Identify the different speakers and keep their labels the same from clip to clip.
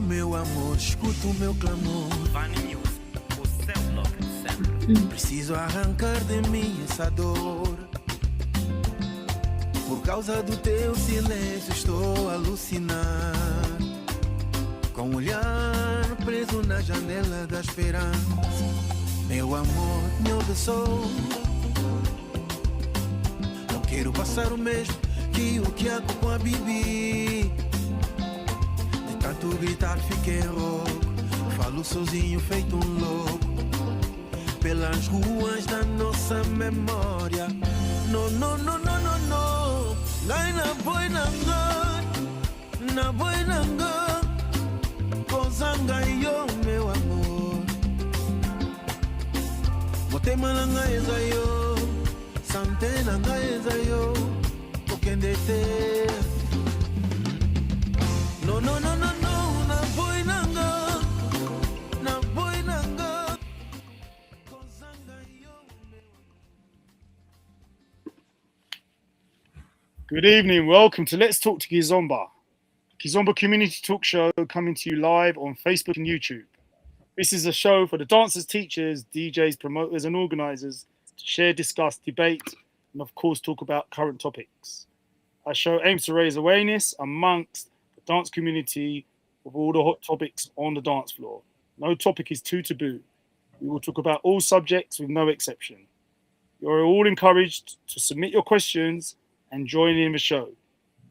Speaker 1: meu amor, escuta o meu clamor.
Speaker 2: Funny News, o seu blog sempre.
Speaker 1: Preciso arrancar de mim essa dor. Por causa do teu silêncio estou a alucinar. Com o olhar preso na janela da esperança. Meu amor, me abençoa. Não quero passar o mesmo que o Quiaco com a Bibi. De tanto gritar fiquei rouco. Falo sozinho feito um louco. Pelas ruas da nossa memória. No, no, no, no, no, no. Gai na boi na ngã. Na boi na ngã. Kozanga yo, meu amor. Motema na nga eza yo. Sante na nga eza yo. Okende te. No, no, no, no, no. Na boi na nga. Na boi na nga. Kozanga yo, meu amor.
Speaker 3: Good evening. Welcome to Let's Talk to Kizomba. Kizomba Community Talk Show coming to you live on Facebook and YouTube. This is a show for the dancers, teachers, DJs, promoters and organisers to share, discuss, debate and of course talk about current topics. Our show aims to raise awareness amongst the dance community of all the hot topics on the dance floor. No topic is too taboo. We will talk about all subjects with no exception. You are all encouraged to submit your questions and join in the show.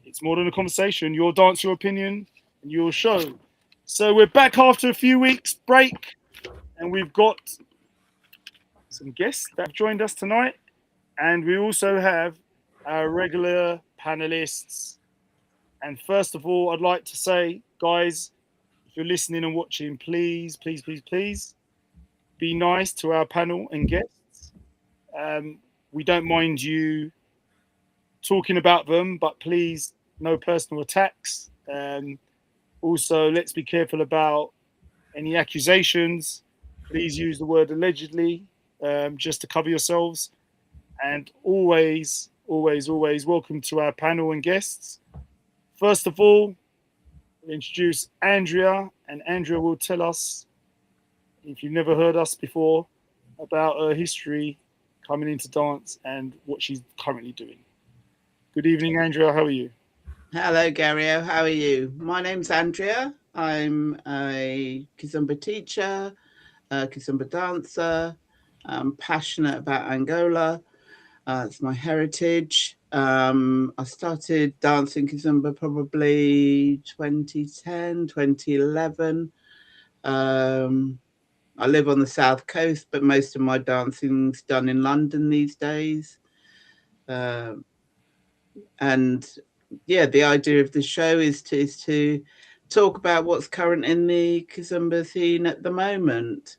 Speaker 3: It's more than a conversation. Your dance, your opinion, and your show. So we're back after a few weeks break, and we've got some guests that have joined us tonight, and we also have our regular panelists. And first of all, I'd like to say, guys, if you're listening and watching, please, please, please, please be nice to our panel and guests. We don't mind you talking about them, but please, no personal attacks. Also, let's be careful about any accusations. Please use the word allegedly, just to cover yourselves. And always, always, always welcome to our panel and guests. First of all, we'll introduce Andrea, and Andrea will tell us, if you've never heard us before, about her history coming into dance and what she's currently doing. Good evening, Andrea. How are you?
Speaker 4: Hello, Gario. How are you? My name's Andrea. I'm a Kizomba teacher, a Kizomba dancer. I'm passionate about Angola. It's my heritage. I started dancing Kizomba probably 2010, 2011. I live on the South Coast, but most of my dancing's done in London these days. And yeah, the idea of the show is to talk about what's current in the Kizomba scene at the moment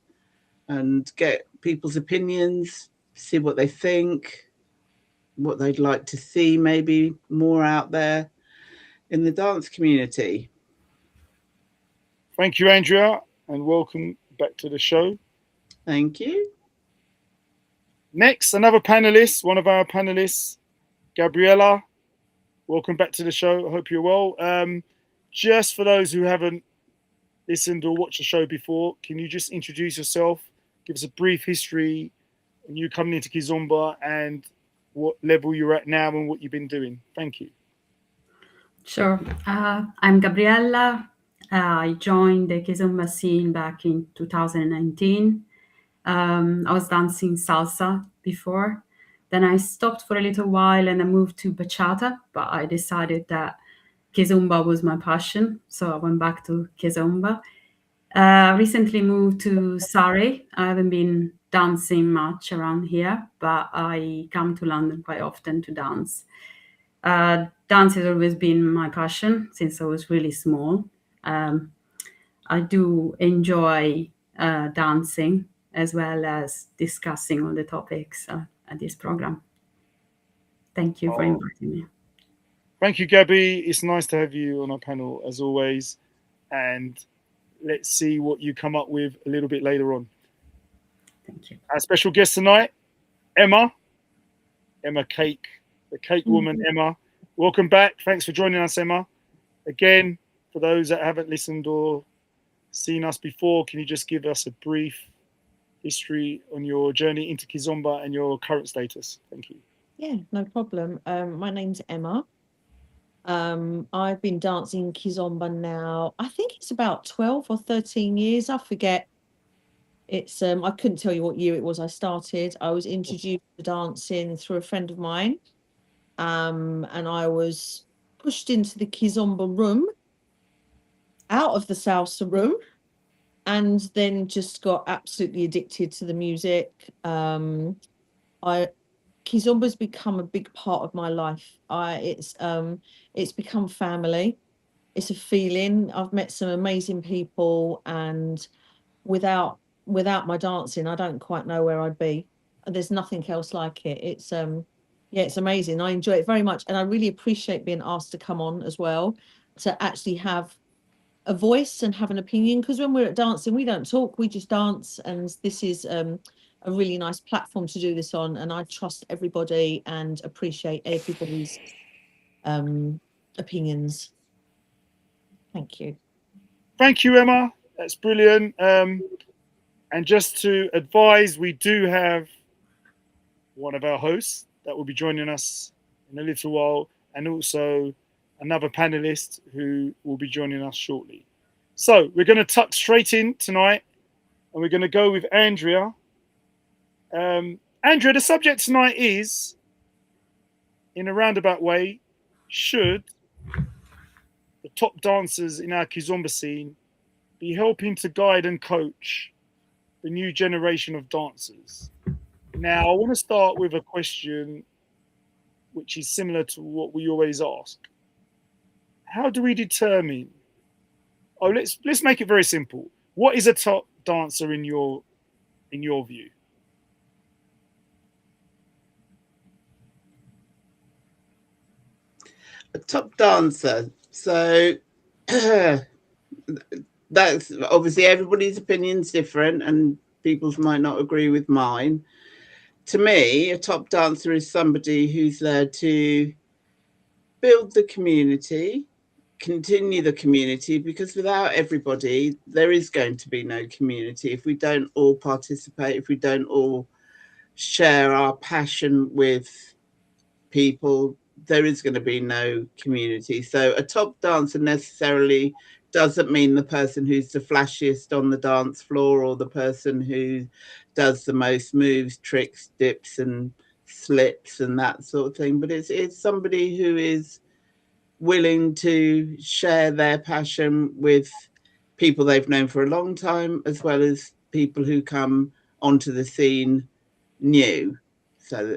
Speaker 4: and get people's opinions, see what they think, what they'd like to see maybe more out there in the dance community.
Speaker 3: Thank you, Andrea, and welcome back to the show.
Speaker 4: Thank you.
Speaker 3: Next, another panelist, one of our panelists, Gabriella. Welcome back to the show. I hope you're well. Just for those who haven't listened or watched the show before, can you just introduce yourself, give us a brief history and you coming into Kizomba and what level you're at now and what you've been doing? Thank you.
Speaker 5: Sure. I'm Gabriella. I joined the Kizomba scene back in 2019. I was dancing salsa before. Then I stopped for a little while and I moved to bachata, but I decided that Kizomba was my passion, so I went back to Kizomba. Recently moved to Surrey. I haven't been dancing much around here, but I come to London quite often to dance. Dance has always been my passion since I was really small. I do enjoy dancing as well as discussing all the topics at this program. Thank you for inviting me.
Speaker 3: Thank you, Gabby. It's nice to have you on our panel as always. And let's see what you come up with a little bit later on.
Speaker 5: Thank you.
Speaker 3: Our special guest tonight, Emma Cake, the cake woman, Emma. Welcome back. Thanks for joining us, Emma. Again, for those that haven't listened or seen us before, can you just give us a brief history on your journey into Kizomba and your current status? Thank you.
Speaker 6: Yeah, no problem. My name's Emma. I've been dancing Kizomba now, I think it's about 12 or 13 years. I forget. It's I couldn't tell you what year it was I started. I was introduced to dancing through a friend of mine. And I was pushed into the Kizomba room, out of the salsa room, and then just got absolutely addicted to the music. Kizomba's become a big part of my life. It's become family. It's a feeling. I've met some amazing people, and without my dancing, I don't quite know where I'd be. There's nothing else like it. It's it's amazing. I enjoy it very much, and I really appreciate being asked to come on as well, to actually have a voice and have an opinion, because when we're at dancing, we don't talk, we just dance, and this is a really nice platform to do this on, and I trust everybody and appreciate everybody's opinions. Thank you.
Speaker 3: Thank you, Emma. That's brilliant. And just to advise, we do have one of our hosts that will be joining us in a little while, and also another panelist who will be joining us shortly. So we're going to tuck straight in tonight, and we're going to go with Andrea. Andrea, the subject tonight is, in a roundabout way, should the top dancers in our Kizomba scene be helping to guide and coach the new generation of dancers? Now, I want to start with a question which is similar to what we always ask. How do we determine? Oh, let's make it very simple. What is a top dancer in your view?
Speaker 4: A top dancer. So that's obviously everybody's opinion's different, and people's might not agree with mine. To me, a top dancer is somebody who's there to build the community, continue the community, because without everybody, there is going to be no community. If we don't all participate, if we don't all share our passion with people, there is going to be no community. So a top dancer necessarily doesn't mean the person who's the flashiest on the dance floor, or the person who does the most moves, tricks, dips and slips and that sort of thing. But it's somebody who is willing to share their passion with people they've known for a long time, as well as people who come onto the scene new. So,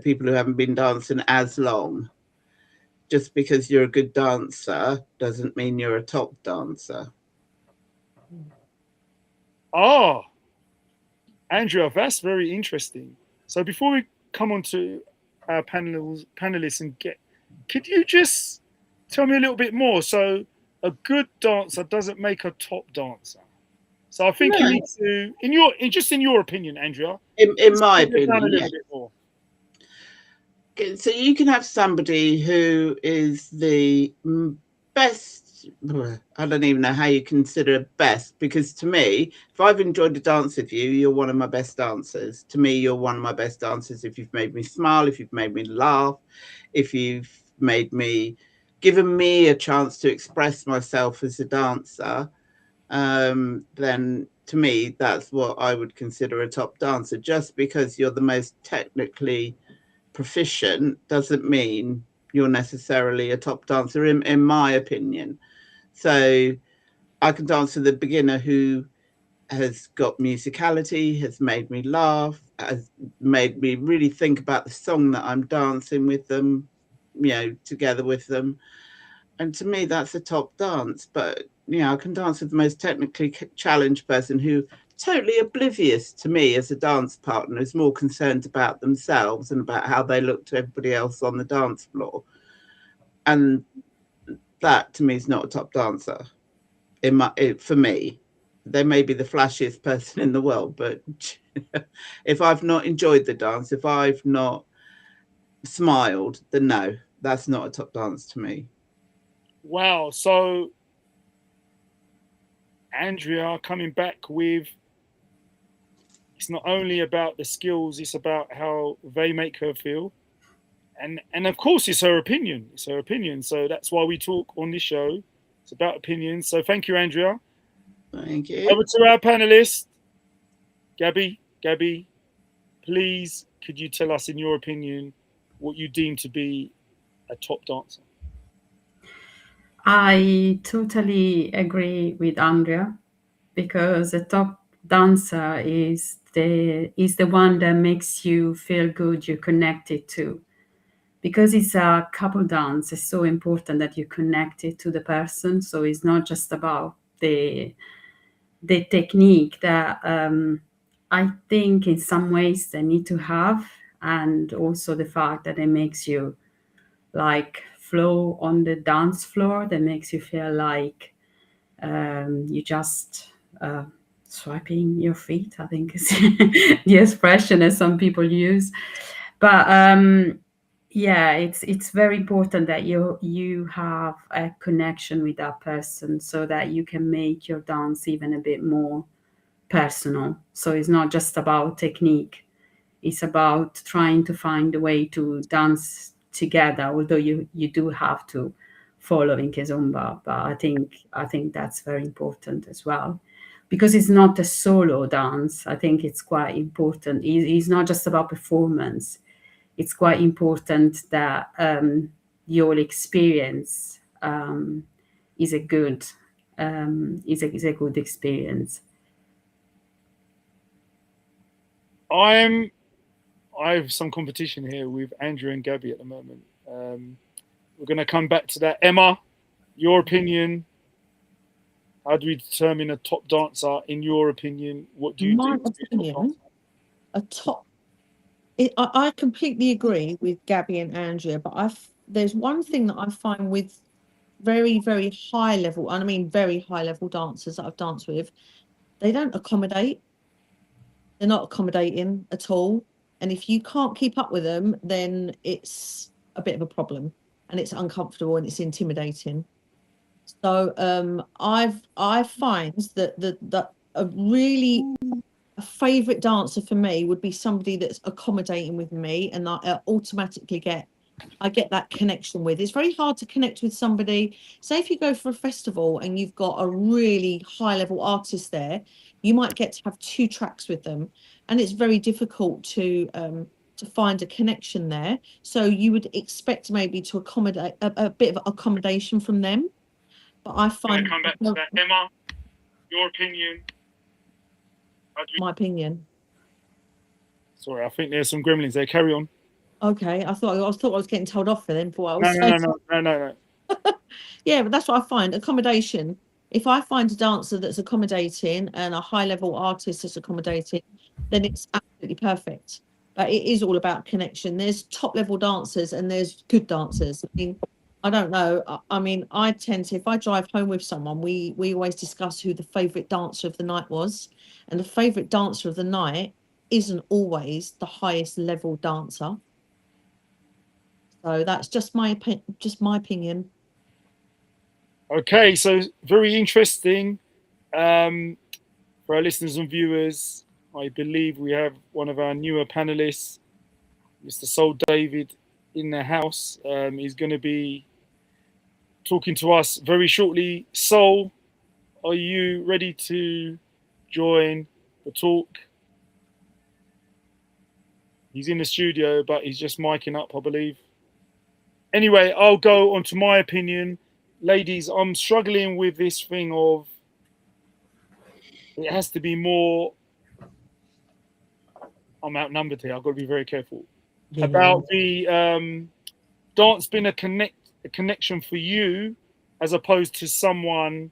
Speaker 4: people who haven't been dancing as long. Just because you're a good dancer doesn't mean you're a top dancer.
Speaker 3: Oh, Andrea, that's very interesting. So before we come on to our panelists and could you just tell me a little bit more? So a good dancer doesn't make a top dancer. So I think you need to, in your opinion, Andrea.
Speaker 4: In my opinion, yes. So you can have somebody who is the best. I don't even know how you consider best, because to me, if I've enjoyed a dance with you, you're one of my best dancers. To me, you're one of my best dancers if you've made me smile, if you've made me laugh, if you've given me a chance to express myself as a dancer. Then to me, that's what I would consider a top dancer. Just because you're the most technically proficient doesn't mean you're necessarily a top dancer, in my opinion. So I can dance with a beginner who has got musicality, has made me laugh, has made me really think about the song that I'm dancing with them, together with them. And to me, that's a top dance. But I can dance with the most technically challenged person who totally oblivious to me as a dance partner, is more concerned about themselves and about how they look to everybody else on the dance floor. And that to me is not a top dancer. For me, they may be the flashiest person in the world, but if I've not enjoyed the dance, if I've not smiled, then no, that's not a top dance to me.
Speaker 3: Wow. So Andrea coming back with, it's not only about the skills, it's about how they make her feel. And of course, it's her opinion. It's her opinion. So that's why we talk on this show. It's about opinions. So thank you, Andrea.
Speaker 4: Thank you.
Speaker 3: Over to our panelists. Gabby, please, could you tell us, in your opinion, what you deem to be a top dancer?
Speaker 5: I totally agree with Andrea, because a top dancer is the one that makes you feel good, you're connected to. Because it's a couple dance, it's so important that you connect it to the person. So it's not just about the technique that I think in some ways they need to have, and also the fact that it makes you like flow on the dance floor, that makes you feel like you just swiping your feet, I think is the expression that some people use. But yeah, it's very important that you have a connection with that person, so that you can make your dance even a bit more personal. So it's not just about technique, it's about trying to find a way to dance together, although you do have to follow in Kizomba. But I think that's very important as well, because it's not a solo dance. I think it's quite important. It's not just about performance. It's quite important that your experience is a good experience.
Speaker 3: I have some competition here with Andrew and Gabby at the moment. We're going to come back to that. Emma, your opinion. How do we determine a top dancer? In your opinion, what do you
Speaker 6: My
Speaker 3: think?
Speaker 6: opinion, I completely agree with Gabby and Andrea, but there's one thing that I find with very, very high level, and I mean very high level dancers that I've danced with, they don't accommodate. They're not accommodating at all. And if you can't keep up with them, then it's a bit of a problem, and it's uncomfortable and it's intimidating. So I find that a favorite dancer for me would be somebody that's accommodating with me, and I automatically get that connection with. It's very hard to connect with somebody. Say if you go for a festival and you've got a really high level artist there, you might get to have 2 tracks with them, and it's very difficult to find a connection there. So you would expect maybe to accommodate a bit of accommodation from them. But I find,
Speaker 3: come back to that. Emma, your opinion.
Speaker 6: My opinion.
Speaker 3: Sorry, I think there's some gremlins there. Carry on.
Speaker 6: Okay, I thought I was getting told off for then for what I was saying.
Speaker 3: No.
Speaker 6: Yeah, but that's what I find. Accommodation. If I find a dancer that's accommodating and a high level artist that's accommodating, then it's absolutely perfect. But it is all about connection. There's top level dancers and there's good dancers. I mean, I don't know. I mean, I tend to, if I drive home with someone, we always discuss who the favorite dancer of the night was. And the favorite dancer of the night isn't always the highest level dancer. So that's just my opinion.
Speaker 3: Okay, so very interesting. For our listeners and viewers, I believe we have one of our newer panelists, Mr. Sol David, in the house. He's going to be talking to us very shortly. Sol, are you ready to join the talk? He's in the studio, but he's just miking up, I believe. Anyway, I'll go on to my opinion. Ladies, I'm struggling with this thing of it has to be more. I'm outnumbered here. I've got to be very careful about the dance being a connection for you, as opposed to someone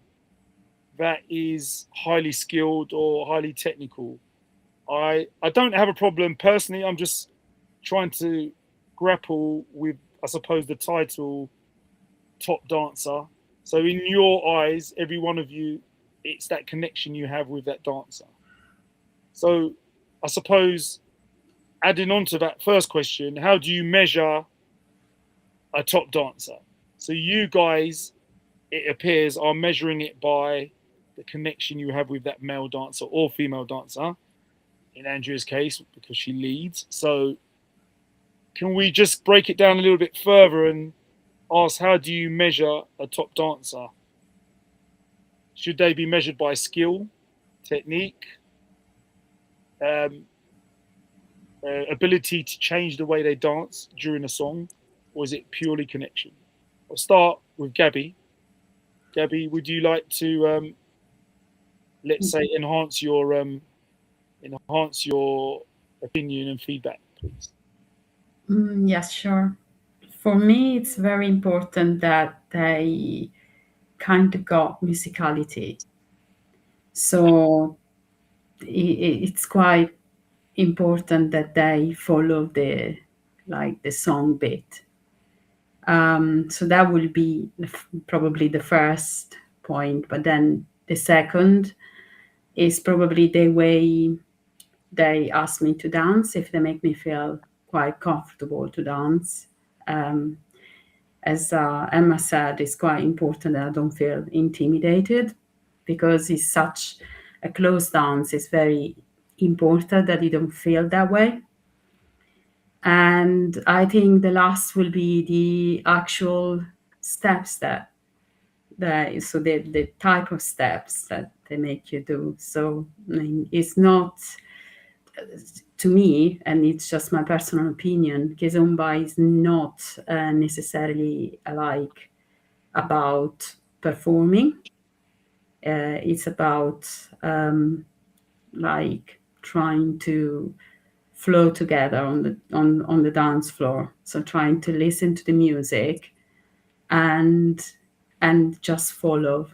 Speaker 3: that is highly skilled or highly technical. I don't have a problem personally. I'm just trying to grapple with, I suppose, the title top dancer. So in your eyes, every one of you, it's that connection you have with that dancer. So I suppose adding on to that first question, how do you measure a top dancer? So you guys, it appears, are measuring it by the connection you have with that male dancer or female dancer. In Andrea's case, because she leads. So, can we just break it down a little bit further and ask, how do you measure a top dancer? Should they be measured by skill, technique, ability to change the way they dance during a song, or is it purely connection? I'll start with Gabby. Gabby, would you like to, let's say, enhance your opinion and feedback, please?
Speaker 5: Yes, sure. For me, it's very important that they kind of got musicality. So it's quite important that they follow the song beat. So that will be probably the first point. But then the second is probably the way they ask me to dance, if they make me feel quite comfortable to dance. As Emma said, it's quite important that I don't feel intimidated, because it's such a close dance. It's very important that you don't feel that way. And I think the last will be the actual steps so the type of steps that they make you do. So I mean, it's not, to me, and it's just my personal opinion, Kizomba is not necessarily like about performing. It's about like trying to flow together on the dance floor. So trying to listen to the music and just follow.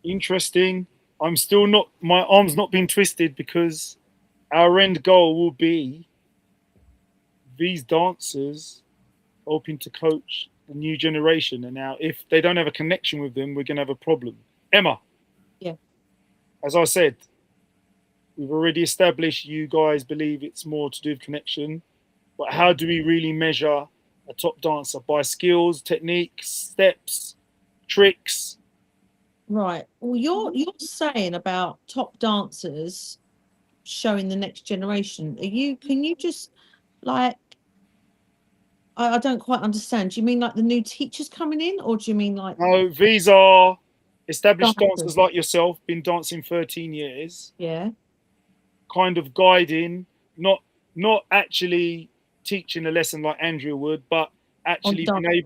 Speaker 3: Interesting. I'm still not, my arm's not been twisted, because our end goal will be these dancers hoping to coach the new generation. And now, if they don't have a connection with them, we're going to have a problem. Emma.
Speaker 6: Yeah.
Speaker 3: As I said, we've already established you guys believe it's more to do with connection. But how do we really measure a top dancer? By skills, techniques, steps, tricks?
Speaker 6: Right. Well, you're saying about top dancers showing the next generation. Can you just like, I don't quite understand. Do you mean like the new teachers coming in, or do you mean like?
Speaker 3: No, these are established
Speaker 6: Dancers.
Speaker 3: dancers like yourself, been dancing 13 years,
Speaker 6: Yeah.
Speaker 3: kind of guiding, not actually teaching a lesson like Andrea would, but actually being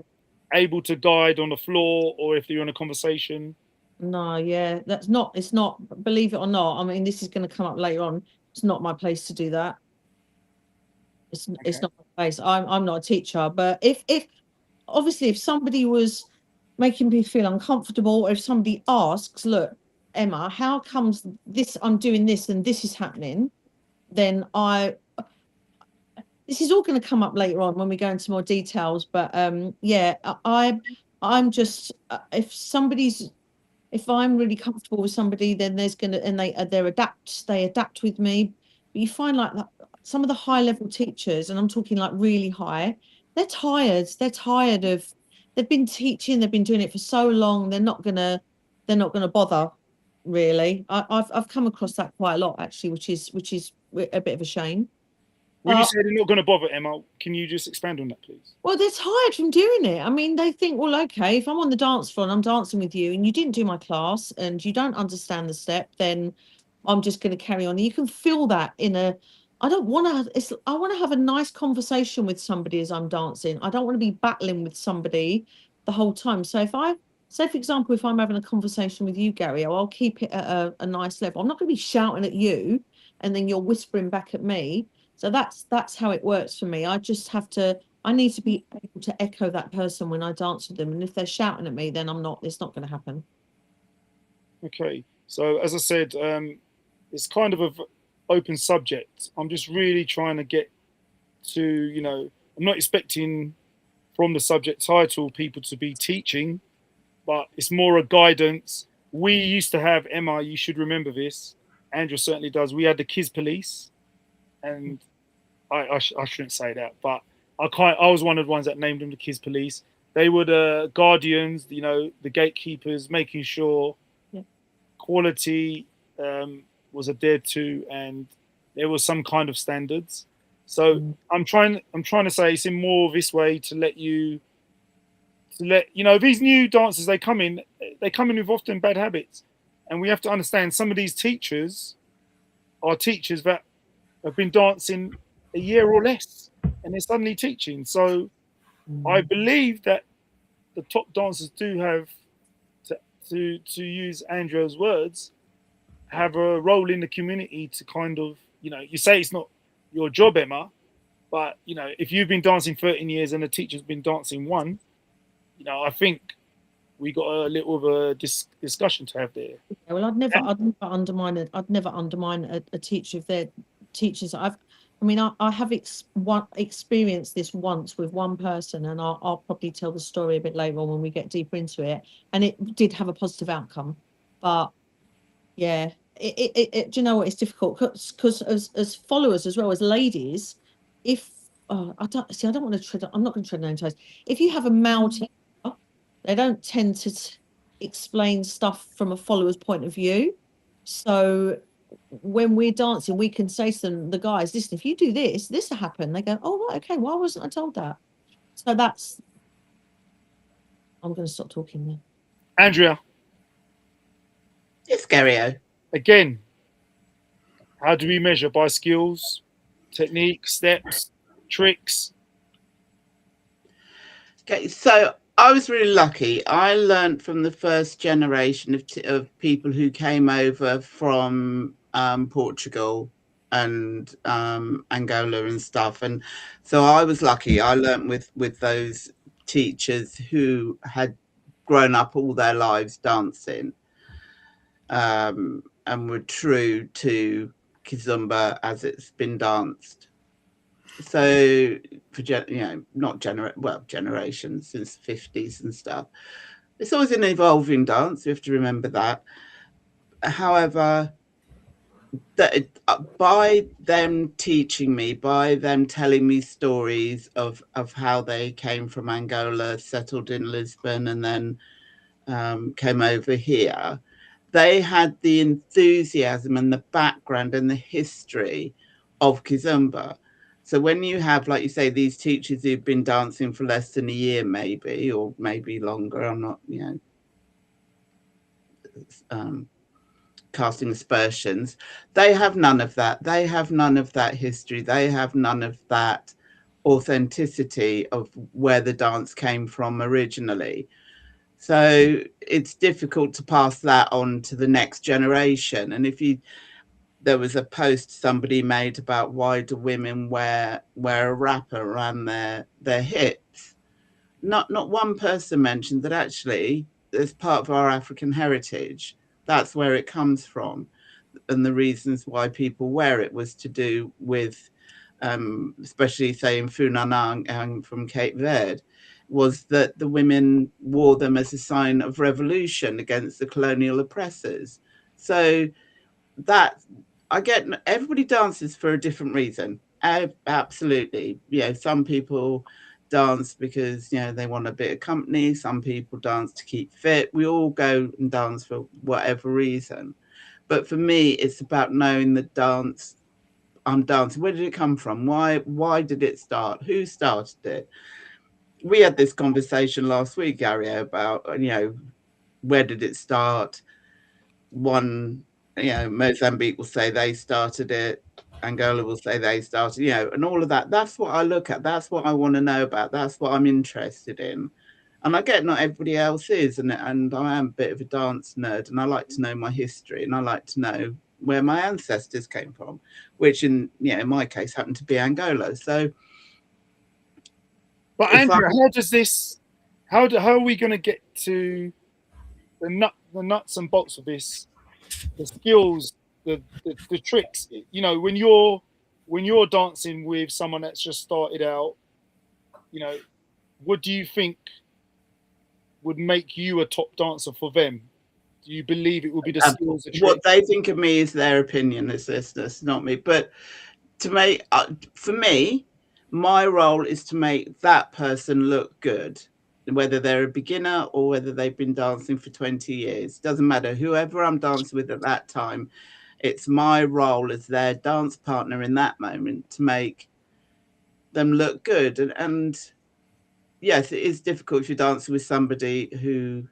Speaker 3: able to guide on the floor, or if you're in a conversation.
Speaker 6: No, yeah, it's not, believe it or not. I mean, this is going to come up later on. It's not my place to do that. It's not my place. I'm not a teacher, but if obviously if somebody was making me feel uncomfortable, or if somebody asks, look, Emma, how comes this, I'm doing this and this is happening, then this is all going to come up later on when we go into more details. But yeah, I'm just, if I'm really comfortable with somebody, then there's gonna, and they adapt with me. But you find like that, some of the high level teachers, and I'm talking like really high, they're tired of, they've been teaching, they've been doing it for so long, they're not gonna bother, really. I've come across that quite a lot, actually, which is a bit of a shame.
Speaker 3: When you say they're not going to bother, Emma, can you just expand on that, please?
Speaker 6: Well, they're tired from doing it. I mean, they think, well, okay, if I'm on the dance floor and I'm dancing with you and you didn't do my class and you don't understand the step, then I'm just going to carry on. You can feel that I want to have a nice conversation with somebody as I'm dancing. I don't want to be battling with somebody the whole time. So say, for example, if I'm having a conversation with you, Gary, I'll keep it at a nice level. I'm not going to be shouting at you and then you're whispering back at me. So that's how it works for me. I need to be able to echo that person when I dance with them. And if they're shouting at me, then it's not going to happen.
Speaker 3: Okay. So as I said, it's kind of an open subject. I'm just really trying to get to, I'm not expecting from the subject title people to be teaching, but it's more a guidance. We used to have, Emma, you should remember this, Andrew certainly does, we had the Kids Police. And I shouldn't say that, but I was one of the ones that named them the Kids Police. they were the guardians, you know, the gatekeepers, making sure quality was adhered to and there was some kind of standards. So I'm trying to say it's in more this way to let you know, these new dancers, they come in with often bad habits, and we have to understand some of these teachers are teachers that have been dancing a year or less and they're suddenly teaching. So I believe that the top dancers do have to use Andrea's words, have a role in the community to kind of, you know, you say it's not your job, Emma, but you know, if you've been dancing 13 years and a teacher's been dancing 1, you know, I think we got a little of a discussion to have there.
Speaker 6: Yeah, well, I'd never undermine a teacher if they're teachers. I have experienced this once with one person, and I'll probably tell the story a bit later on when we get deeper into it. And it did have a positive outcome, but yeah, do you know what? It's difficult because as followers as well as ladies, if I'm not going to tread on any toes. If you have a male teacher, they don't tend to explain stuff from a follower's point of view. So when we're dancing, we can say to them, the guys, listen, if you do this, this will happen. They go, oh, right, okay, why wasn't I told that? So I'm going to stop talking now.
Speaker 3: Andrea.
Speaker 4: Yes, Gario.
Speaker 3: Again, how do we measure? By skills, technique, steps, tricks?
Speaker 4: Okay, so I was really lucky. I learned from the first generation of people who came over from Portugal and Angola and stuff. And so I was lucky. I learned with those teachers who had grown up all their lives dancing and were true to Kizomba as it's been danced. So for generations, since the 50s and stuff. It's always an evolving dance. You have to remember that. However, by them teaching me, by them telling me stories of how they came from Angola, settled in Lisbon, and then came over here, they had the enthusiasm and the background and the history of Kizomba. So when you have, like you say, these teachers who've been dancing for less than a year, maybe, or maybe longer, I'm not, casting aspersions, they have none of that. They have none of that history. They have none of that authenticity of where the dance came from originally. So it's difficult to pass that on to the next generation. And there was a post somebody made about why do women wear a wrapper around their hips. Not one person mentioned that actually as part of our African heritage, that's where it comes from. And the reasons why people wear it was to do with, especially say in Funanang from Cape Verde, was that the women wore them as a sign of revolution against the colonial oppressors. So that, I get, everybody dances for a different reason. Absolutely. Some people dance because, they want a bit of company. Some people dance to keep fit. We all go and dance for whatever reason. But for me, it's about knowing that dance, I'm dancing. Where did it come from? Why did it start? Who started it? We had this conversation last week, Gary, about, where did it start? Mozambique will say they started it. Angola will say they started, and all of that. That's what I look at. That's what I want to know about. That's what I'm interested in. And I get not everybody else is. And I am a bit of a dance nerd, and I like to know my history, and I like to know where my ancestors came from, which in my case happened to be Angola. So,
Speaker 3: but Andrea, how are we going to get to the nuts and bolts of this? The skills, the tricks, when you're dancing with someone that's just started out, what do you think would make you a top dancer for them? Do you believe it will be the skills?
Speaker 4: What they think of me is their opinion, is this, not me. But for me, my role is to make that person look good. whether they're a beginner or whether they've been dancing for 20 years. Doesn't matter. Whoever I'm dancing with at that time, it's my role as their dance partner in that moment to make them look good. And yes, it is difficult if you're dancing with somebody who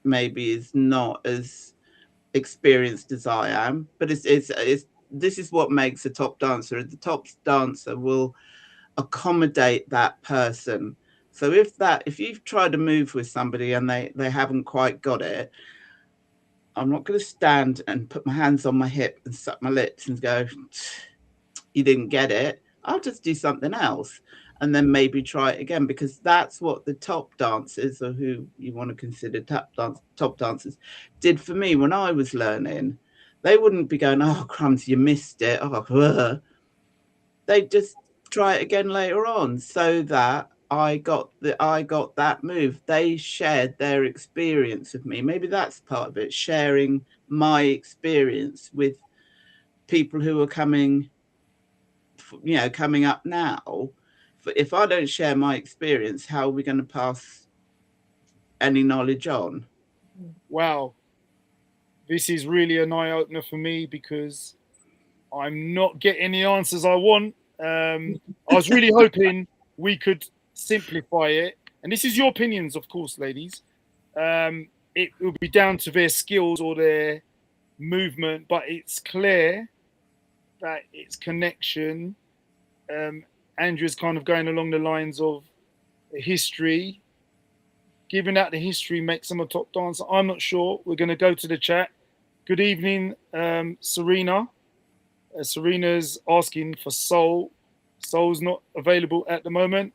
Speaker 4: maybe is not as experienced as I am, but it's this is what makes a top dancer. The top dancer will accommodate that person. So if you've tried to move with somebody and they haven't quite got it, I'm not going to stand and put my hands on my hip and suck my lips and go, you didn't get it. I'll just do something else and then maybe try it again, because that's what the top dancers, or who you want to consider top dancers, did for me when I was learning. They wouldn't be going, oh crumbs, you missed it. Oh, they'd just try it again later on, so that I got that move. They shared their experience with me. Maybe that's part of it, sharing my experience with people who are coming up now. If I don't share my experience, how are we going to pass any knowledge on?
Speaker 3: Wow. This is really an eye-opener for me, because I'm not getting the answers I want. I was really hoping we could simplify it. And this is your opinions, of course, ladies. It will be down to their skills or their movement, but it's clear that it's connection. Andrew's kind of going along the lines of the history. Given that the history makes them a top dancer, I'm not sure. We're going to go to the chat. Good evening, Serena. Serena's asking for Soul. Soul's not available at the moment.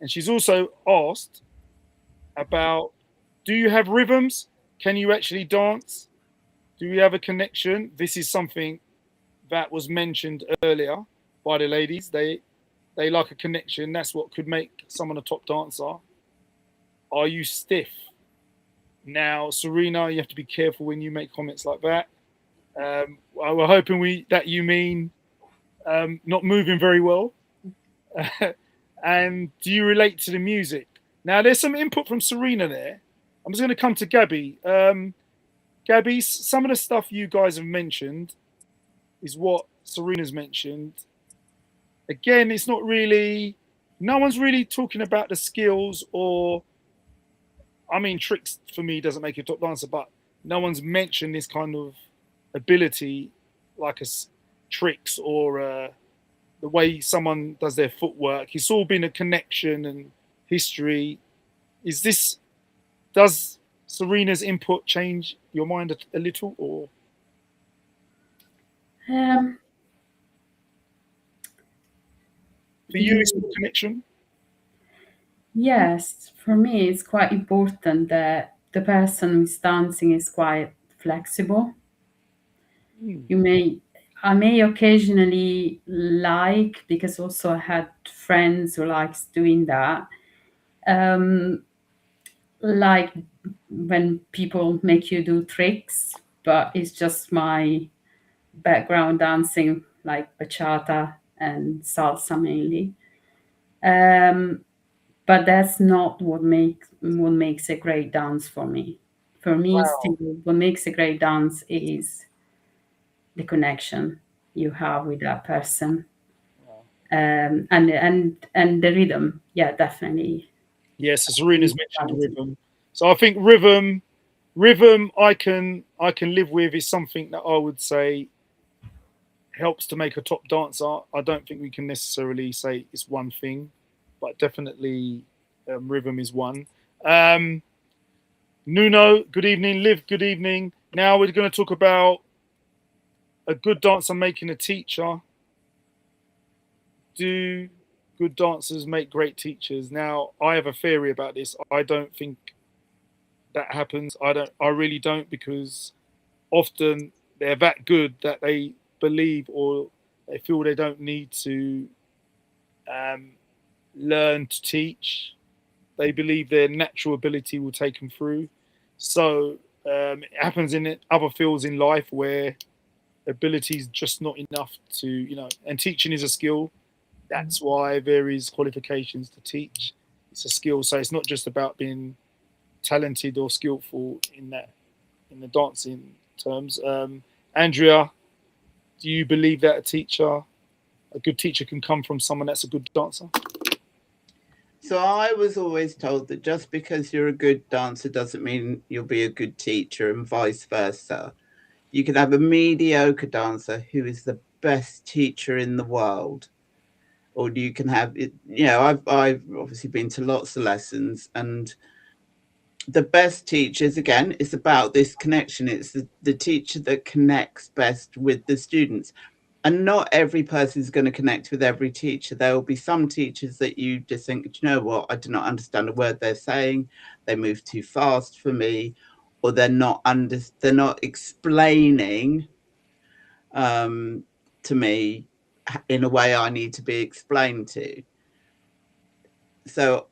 Speaker 3: And she's also asked about, do you have rhythms? Can you actually dance? Do we have a connection? This is something that was mentioned earlier by the ladies. They like a connection. That's what could make someone a top dancer. Are you stiff? Now, Serena, you have to be careful when you make comments like that. We're hoping that you mean not moving very well. And do you relate to the music? Now, there's some input from Serena there. I'm just going to come to Gabby. Gabby, some of the stuff you guys have mentioned is what Serena's mentioned. Again, it's not really, no one's really talking about the skills, or, I mean, tricks for me doesn't make you a top dancer, but no one's mentioned this kind of ability, like tricks or the way someone does their footwork. It's all been a connection and history. Does Serena's input change your mind a little, or? For you, it's a connection?
Speaker 5: Yes, for me, it's quite important that the person who's dancing is quite flexible. I may occasionally because also I had friends who likes doing that. Like when people make you do tricks, but it's just my background dancing, like bachata and salsa mainly. But that's not what makes a great dance for me. For me,
Speaker 3: Wow.
Speaker 5: Still, what makes a great dance is the connection you have with that person, and the rhythm. Yeah, definitely.
Speaker 3: Yes, Serena's mentioned rhythm. So I think rhythm I can live with, is something that I would say helps to make a top dancer. I don't think we can necessarily say it's one thing, but definitely rhythm is one. Nuno, good evening. Liv, good evening. Now we're going to talk about a good dancer making a teacher. Do good dancers make great teachers? Now, I have a theory about this. I don't think that happens. I really don't, because often they're that good that they believe, or they feel they don't need to learn to teach. They believe their natural ability will take them through. So it happens in other fields in life where ability is just not enough to, and teaching is a skill. That's why there is qualifications to teach. it's a skill. So it's not just about being talented or skillful in the dancing terms. Andrea, do you believe that a good teacher can come from someone that's a good dancer?
Speaker 4: So I was always told that just because you're a good dancer doesn't mean you'll be a good teacher, and vice versa. You could have a mediocre dancer who is the best teacher in the world, or you can have it. You know, I've obviously been to lots of lessons, and the best teachers, again, it's about this connection. It's the teacher that connects best with the students. And not every person is going to connect with every teacher. There will be some teachers that you just think, you know what, I do not understand a word they're saying. They move too fast for me, or they're not explaining to me in a way I need to be explained to. So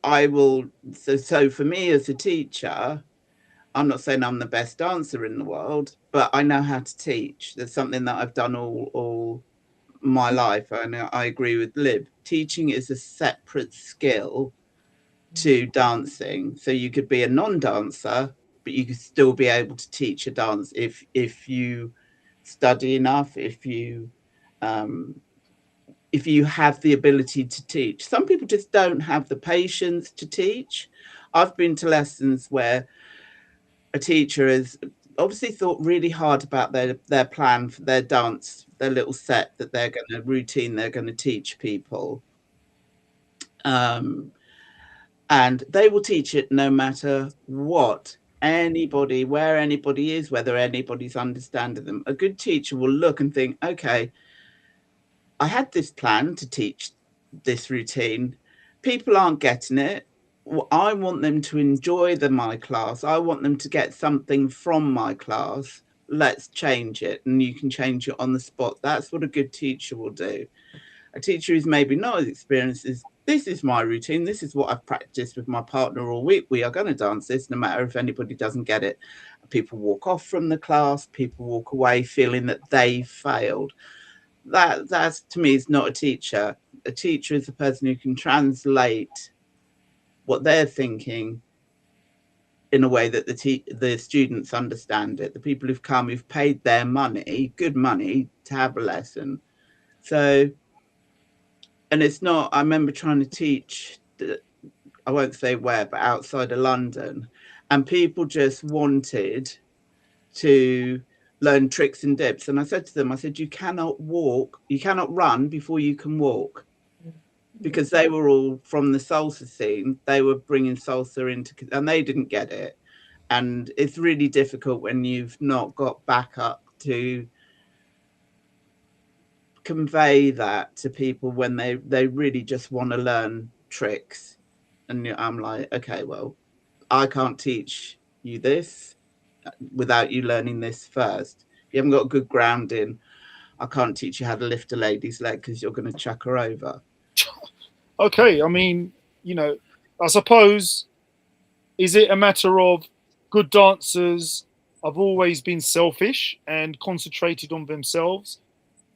Speaker 4: so for me as a teacher, I'm not saying I'm the best dancer in the world, but I know how to teach. That's something that I've done all my life. And I agree with Lib. Teaching is a separate skill to dancing. So you could be a non-dancer, but you could still be able to teach a dance if you study enough, if you have the ability to teach. Some people just don't have the patience to teach. I've been to lessons where a teacher has obviously thought really hard about their plan for their dance, their little set that they're going to teach people. And they will teach it no matter what where anybody is, whether anybody's understanding them. A good teacher will look and think, okay, I had this plan to teach this routine. People aren't getting it. I want them to enjoy my class. I want them to get something from my class. Let's change it. And you can change it on the spot. That's what a good teacher will do. A teacher who's maybe not as experienced is, this is my routine. This is what I've practiced with my partner all week. We are going to dance this no matter if anybody doesn't get it. People walk off from the class. People walk away feeling that they failed. That's, to me, is not a teacher. A teacher is a person who can translate what they're thinking in a way that the students understand it. The people who've paid their money, good money, to have a lesson. So, and it's not, I remember trying to teach, I won't say where, but outside of London, and people just wanted to learn tricks and dips. And I said to them, you cannot run before you can walk. Because they were all from the salsa scene. They were bringing salsa into, and they didn't get it. And it's really difficult when you've not got backup to convey that to people when they really just want to learn tricks. And I'm like, okay, well, I can't teach you this without you learning this first. If you haven't got a good grounding, I can't teach you how to lift a lady's leg because you're going to chuck her over.
Speaker 3: Okay, I mean, I suppose, is it a matter of good dancers have always been selfish and concentrated on themselves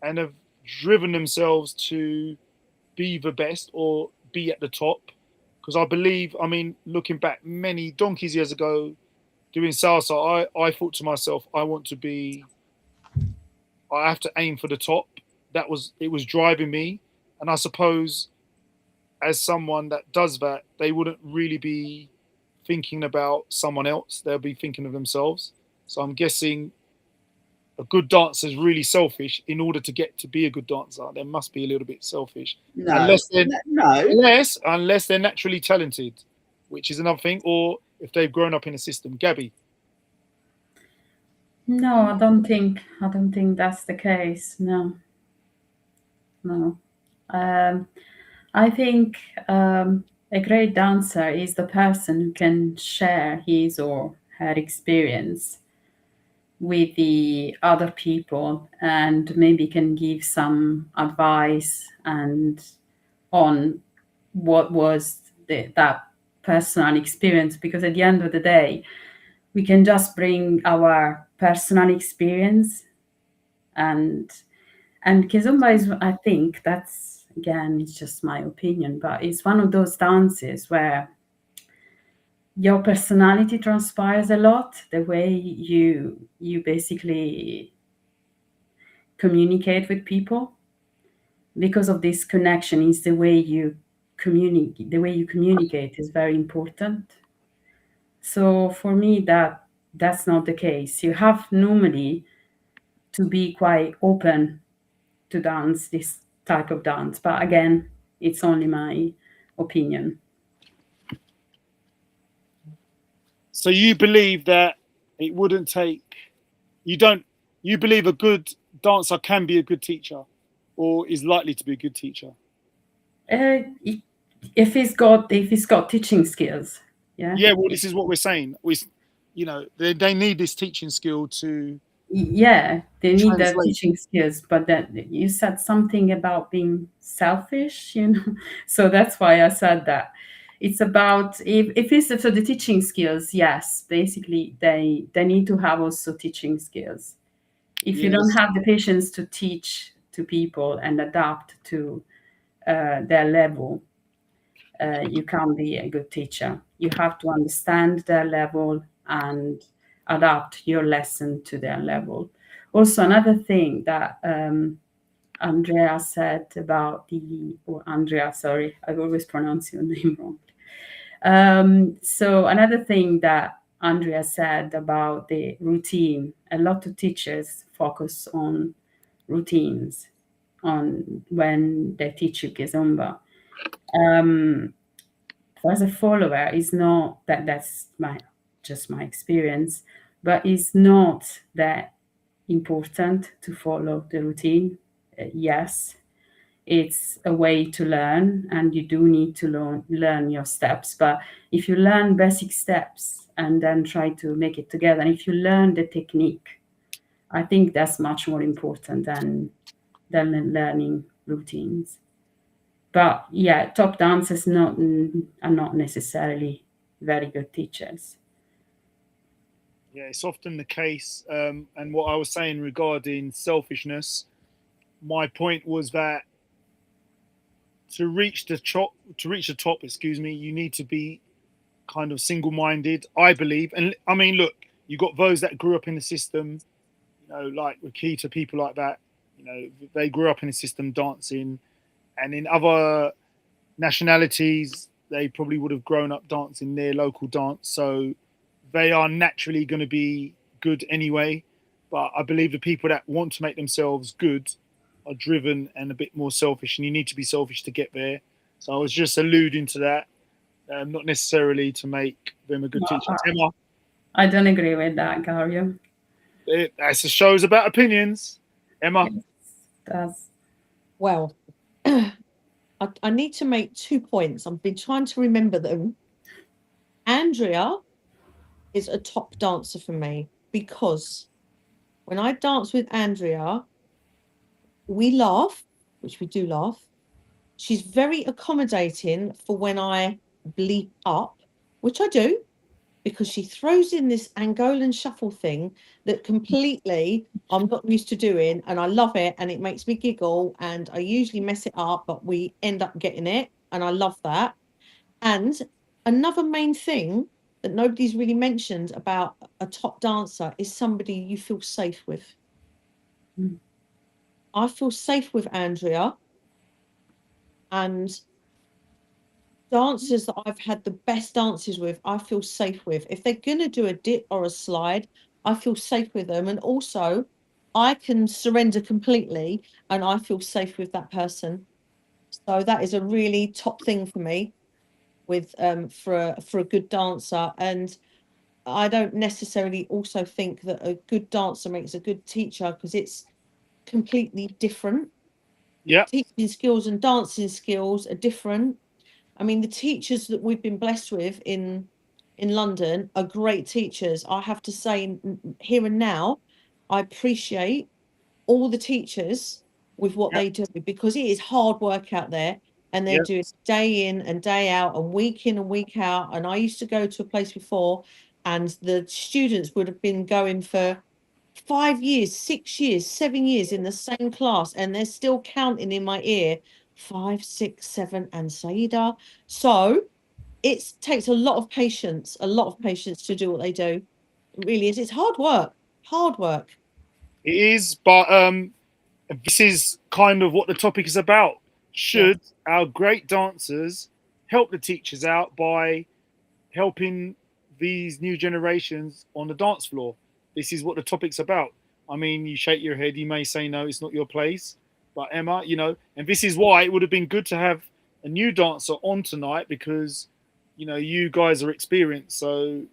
Speaker 3: and have driven themselves to be the best or be at the top? Because I believe, looking back many donkeys years ago doing salsa, I thought to myself, I have to aim for the top. It was driving me. And I suppose as someone that does that, they wouldn't really be thinking about someone else. They'll be thinking of themselves. So I'm guessing a good dancer is really selfish in order to get to be a good dancer. They must be a little bit selfish.
Speaker 4: No.
Speaker 3: Unless they're naturally talented, which is another thing, or if they've grown up in a system. Gabby?
Speaker 5: No, I don't think that's the case. No. I think a great dancer is the person who can share his or her experience with the other people and maybe can give some advice and on what was that personal experience, because at the end of the day, we can just bring our personal experience and Kizomba is, I think that's, again, it's just my opinion, but it's one of those dances where your personality transpires a lot, the way you basically communicate with people. Because of this connection, is the way you communicate is very important. So for me, that's not the case. You have normally to be quite open to dance this type of dance, but again, it's only my opinion.
Speaker 3: So you believe that it wouldn't take, you believe a good dancer can be a good teacher, or is likely to be a good teacher?
Speaker 5: If he's got teaching skills, yeah.
Speaker 3: Yeah, well, this is what we're saying. They need this teaching skill to.
Speaker 5: Yeah, they need that
Speaker 3: Translate.
Speaker 5: teaching skills, but that you said something about being selfish, so that's why I said that. It's about if it's for the teaching skills, yes, basically they need to have also teaching skills. If you don't
Speaker 3: Yes.
Speaker 5: have the patience to teach to people and adapt to their level, you can't be a good teacher. You have to understand their level and adapt your lesson to their level. Also, another thing that Andrea said about Andrea, sorry, I always pronounce your name wrong. So another thing that Andrea said about the routine, a lot of teachers focus on routines on when they teach you Kizomba. As a follower, is not that's just my experience, but it's not that important to follow the routine. Yes, it's a way to learn, and you do need to learn your steps. But if you learn basic steps and then try to make it together, and if you learn the technique, I think that's much more important than learning routines. But yeah, top dancers are not necessarily very good teachers.
Speaker 3: Yeah, it's often the case. And what I was saying regarding selfishness, my point was that to reach the top, you need to be kind of single-minded, I believe. And I mean, look, you got those that grew up in the system, like Rikita, people like that. They grew up in the system dancing, and in other nationalities, they probably would have grown up dancing their local dance. So they are naturally going to be good anyway. But I believe the people that want to make themselves good are driven and a bit more selfish, and you need to be selfish to get there. So I was just alluding to that, not necessarily to make them a good teacher. Emma?
Speaker 5: I don't agree with that, Gario.
Speaker 3: That's the show's about opinions. Emma?
Speaker 5: Yes, that's...
Speaker 6: Well, I need to make 2 points. I've been trying to remember them. Andrea is a top dancer for me because when I dance with Andrea, we laugh, which we do laugh. She's very accommodating for when I bleep up, which I do, because she throws in this Angolan shuffle thing that completely I'm not used to doing, and I love it, and it makes me giggle, and I usually mess it up, but we end up getting it, and I love that. And another main thing that nobody's really mentioned about a top dancer is somebody you feel safe with. I feel safe with Andrea, and dancers that I've had the best dances with, I feel safe with. If they're going to do a dip or a slide, I feel safe with them. And also, I can surrender completely and I feel safe with that person. So that is a really top thing for me with for a good dancer. And I don't necessarily also think that a good dancer makes a good teacher, because it's completely different.
Speaker 3: Yeah.
Speaker 6: Teaching skills and dancing skills are different. I mean, the teachers that we've been blessed with in London are great teachers. I have to say, here and now, I appreciate all the teachers with what they do, because it is hard work out there, and they're doing day in and day out and week in and week out. And I used to go to a place before, and the students would have been going for 5 years, 6 years, 7 years in the same class, and they're still counting in my ear 5, 6, 7, and Saida. So it takes a lot of patience to do what they do. It really is. It's hard work.
Speaker 3: It is, but this is kind of what the topic is about. Should our great dancers help the teachers out by helping these new generations on the dance floor? This is what the topic's about. I mean, you shake your head, you may say no, it's not your place. But Emma, you know, and this is why it would have been good to have a new dancer on tonight, because, you know, you guys are experienced. So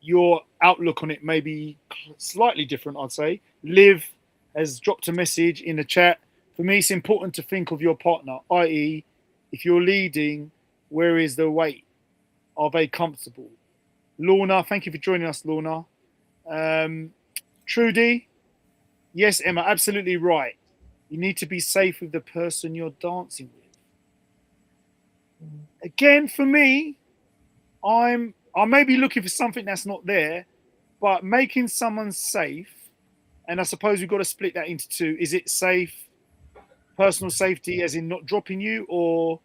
Speaker 3: your outlook on it may be slightly different, I'd say. Liv has dropped a message in the chat. For me, it's important to think of your partner, i.e., if you're leading, where is the weight? Are they comfortable? Lorna, thank you for joining us, Lorna. Trudy, yes, Emma, absolutely right. You need to be safe with the person you're dancing with. Again, for me, I may be looking for something that's not there, but making someone safe, and I suppose we've got to split that into two. Is it safe, personal safety, as in not dropping you, or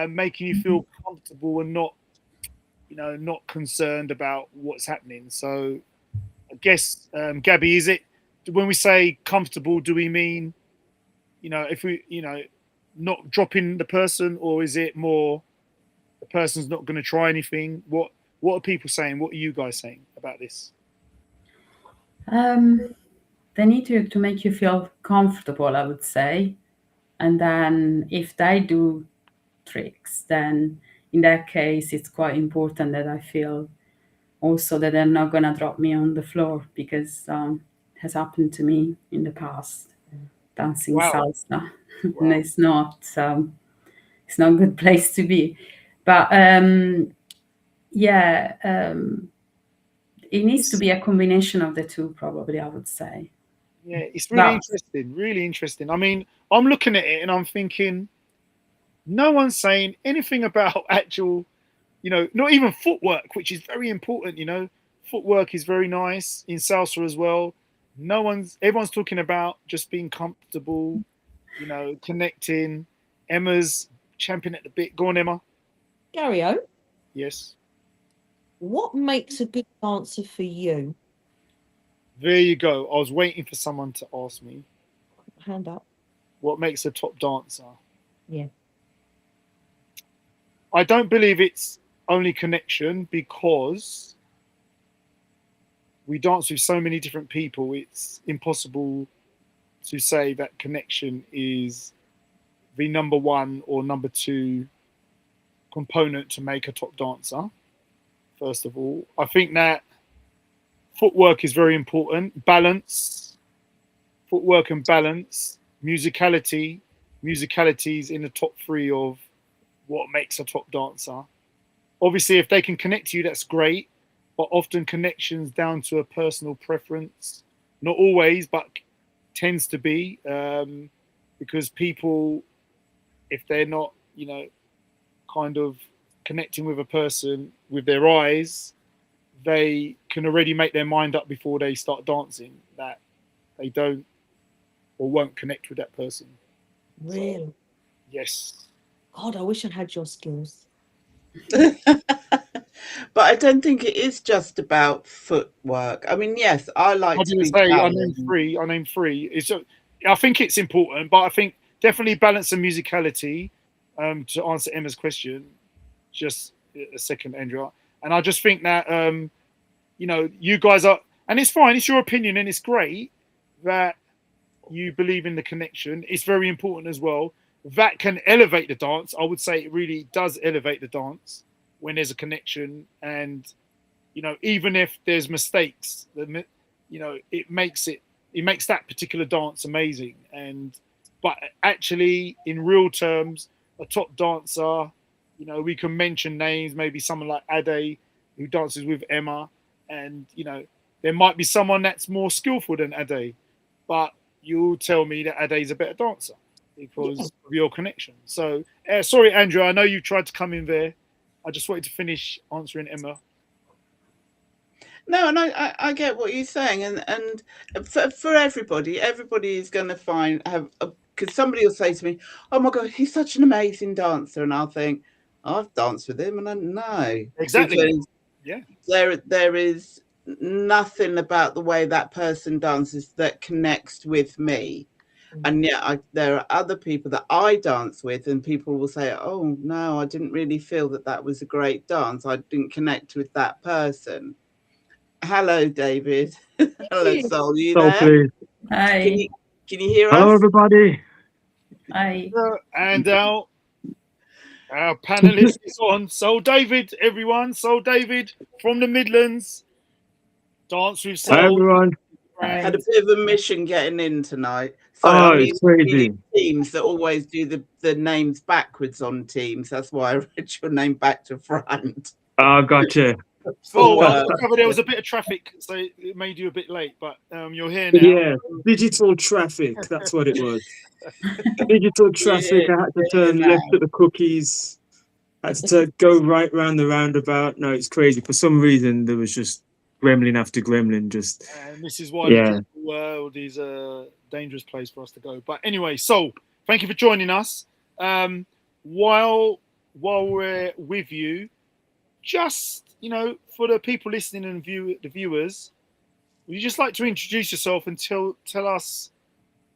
Speaker 3: making you feel comfortable and not, you know, not concerned about what's happening? So I guess, Gabby, is it, when we say comfortable, do we mean, you know, if we, you know, not dropping the person, or is it more the person's not going to try anything? What are people saying? What are you guys saying about this?
Speaker 5: They need to make you feel comfortable, I would say. And then if they do tricks, then in that case, it's quite important that I feel also that they're not going to drop me on the floor, because it has happened to me in the past, dancing salsa. And it's not a good place to be. But it needs to be a combination of the two, probably, I would say.
Speaker 3: Yeah, it's really interesting, really interesting. I mean, I'm looking at it and I'm thinking, no one's saying anything about actual, you know, not even footwork, which is very important. You know, footwork is very nice in salsa as well. Everyone's talking about just being comfortable, you know, connecting. Emma's champing at the bit. Go on, Emma.
Speaker 6: Gary-O,
Speaker 3: Yes.
Speaker 6: what makes a good dancer for you?
Speaker 3: There you go. I was waiting for someone to ask me.
Speaker 6: Hand up.
Speaker 3: What makes a top dancer?
Speaker 6: Yeah.
Speaker 3: I don't believe it's only connection, because we dance with so many different people. It's impossible to say that connection is the number one or number two component to make a top dancer. First of all, I think that footwork is very important. Balance, footwork and balance, musicality is in the top three of what makes a top dancer. Obviously, if they can connect to you, that's great. But often connections down to a personal preference. Not always, but tends to be, because people, if they're not, you know, kind of connecting with a person with their eyes, they can already make their mind up before they start dancing that they don't or won't connect with that person.
Speaker 6: Really?
Speaker 3: So, yes.
Speaker 6: God, I wish I had your skills.
Speaker 4: But I don't think it is just about footwork. I mean, yes, I like to be
Speaker 3: I named three. I think it's important, but I think definitely balance and musicality. To answer Emma's question, just a second, Andrea, and I just think that you know, you guys are, and it's fine. It's your opinion, and it's great that you believe in the connection. It's very important as well. That can elevate the dance. I would say it really does elevate the dance when there's a connection, and you know, even if there's mistakes, you know, it makes that particular dance amazing. But actually, in real terms, a top dancer, you know, we can mention names, maybe someone like Ade, who dances with Emma, and you know, there might be someone that's more skillful than Ade, but you'll tell me that Ade's a better dancer because of your connection. So, sorry, Andrew, I know you tried to come in there. I just wanted to finish answering Emma.
Speaker 4: No, and I get what you're saying, and for everybody is going to because somebody will say to me, "Oh my God, he's such an amazing dancer," and I'll think, I've danced with him, and I know
Speaker 3: Exactly.
Speaker 4: because
Speaker 3: Yeah.
Speaker 4: there is nothing about the way that person dances that connects with me. And yet there are other people that I dance with, and people will say, oh no, I didn't really feel that was a great dance. I didn't connect with that person. Hello, David. Hello,
Speaker 6: you.
Speaker 4: Soul. Are you
Speaker 7: So
Speaker 4: there?
Speaker 7: please.
Speaker 5: Hi.
Speaker 4: Can you hear
Speaker 7: Hello,
Speaker 4: us?
Speaker 7: everybody.
Speaker 5: Hi.
Speaker 3: And our panelist is on. Soul David, everyone. Soul David from the Midlands. Dance with
Speaker 7: Hi,
Speaker 3: Soul.
Speaker 7: everyone.
Speaker 4: Had a
Speaker 3: And
Speaker 4: bit of a mission getting in tonight. Sorry,
Speaker 7: Oh,
Speaker 4: I'm
Speaker 7: it's
Speaker 4: using
Speaker 7: crazy.
Speaker 4: Teams that always do the names backwards on Teams. That's why I read your name back to front.
Speaker 7: I gotcha.
Speaker 3: cover there was a bit of traffic, so it made you a bit late, but you're here now.
Speaker 7: Yeah, digital traffic. That's what it was. Digital traffic. I had to turn left at the cookies. I had to go right round the roundabout. No, it's crazy. For some reason, there was just gremlin after gremlin. Just
Speaker 3: And this is why
Speaker 7: yeah.
Speaker 3: the digital world is a dangerous place for us to go. But anyway, so thank you for joining us. While we're with you, just for the people listening and the viewers, would you just like to introduce yourself and tell us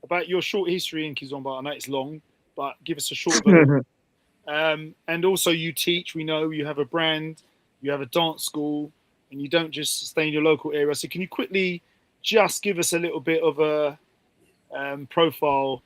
Speaker 3: about your short history in Kizomba? I know it's long, but give us a short version. And also, you teach. We know you have a brand, you have a dance school, and you don't just stay in your local area. So, can you quickly just give us a little bit of a profile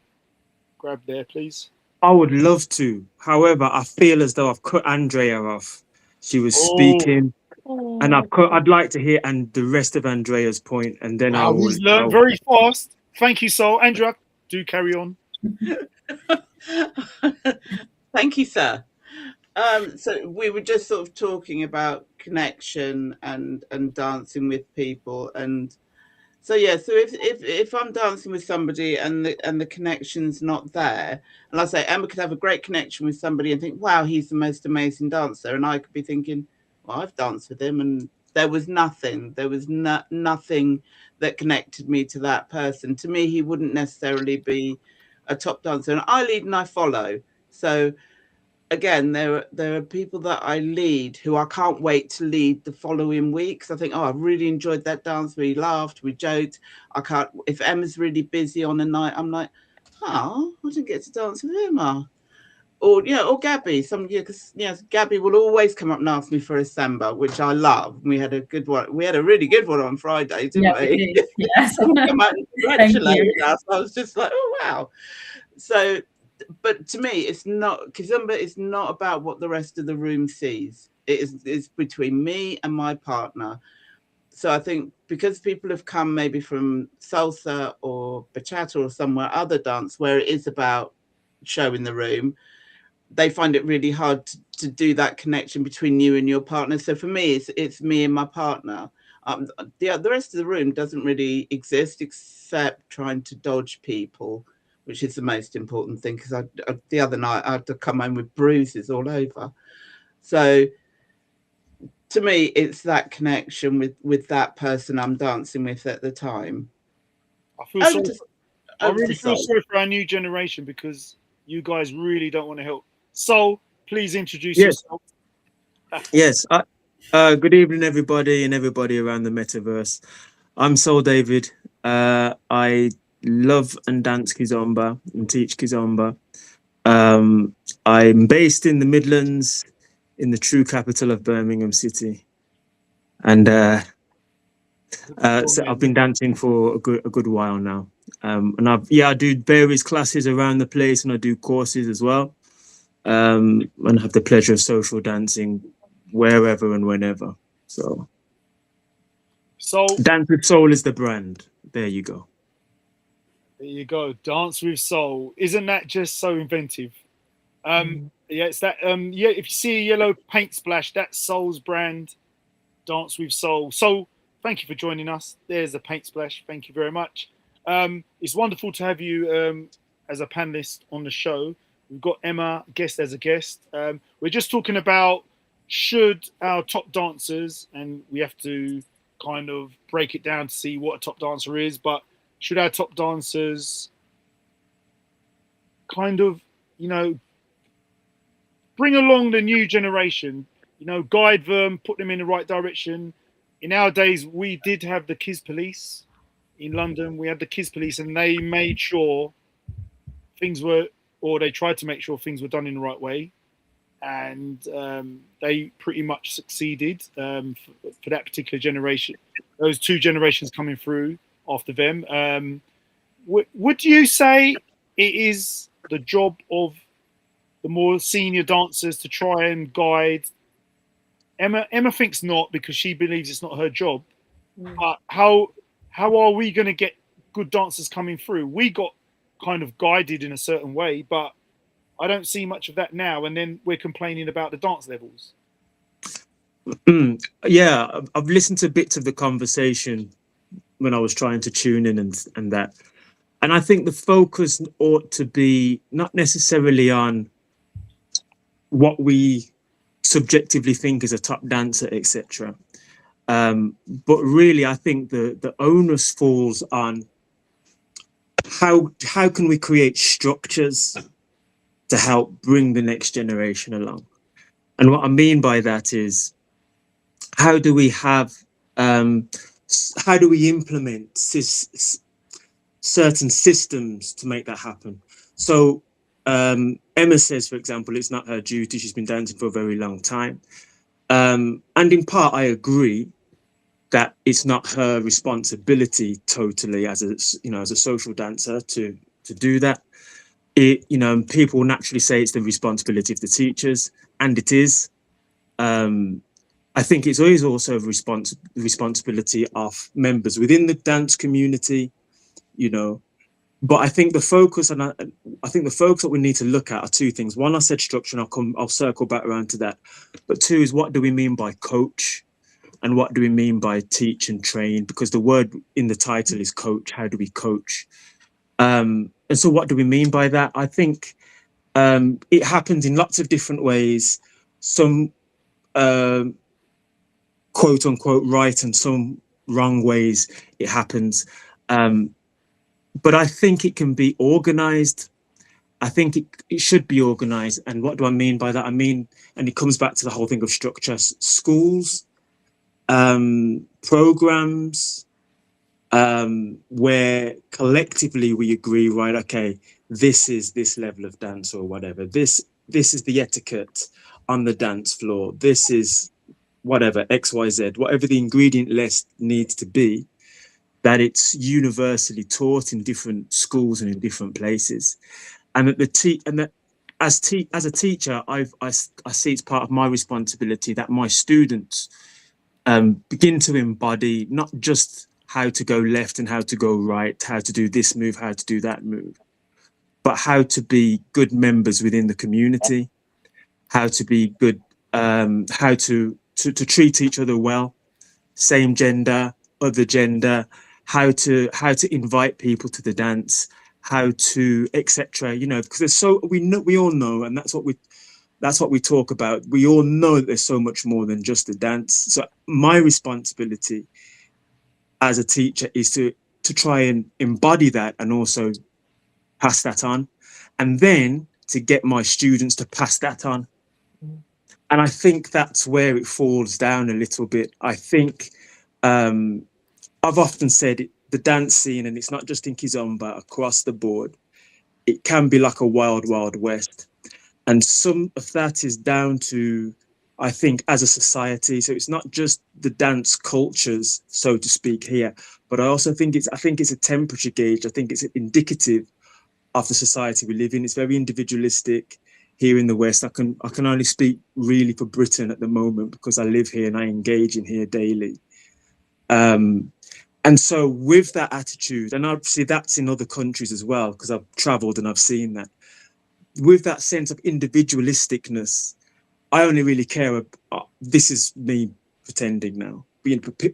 Speaker 3: grab there, please?
Speaker 7: I would love to. However, I feel as though I've cut Andrea off. She was speaking, and I'd like to hear and the rest of Andrea's point, and then
Speaker 3: Wow, he's learned very fast. Thank you, Sol. Andrea, do carry on.
Speaker 4: Thank you, sir. So we were just sort of talking about connection and dancing with people, and so yeah. So if I'm dancing with somebody and the connection's not there, and I say Emma could have a great connection with somebody and think, wow, he's the most amazing dancer, and I could be thinking, well, I've danced with him, and there was nothing. There was nothing that connected me to that person. To me, he wouldn't necessarily be a top dancer, and I lead and I follow. So again, there are people that I lead who I can't wait to lead the following weeks. I think, oh, I really enjoyed that dance. We laughed, we joked. I can't. If Emma's really busy on a night, I'm like, oh, I didn't get to dance with Emma. Or or Gabby. Because Gabby will always come up and ask me for a samba, which I love. We had a good one. We had a really good one on Friday, didn't we?
Speaker 5: We did. Yes.
Speaker 4: Come out and congratulate us. I was just like, oh wow. So, but to me, it's not, Kizomba is not about what the rest of the room sees. It's between me and my partner. So I think because people have come maybe from salsa or bachata or somewhere other dance where it is about showing the room, they find it really hard to do that connection between you and your partner. So for me, it's me and my partner. The rest of the room doesn't really exist except trying to dodge people, which is the most important thing, because the other night I had to come home with bruises all over. So to me, it's that connection with that person I'm dancing with at the time.
Speaker 3: I really feel sorry for our new generation because you guys really don't want to help. So please introduce yourself.
Speaker 7: Yes. Good evening, everybody, and everybody around the metaverse. I'm Soul David. I love and dance Kizomba and teach Kizomba. I'm based in the Midlands, in the true capital of Birmingham City, and so I've been dancing for a good while now. And I do various classes around the place, and I do courses as well. And have the pleasure of social dancing wherever and whenever. So Dance with Soul is the brand. There you go.
Speaker 3: There you go. Dance with Soul. Isn't that just so inventive? Yeah, it's that. Yeah, if you see a yellow paint splash, that's Soul's brand. Dance with Soul. So thank you for joining us. There's a paint splash. Thank you very much. It's wonderful to have you as a panelist on the show. We've got Emma guest as a guest. We're just talking about should our top dancers, and we have to kind of break it down to see what a top dancer is, but should our top dancers kind of, bring along the new generation, you know, guide them, put them in the right direction. In our days, we did have the Kids Police in London. We had the Kids Police, and they made sure things were, or they tried to make sure things were done in the right way. And they pretty much succeeded for that particular generation. Those two generations coming through after them. Would you say it is the job of the more senior dancers to try and guide? Emma thinks not, because she believes it's not her job. But how are we going to get good dancers coming through? We got kind of guided in a certain way, but I don't see much of that now. And then we're complaining about the dance levels.
Speaker 7: Yeah, I've listened to bits of the conversation when I was trying to tune in and that. And I think the focus ought to be not necessarily on what we subjectively think is a top dancer, etc. But really, I think the onus falls on how can we create structures to help bring the next generation along. And what I mean by that is, how do we implement certain systems to make that happen? So Emma says, for example, it's not her duty. She's been dancing for a very long time. And in part, I agree that it's not her responsibility totally as a social dancer to do that. People naturally say it's the responsibility of the teachers, and it is. I think it's always also the responsibility of members within the dance community, But I think the focus that we need to look at are two things. One, I said structure, and I'll circle back around to that. But two is, what do we mean by coach, and what do we mean by teach and train? Because the word in the title is coach. How do we coach? And so what do we mean by that? I think it happens in lots of different ways. Some quote unquote right and some wrong ways it happens. But I think it can be organized. I think it should be organized. And what do I mean by that? I mean, and it comes back to the whole thing of structure, schools, programs, where collectively we agree, right, okay, this is this level of dance or whatever. This is the etiquette on the dance floor. This is whatever, XYZ, whatever the ingredient list needs to be, that it's universally taught in different schools and in different places. And that as a teacher, I see it's part of my responsibility that my students begin to embody not just how to go left and how to go right, how to do this move, how to do that move, but how to be good members within the community, how to be good, how to treat each other well, same gender, other gender, how to invite people to the dance, how to etc. Because there's we all know, and that's what we talk about. We all know that there's so much more than just the dance. So my responsibility as a teacher is to try and embody that and also pass that on, and then to get my students to pass that on. And I think that's where it falls down a little bit. I think I've often said the dance scene, and it's not just in Kizomba, across the board, it can be like a wild, wild west. And some of that is down to, I think, as a society. So it's not just the dance cultures, so to speak, here, but I also think it's a temperature gauge. I think it's indicative of the society we live in. It's very individualistic here in the West. I can only speak really for Britain at the moment because I live here and I engage in here daily. And so with that attitude, and obviously that's in other countries as well, because I've traveled and I've seen that, with that sense of individualisticness, I only really care about, this is me pretending now,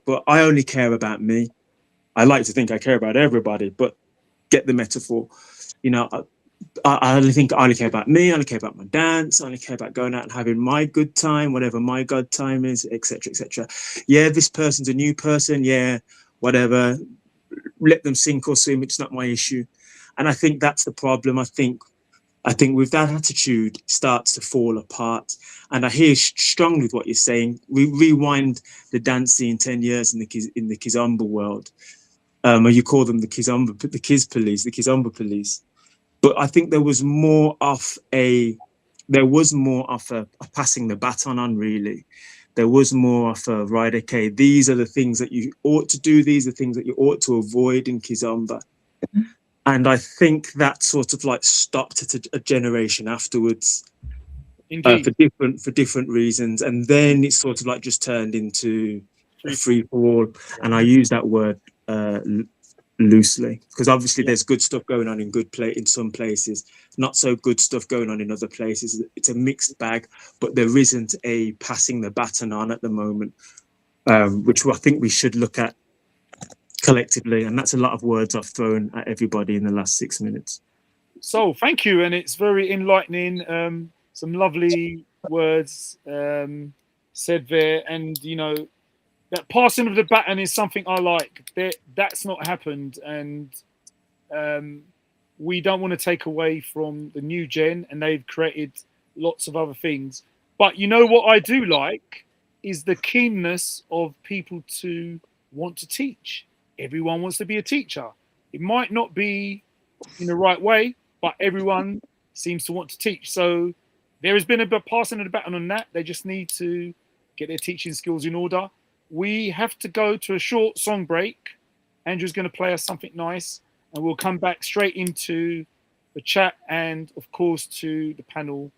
Speaker 7: but I only care about me. I like to think I care about everybody, but get the metaphor. I only care about me, I only care about my dance, I only care about going out and having my good time, whatever my good time is, etc., etc. Yeah, this person's a new person, yeah, whatever, let them sink or swim, it's not my issue. And I think that's the problem. I think I think with that attitude, it starts to fall apart. And I hear strongly with what you're saying. We rewind the dance scene 10 years in the Kizomba world, or you call them the Kiz police. But I think there was more of a passing the baton on, really. There was more of a, right, okay, these are the things that you ought to do, these are things that you ought to avoid in Kizomba. And I think that sort of like stopped at a generation afterwards, for different reasons. And then it sort of like just turned into a free for all. And I use that word loosely, because obviously there's good stuff going on in some places, not so good stuff going on in other places. It's a mixed bag, but there isn't a passing the baton on at the moment, which I think we should look at collectively. And that's a lot of words I've thrown at everybody in the last 6 minutes.
Speaker 3: So thank you, and it's very enlightening. Some lovely words said there, and you know, that passing of the baton is something I like. That's not happened, and we don't want to take away from the new gen, and they've created lots of other things. But you know what I do like is the keenness of people to want to teach. Everyone wants to be a teacher. It might not be in the right way, but everyone seems to want to teach. So there has been a passing of the baton on that. They just need to get their teaching skills in order. We have to go to a short song break. Andrew's going to play us something nice, and we'll come back straight into the chat and, of course, to the panel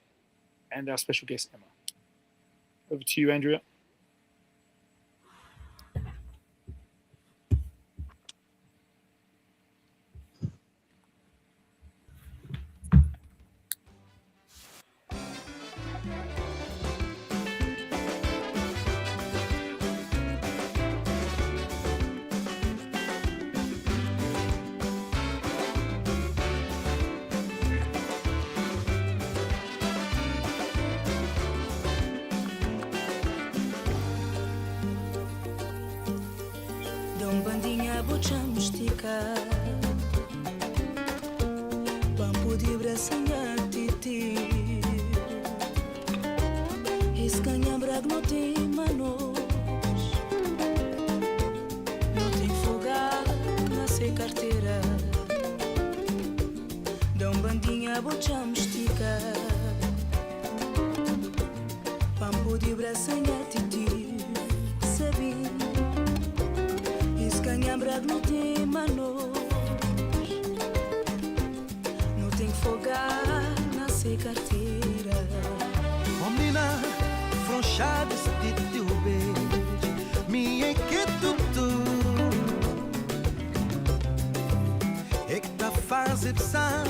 Speaker 3: and our special guest, Emma. Over to you, Andrea.
Speaker 8: Bambu de bracinha titi, escanha brag não tem manos, não tem folga na ser carteira. Dão bandinha bocha mystica, bambu de bracinha titi, sabi, escanha brag não tem manos. Fogar na ser carteira.
Speaker 1: Oh mina, fronchada de teu beijo, me tudo é que tá fazendo sabe.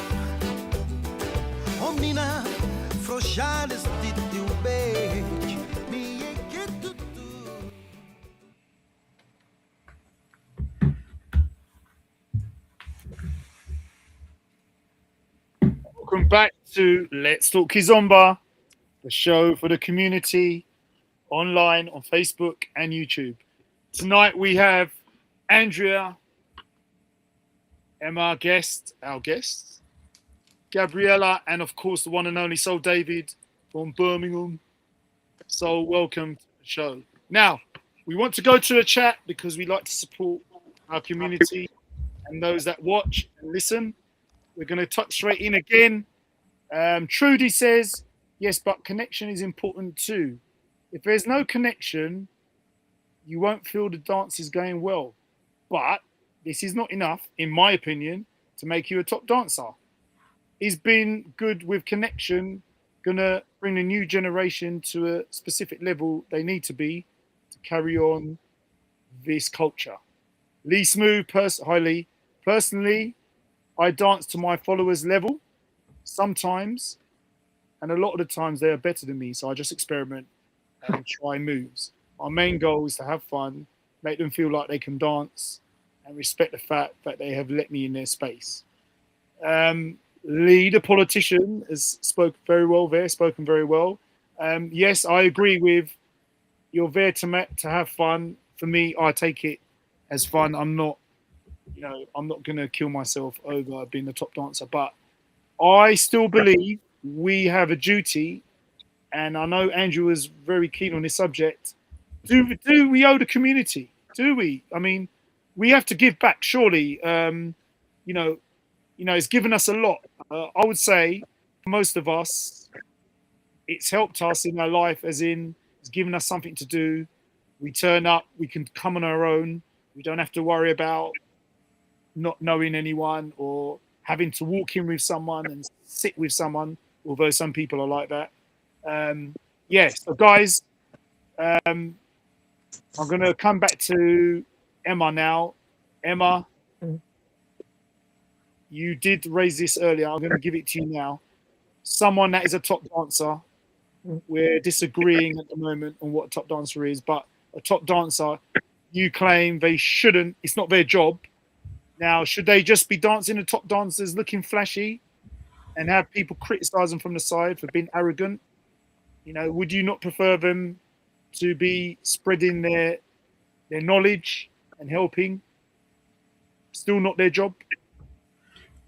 Speaker 1: Oh mina, fronchada de teu beijo, me tudo.
Speaker 3: Welcome back to Let's Talk Kizomba, the show for the community online on Facebook and YouTube. Tonight we have Andrea, Emma, our guest, Gabriella, and of course the one and only Soul David from Birmingham. So welcome to the show. Now, we want to go to a chat because we like to support our community and those that watch and listen. We're going to touch straight in again. Trudy says, yes, but connection is important too. If there's no connection, you won't feel the dance is going well. But this is not enough, in my opinion, to make you a top dancer. Is being good with connection going to bring the new generation to a specific level they need to be to carry on this culture? Lee Smooth, hi Lee. Personally, I dance to my followers' level sometimes, and a lot of the times they are better than me, so I just experiment and try moves. My main goal is to have fun, make them feel like they can dance, and respect the fact that they have let me in their space. Lee, the politician, has spoken very well. Yes, I agree with you're there to have fun. For me, I take it as fun. I'm not going to kill myself over being the top dancer, but I still believe we have a duty, and I know Andrew was very keen on this subject. Do we owe the community? Do we? I mean, we have to give back, surely. You know, it's given us a lot. I would say, for most of us, it's helped us in our life, as in, it's given us something to do. We turn up, we can come on our own. We don't have to worry about not knowing anyone or having to walk in with someone and sit with someone, although some people are like that. So guys, I'm going to come back to Emma now. Emma, you did raise this earlier. I'm going to give it to you now. Someone that is a top dancer. We're disagreeing at the moment on what a top dancer is, but a top dancer, you claim they shouldn't, it's not their job. Now, should they just be dancing the top dancers looking flashy and have people criticize them from the side for being arrogant? You know, would you not prefer them to be spreading their knowledge and helping? Still not their job?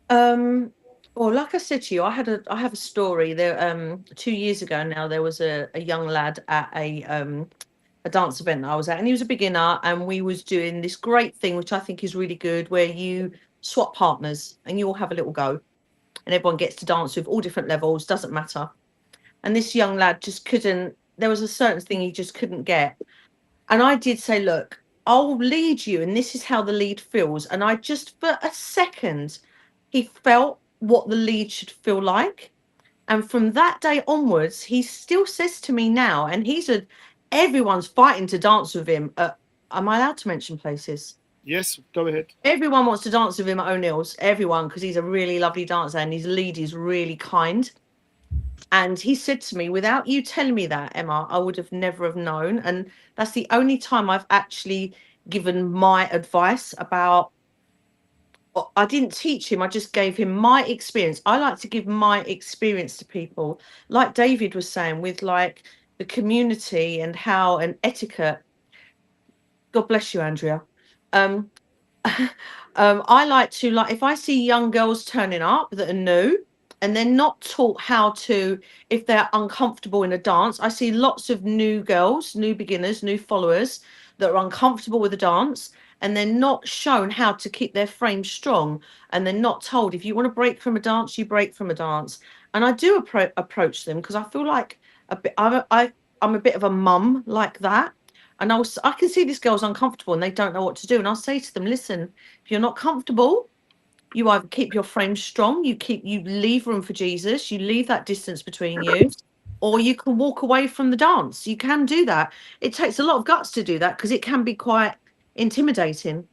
Speaker 6: Well, like I said to you, I have a story. There 2 years ago now, there was a young lad at a dance event that I was at, and he was a beginner, and we was doing this great thing, which I think is really good, where you swap partners and you all have a little go, and everyone gets to dance with all different levels, doesn't matter. And this young lad just couldn't, there was a certain thing he just couldn't get. And I did say, look, I'll lead you, and this is how the lead feels. And I just, for a second, he felt what the lead should feel like. And from that day onwards, he still says to me now, and everyone's fighting to dance with him. Am I allowed to mention places?
Speaker 3: Yes, go ahead.
Speaker 6: Everyone wants to dance with him at O'Neill's, everyone, because he's a really lovely dancer and his lead is really kind. And he said to me, without you telling me that, Emma, I would have never have known. And that's the only time I've actually given my advice about, I didn't teach him, I just gave him my experience. I like to give my experience to people. Like David was saying, with like the community and how an etiquette. God bless you, Andrea. I like to, like, if I see young girls turning up that are new and they're not taught how to, if they're uncomfortable in a dance, I see lots of new girls, new beginners, new followers that are uncomfortable with the dance, and they're not shown how to keep their frame strong, and they're not told, if you want to break from a dance, you break from a dance. And I do approach them because I feel like I'm a bit of a mum like that. And I can see this girl's uncomfortable and they don't know what to do. And I'll say to them, listen, if you're not comfortable, you either keep your frame strong, you leave room for Jesus, you leave that distance between you, or you can walk away from the dance. You can do that. It takes a lot of guts to do that because it can be quite intimidating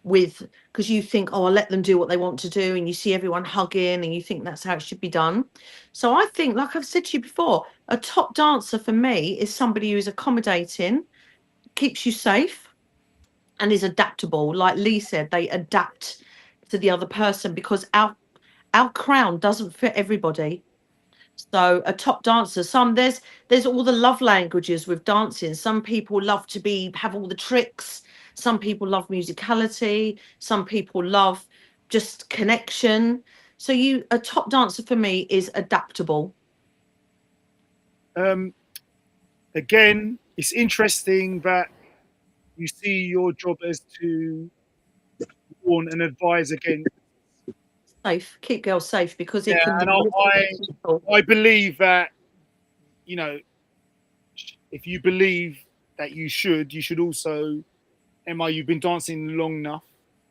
Speaker 6: because you think, oh, I'll let them do what they want to do. And you see everyone hugging and you think that's how it should be done. So I think, like I've said to you before, a top dancer for me is somebody who is accommodating, keeps you safe, and is adaptable. Like Lee said, they adapt to the other person because our crown doesn't fit everybody. So a top dancer, there's all the love languages with dancing. Some people love to have all the tricks. Some people love musicality. Some people love just connection. So a top dancer for me is adaptable.
Speaker 3: Again, it's interesting that you see your job as to warn and advise against.
Speaker 6: Safe, keep girls safe, because it can.
Speaker 3: And I believe that, you know, if you believe that you should also, Emma, you've been dancing long enough.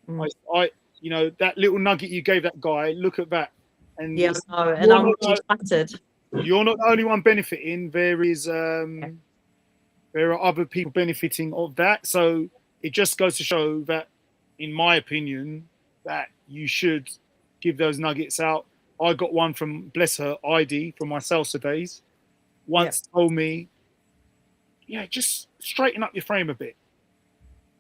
Speaker 3: You know, that little nugget you gave that guy, look at that. And
Speaker 6: yeah, and I'm really flattered.
Speaker 3: You're not the only one benefiting. There are other people benefiting of that. So it just goes to show that, in my opinion, that you should give those nuggets out. I got one from, bless her, ID from my salsa days. Once told me, just straighten up your frame a bit.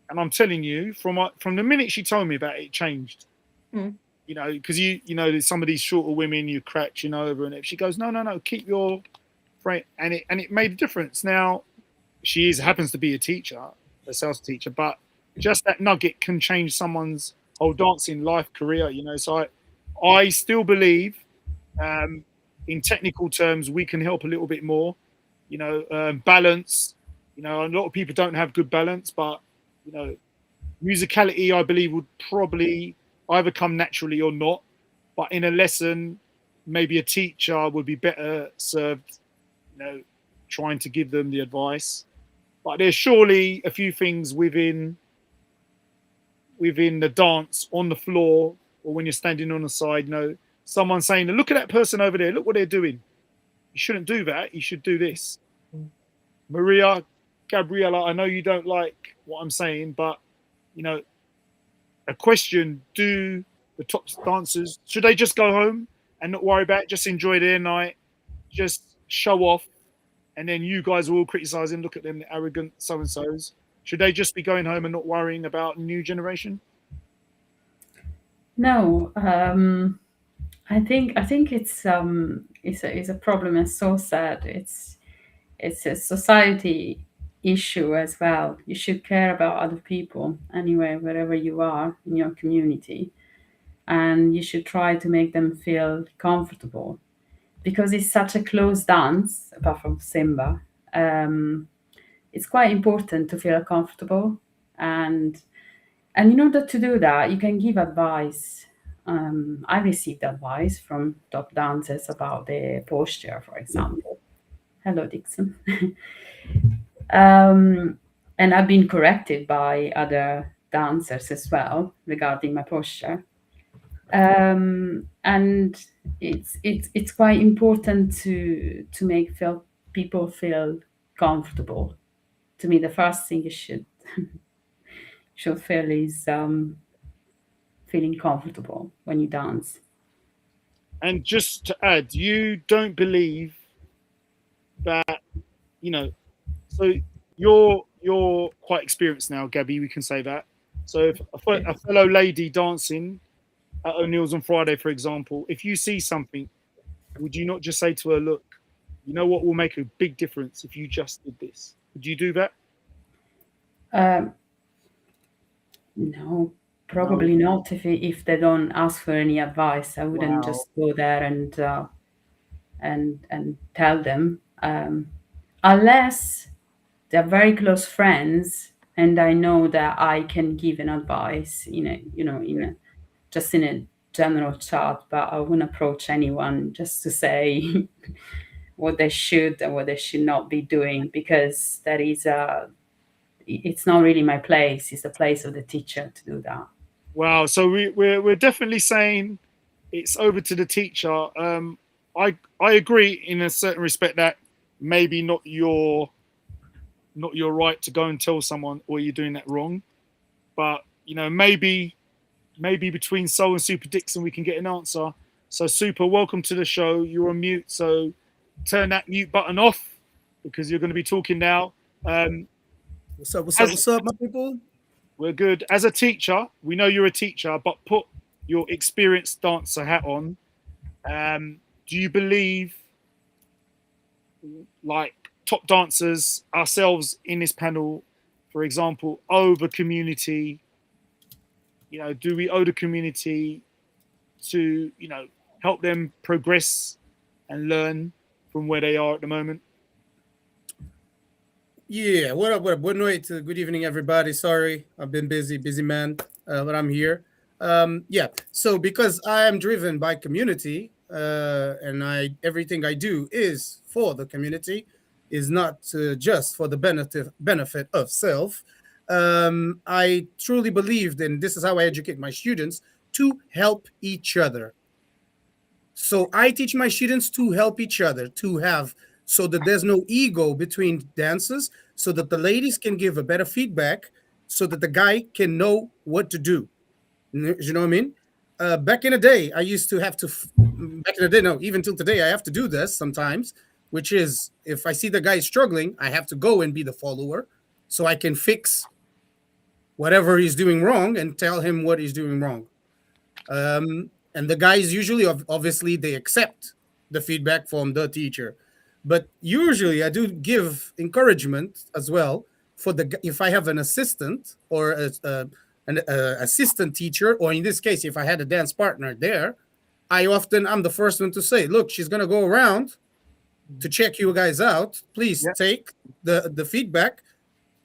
Speaker 3: And I'm telling you, from the minute she told me that, it changed. You know, because you know, some of these shorter women, you're crouching over, and if she goes, no, keep your frame, and it made a difference. Now, she happens to be a teacher, a salsa teacher, but just that nugget can change someone's whole dancing life career. You know, so I still believe In technical terms, we can help a little bit more. Balance. A lot of people don't have good balance, but musicality, I believe, would probably either come naturally or not. But in a lesson, maybe a teacher would be better served, trying to give them the advice. But there's surely a few things within the dance on the floor, or when you're standing on the side, someone saying, look at that person over there, look what they're doing. You shouldn't do that. You should do this. Maria, Gabriella, I know you don't like what I'm saying, but a question: do the top dancers, should they just go home and not worry about it, just enjoy their night, just show off, and then you guys are all criticizing, look at them, the arrogant so and so's? Should they just be going home and not worrying about new generation?
Speaker 5: No, I think it's a problem, as so said. It's a society issue as well. You should care about other people anyway, wherever you are in your community, and you should try to make them feel comfortable, because it's such a close dance. Apart from Simba, it's quite important to feel comfortable, and in order to do that, you can give advice. I received advice from top dancers about their posture, for example. Hello, Dixon. And I've been corrected by other dancers as well regarding my posture. And it's quite important to make people feel comfortable. To me, the first thing you should feel is feeling comfortable when you dance.
Speaker 3: And just to add, you don't believe that, so you're quite experienced now, Gabby, we can say that. So if a fellow lady dancing at O'Neill's on Friday, for example, if you see something, would you not just say to her, look, you know what will make a big difference if you just did this? Would you do that?
Speaker 5: No, probably not. If they don't ask for any advice, I wouldn't just go there and tell them, unless they're very close friends and I know that I can give an advice, just in a general chat. But I wouldn't approach anyone just to say what they should and what they should not be doing, because it's not really my place. It's the place of the teacher to do that.
Speaker 3: Wow. So we're definitely saying it's over to the teacher. I agree in a certain respect that maybe not your right to go and tell someone, or you're doing that wrong. But maybe between Soul and Super Dixon we can get an answer. So Super, welcome to the show. You're on mute, so turn that mute button off, because you're going to be talking now.
Speaker 9: What's up, my people?
Speaker 3: We're good. As a teacher, we know you're a teacher, but put your experienced dancer hat on. Do you believe, like top dancers, ourselves in this panel, for example, owe the community? Do we owe the community to, help them progress and learn from where they are at the moment?
Speaker 9: Yeah, what up? Good night. Good evening, everybody. Sorry, I've been busy man, but I'm here. So because I am driven by community, and everything I do is for the community, is not just for the benefit of self. I truly believed, and this is how I educate my students, to help each other. So I teach my students to help each other, so that there's no ego between dancers, so that the ladies can give a better feedback, so that the guy can know what to do. You know what I mean? Back in the day, I used to have to, even till today, I have to do this sometimes, which is, if I see the guy struggling, I have to go and be the follower, so I can fix whatever he's doing wrong and tell him what he's doing wrong. And the guys usually, obviously, they accept the feedback from the teacher. But usually I do give encouragement as well if I have an assistant or an assistant teacher, or in this case, if I had a dance partner there, I'm the first one to say, look, she's gonna go around to check you guys out. Please
Speaker 3: Yeah.
Speaker 9: take the feedback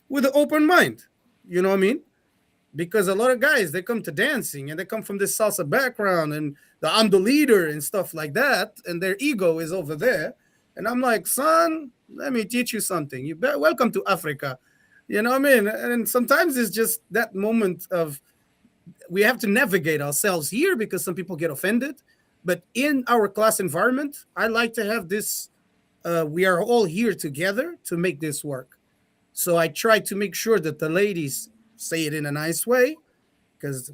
Speaker 9: with an open mind. You know what I mean? Because a lot of guys, they come to dancing and they come from this salsa background and I'm the leader and stuff like that, and their ego is over there. And I'm like, son, let me teach you something. Welcome to Africa. You know what I mean? And sometimes it's just that moment of we have to navigate ourselves here because some people get offended. But in our class environment, I like to have this, we are all here together to make this work. So I try to make sure that the ladies say it in a nice way, because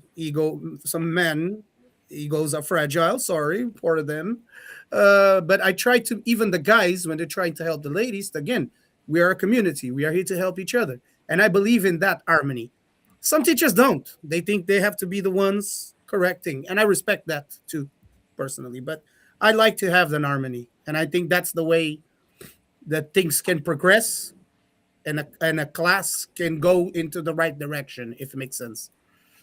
Speaker 9: some men, egos are fragile, sorry for them. But I try to, even the guys, when they're trying to help the ladies, again, we are a community. We are here to help each other. And I believe in that harmony. Some teachers don't. They think they have to be the ones correcting. And I respect that too, personally. But I like to have the harmony. And I think that's the way that things can progress and a class can go into the right direction, if it makes sense.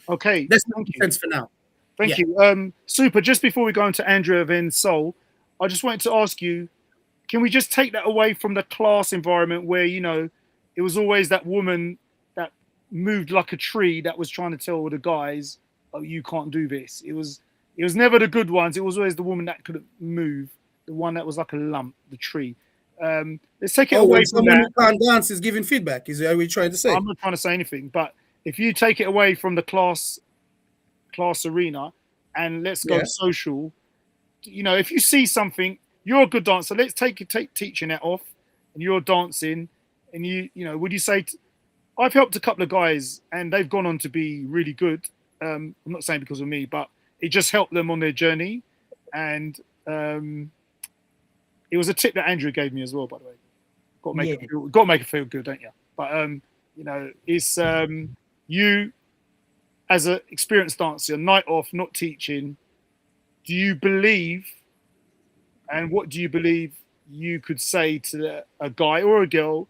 Speaker 3: Okay.
Speaker 9: That's
Speaker 3: Thank
Speaker 9: makes
Speaker 3: you.
Speaker 9: sense for now.
Speaker 3: Thank
Speaker 9: Yeah.
Speaker 3: you. Super. Just before we go into Andrea then Sol, I just wanted to ask you, can we just take that away from the class environment where, you know, it was always that woman that moved like a tree that was trying to tell the guys, oh, you can't do this. It was never the good ones. It was always the woman that couldn't move, the one that was like a lump, the tree. Let's take it away
Speaker 9: When
Speaker 3: from
Speaker 9: someone
Speaker 3: that.
Speaker 9: who can't dance is giving feedback. Is that what you're trying to say?
Speaker 3: I'm not trying to say anything, but if you take it away from the class arena and let's go
Speaker 9: Yeah.
Speaker 3: social, you know, if you see something, you're a good dancer. Let's take teaching that off, and you're dancing, and you know, would you say? I've helped a couple of guys, and they've gone on to be really good. I'm not saying because of me, but it just helped them on their journey, and it was a tip that Andrew gave me as well, by the way. Got to make it feel good, don't you? But you know, it's you as an experienced dancer, night off, not teaching. Do you believe, and what do you believe you could say to a guy or a girl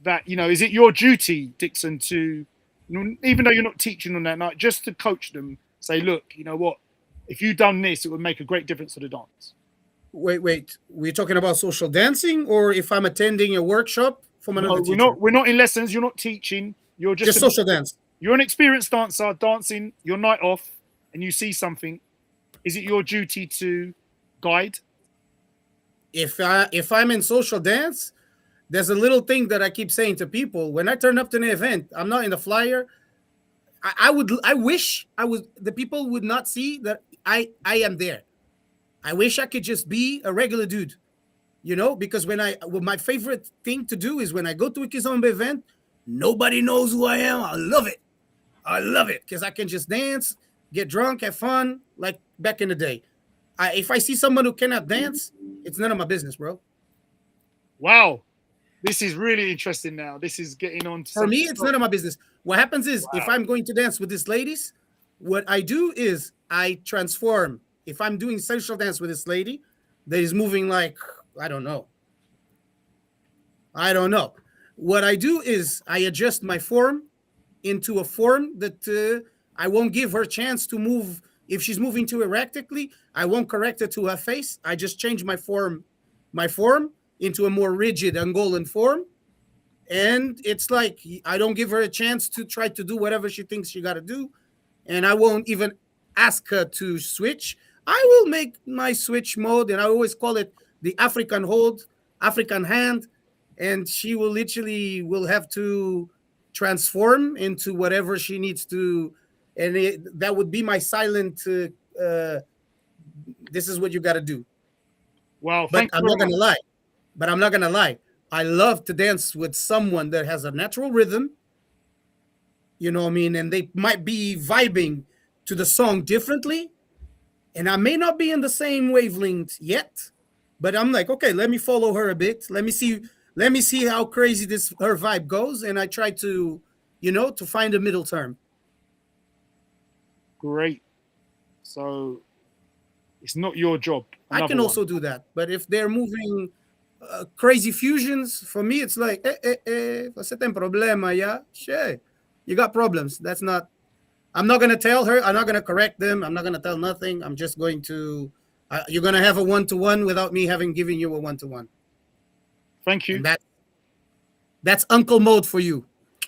Speaker 3: that, you know, is it your duty, Dixon, to, even though you're not teaching on that night, just to coach them, say, look, you know what, if you done this, it would make a great difference to the dance.
Speaker 9: Wait. We're talking about social dancing, or if I'm attending a workshop from another teacher?
Speaker 3: We're not in lessons. You're not teaching. You're just
Speaker 9: social dance.
Speaker 3: You're an experienced dancer dancing your night off, and you see something. Is it your duty to guide?
Speaker 9: If I'm in social dance, there's a little thing that I keep saying to people. When I turn up to an event, I'm not in the flyer. I wish the people would not see that I am there. I wish I could just be a regular dude, you know, because my favorite thing to do is when I go to a Kizomba event, nobody knows who I am. I love it because I can just dance, get drunk, have fun, like back in the day. If I see someone who cannot dance, it's none of my business, bro.
Speaker 3: Wow. This is really interesting now. This is getting on to
Speaker 9: For me, it's none of my business. What happens is, if I'm going to dance with these ladies, what I do is I transform. If I'm doing social dance with this lady that is moving like, I don't know. What I do is I adjust my form into a form that I won't give her chance to move. If she's moving too erratically, I won't correct her to her face. I just change my form into a more rigid Angolan form. And it's like, I don't give her a chance to try to do whatever she thinks she got to do. And I won't even ask her to switch. I will make my switch mode, and I always call it the African hold, African hand. And she will have to transform into whatever she needs to. And that would be my silent, this is what you got to do.
Speaker 3: Wow.
Speaker 9: But I'm not going to lie. I love to dance with someone that has a natural rhythm. You know what I mean? And they might be vibing to the song differently. And I may not be in the same wavelength yet, but I'm like, okay, let me follow her a bit. Let me see how crazy her vibe goes. And I try to, to find a middle term.
Speaker 3: Great. So it's not your job.
Speaker 9: I can also do that. But if they're moving crazy fusions, for me, it's like, você tem problema, yeah? Sure. You got problems. I'm not going to tell her. I'm not going to correct them. I'm not going to tell nothing. I'm just going to You're gonna have a one-to-one without me having given you a one-to-one.
Speaker 3: Thank you.
Speaker 9: And that's uncle mode for you.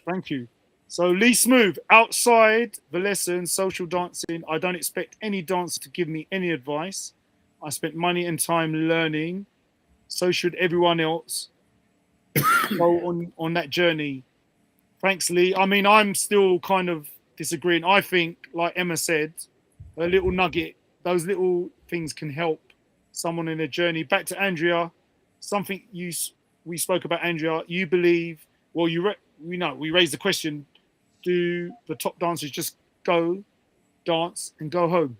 Speaker 3: Thank you. So Lee Smooth, outside the lesson, social dancing, I don't expect any dancer to give me any advice. I spent money and time learning. So should everyone else go on that journey. Thanks, Lee. I mean, I'm still kind of disagreeing. I think, like Emma said, a little nugget, those little things can help someone in their journey. Back to Andrea, something we spoke about, Andrea. You believe, well, we raised the question: do the top dancers just go dance and go home?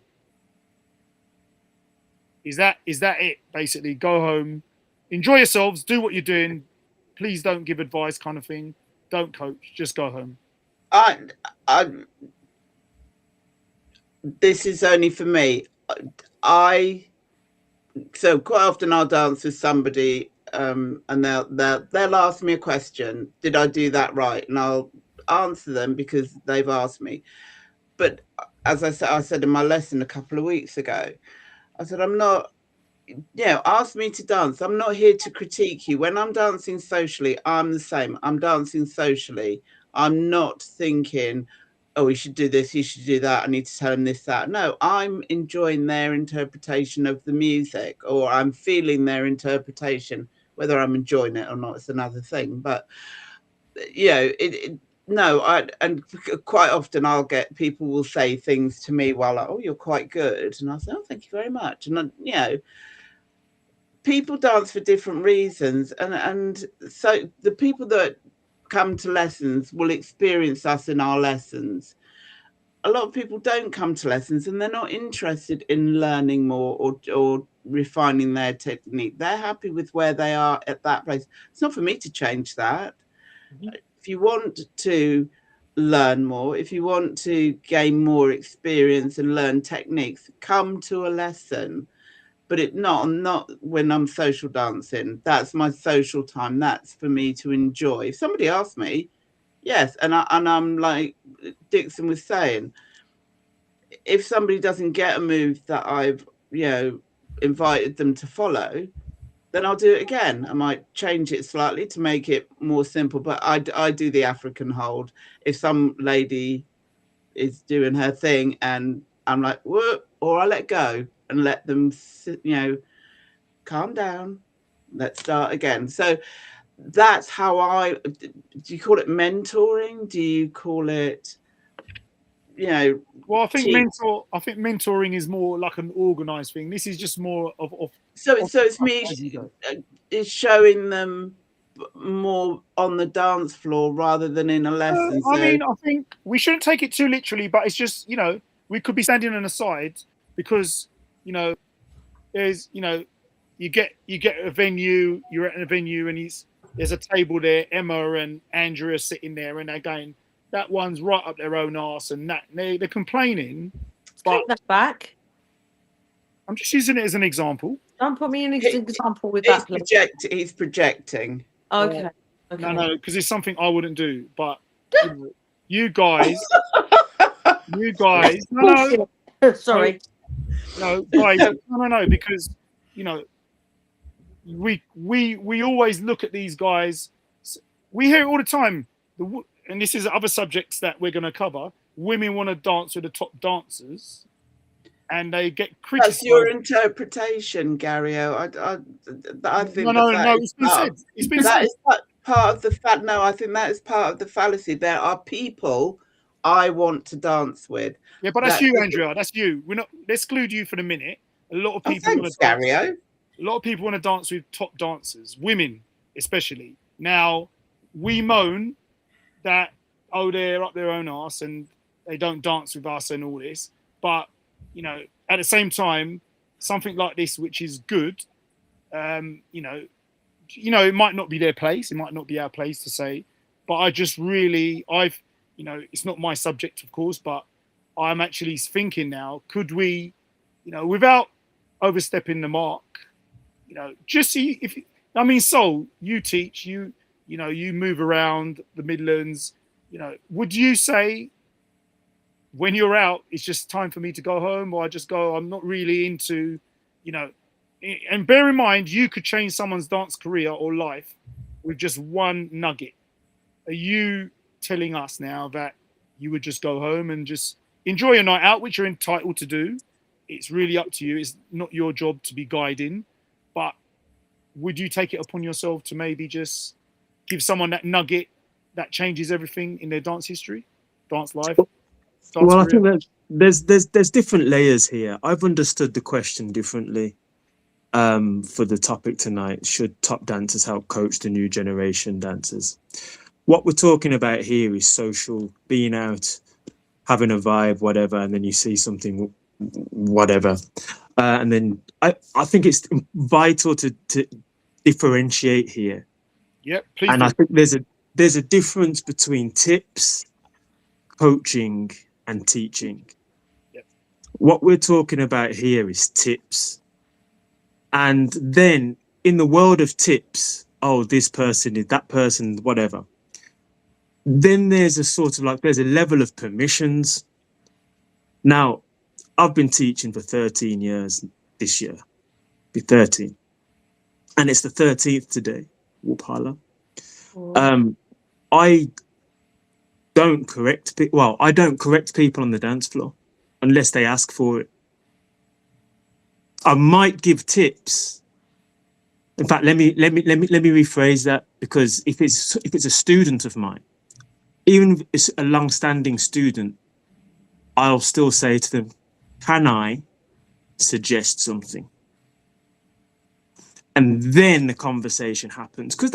Speaker 3: Is that it? Basically, go home, enjoy yourselves, do what you're doing. Please don't give advice, kind of thing. Don't coach, just go home.
Speaker 4: This is only for me. So quite often I'll dance with somebody, and they'll ask me a question. Did I do that right? And I'll answer them because they've asked me. But as I said in my lesson a couple of weeks ago, I said, I'm not, ask me to dance. I'm not here to critique you. When I'm dancing socially, I'm the same. I'm dancing socially. I'm not thinking, oh, he should do this, he should do that, I need to tell him this, that. No, I'm enjoying their interpretation of the music, or I'm feeling their interpretation. Whether I'm enjoying it or not, it's another thing. But, and quite often I'll get people will say things to me while like, oh, you're quite good. And I'll say, oh, thank you very much. And, people dance for different reasons. And so the people that come to lessons will experience us in our lessons. A lot of people don't come to lessons and they're not interested in learning more or refining their technique. They're happy with where they are at that place. It's not for me to change that. Mm-hmm. If you want to learn more, if you want to gain more experience and learn techniques, come to a lesson. But not when I'm social dancing. That's my social time. That's for me to enjoy. If somebody asks me, yes, and I'm like Dixon was saying, if somebody doesn't get a move that I've invited them to follow, then I'll do it again. I might change it slightly to make it more simple, but I do the African hold. If some lady is doing her thing and I'm like, whoop, or I let go and let them, calm down. Let's start again. So that's how do you call it mentoring? Do you call it,
Speaker 3: Well, I think mentoring is more like an organized thing. This is just more of
Speaker 4: so it's me is showing them more on the dance floor rather than in a lesson.
Speaker 3: I think we shouldn't take it too literally, but it's just, we could be standing on the side because, there's, you get a venue, you're at a venue and there's a table there, Emma and Andrea sitting there and they're going, that one's right up their own arse and that they're complaining.
Speaker 6: Take that back.
Speaker 3: I'm just using it as an example.
Speaker 6: Don't put me in an example with
Speaker 4: that. He's projecting.
Speaker 6: Okay.
Speaker 3: No, because it's something I wouldn't do. But you guys, no.
Speaker 6: Sorry.
Speaker 3: No, guys, no, because we always look at these guys. We hear it all the time. And this is other subjects that we're going to cover. Women want to dance with the top dancers, and they get criticized.
Speaker 4: That's your interpretation, Gario. I think
Speaker 3: no. It's been said. It's been said.
Speaker 4: Is part of the fact. No, I think that is part of the fallacy. There are people I want to dance with.
Speaker 3: Yeah, but that's you, Andrea. That's you. We're not. Let's exclude you for the minute. A lot of people want to dance.
Speaker 4: Gario.
Speaker 3: A lot of people want to dance with top dancers, women especially. Now, we moan that, they're up their own arse and they don't dance with us and all this. But, at the same time, something like this, which is good, it might not be their place. It might not be our place to say. But I just really, it's not my subject, of course, but I'm actually thinking now, could we, without overstepping the mark, just see Sol, you teach, you move around the Midlands, would you say when you're out, it's just time for me to go home, or I just go, I'm not really into you know, and bear in mind, you could change someone's dance career or life with just one nugget. Are you telling us now that you would just go home and just enjoy your night out, which you're entitled to do? It's really up to you. It's not your job to be guiding, but would you take it upon yourself to maybe just give someone that nugget that changes everything in their dance history, dance life?
Speaker 7: Well, I think that there's different layers here. I've understood the question differently. For the topic tonight, should top dancers help coach the new generation dancers? What we're talking about here is social, being out, having a vibe, whatever, and then you see something, whatever. And then I think it's vital to differentiate here.
Speaker 3: Yep, please.
Speaker 7: And
Speaker 3: do.
Speaker 7: I think there's a difference between tips, coaching, and teaching.
Speaker 3: Yep.
Speaker 7: What we're talking about here is tips. And then in the world of tips, oh, this person is that person, whatever. Then there's a sort of like, there's a level of permissions. Now, I've been teaching for 13 years this year, be 13. And it's the 13th today, Wupala. I don't correct people. I don't correct people on the dance floor unless they ask for it. I might give tips. In fact, let me rephrase that, because if it's a student of mine, even if it's a long-standing student, I'll still say to them, can I suggest something? And then the conversation happens, because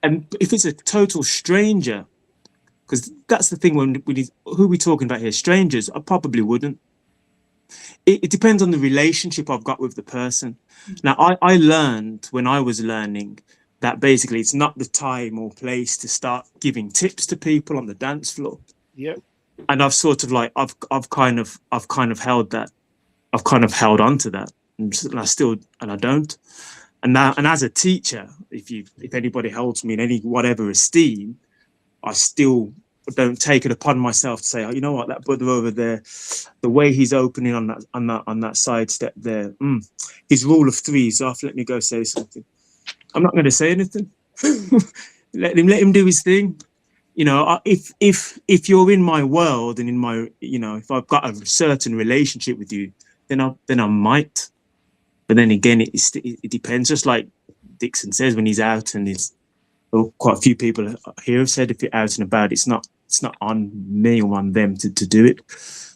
Speaker 7: and if it's a total stranger, because that's the thing when who we're talking about here, strangers, I probably wouldn't. It depends on the relationship I've got with the person. Now, I learned when I was learning that basically it's not the time or place to start giving tips to people on the dance floor.
Speaker 3: Yep.
Speaker 7: And I've sort of like I've kind of held that, I've kind of held on to that, and I don't. And now, and as a teacher, if anybody holds me in any whatever esteem, I still don't take it upon myself to say, oh, you know what, that brother over there, the way he's opening on that side step there, his rule of three is off. Let me go say something. I'm not going to say anything. let him do his thing. You know, if you're in my world and in my, you know, if I've got a certain relationship with you, then I might. But then again, it depends. Just like Dixon says, when he's out, and quite a few people here have said, if you're out and about, it's not on me or on them to do it.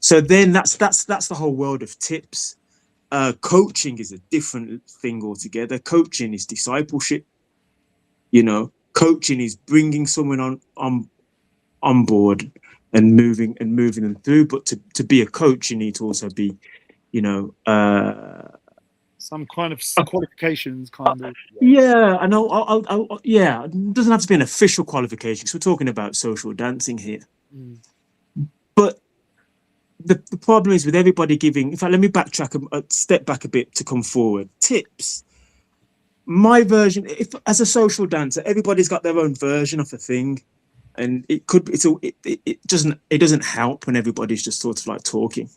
Speaker 7: So then that's the whole world of tips. Coaching is a different thing altogether. Coaching is discipleship. You know, coaching is bringing someone on board and moving them through. But to be a coach, you need to also be, you know,
Speaker 3: some kind of qualifications, kind of.
Speaker 7: Yeah, I know. Yeah, it doesn't have to be an official qualification, because we're talking about social dancing here. But the problem is with everybody giving. In fact, let me backtrack a step back a bit to come forward. Tips. My version, if as a social dancer, everybody's got their own version of a thing, and it doesn't help when everybody's just sort of like talking.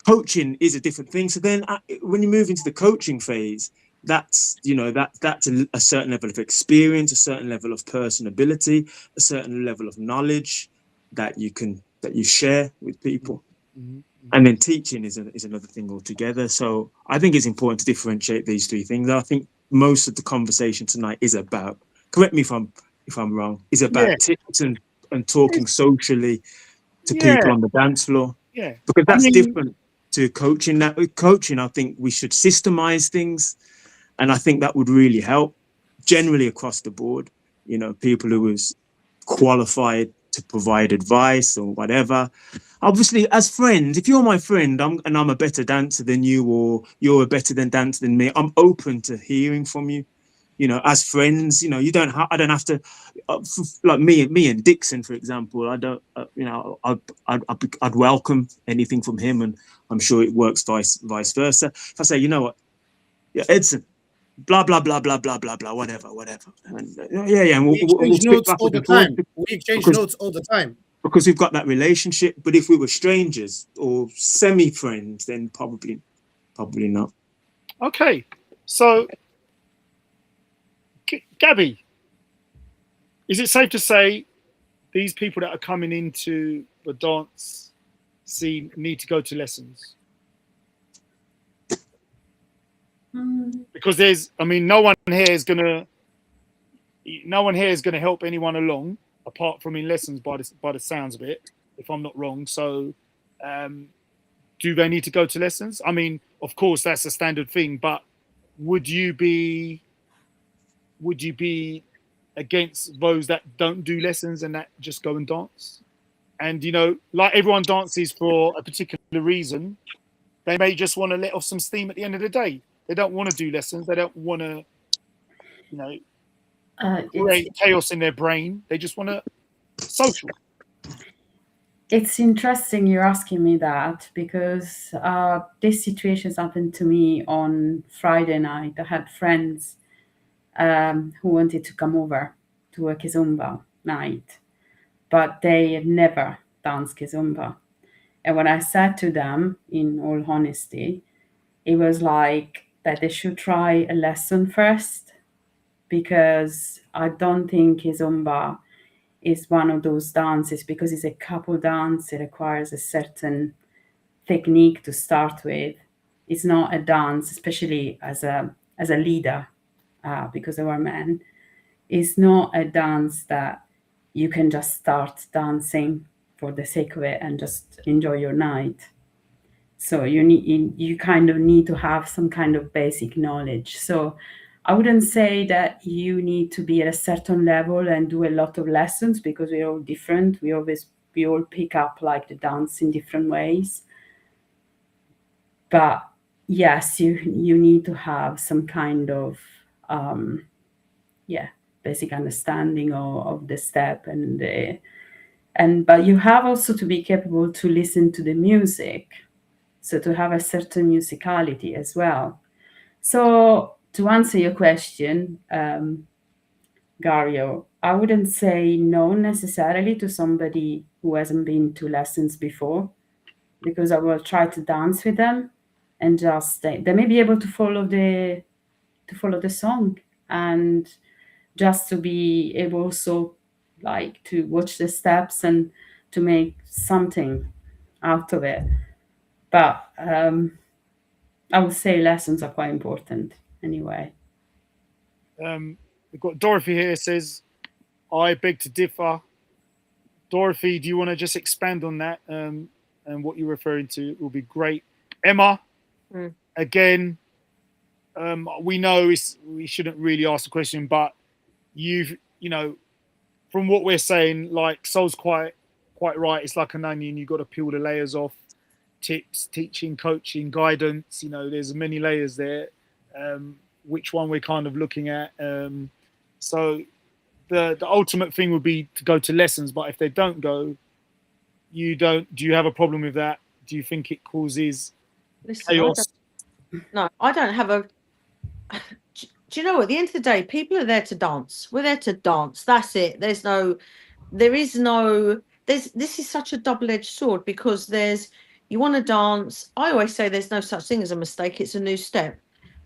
Speaker 7: Coaching is a different thing. So then when you move into the coaching phase, that's, you know, that's a certain level of experience, a certain level of personability, a certain level of knowledge that you share with people. And then teaching is another thing altogether. So I think it's important to differentiate these three things. I think most of the conversation tonight is about, correct me if I'm wrong, is about tips and talking socially to people on the dance floor.
Speaker 3: Yeah.
Speaker 7: Because that's different to coaching. That with coaching, I think we should systemize things, and I think that would really help generally across the board. You know, people who is qualified to provide advice or whatever. Obviously, as friends, if you're my friend, and I'm a better dancer than you, or you're a better dancer than me, I'm open to hearing from you. You know, as friends, you know, I don't have to, like me and Dixon, for example. I don't, you know, I'd welcome anything from him, and I'm sure it works vice versa. If I say, you know what, yeah, Edson, blah blah blah blah blah blah blah, whatever, and, and
Speaker 9: we exchange notes all the time. We exchange notes all the time
Speaker 7: because we've got that relationship. But if we were strangers or semi-friends, then probably probably not.
Speaker 3: Okay, so Gabby, is it safe to say these people that are coming into the dance scene need to go to lessons? Because no one here is gonna help anyone along apart from in lessons by the sounds of it, if I'm not wrong. So do they need to go to lessons? I mean, of course that's a standard thing, but would you be against those that don't do lessons and that just go and dance? And like everyone dances for a particular reason, they may just want to let off some steam at the end of the day. They don't want to do lessons. They don't want to, create chaos in their brain. They just want to social.
Speaker 5: It's interesting you're asking me that, because this situation's happened to me on Friday night. I had friends who wanted to come over to a Kizomba night, but they had never danced Kizomba. And when I said to them, in all honesty, it was like that they should try a lesson first, because I don't think Kizomba is one of those dances, because it's a couple dance. It requires a certain technique to start with. It's not a dance, especially as a leader, because they were men. It's not a dance that you can just start dancing for the sake of it and just enjoy your night. So you kind of need to have some kind of basic knowledge. So I wouldn't say that you need to be at a certain level and do a lot of lessons, because we're all different. We all pick up like the dance in different ways. But yes, you need to have some kind of basic understanding of the step, but you have also to be capable to listen to the music, so to have a certain musicality as well. So to answer your question, Gario, I wouldn't say no necessarily to somebody who hasn't been to lessons before, because I will try to dance with them and just they may be able to follow the song, and just to be able also like to watch the steps and to make something out of it. But I would say lessons are quite important anyway.
Speaker 3: We've got Dorothy here, says, I beg to differ. Dorothy, do you want to just expand on that and what you're referring to? It will be great. Emma, again, we know we shouldn't really ask the question, but from what we're saying, like Sol's quite right. It's like an onion. You've got to peel the layers off. Tips, teaching, coaching, guidance. There's many layers there. Which one we're kind of looking at. So the ultimate thing would be to go to lessons, but if they don't go, do you have a problem with that? Do you think it causes chaos?
Speaker 6: I don't have a. Do you know what? At the end of the day, people are there to dance. We're there to dance. That's it. This is such a double-edged sword, because you want to dance. I always say there's no such thing as a mistake. It's a new step.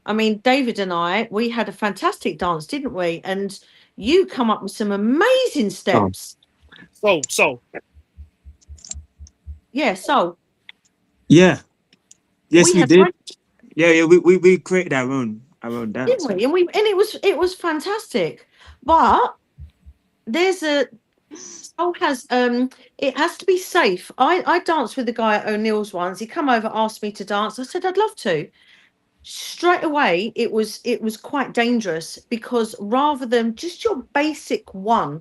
Speaker 6: I mean, David and I, we had a fantastic dance, didn't we? And you come up with some amazing steps.
Speaker 3: So.
Speaker 6: Yeah, so.
Speaker 7: Yeah. Yes, we did. Yeah, we created our own dance.
Speaker 6: Didn't we? And it was fantastic. But it has to be safe. I danced with the guy at O'Neill's once. He come over, asked me to dance. I said I'd love to. Straight away, it was quite dangerous, because rather than just your basic one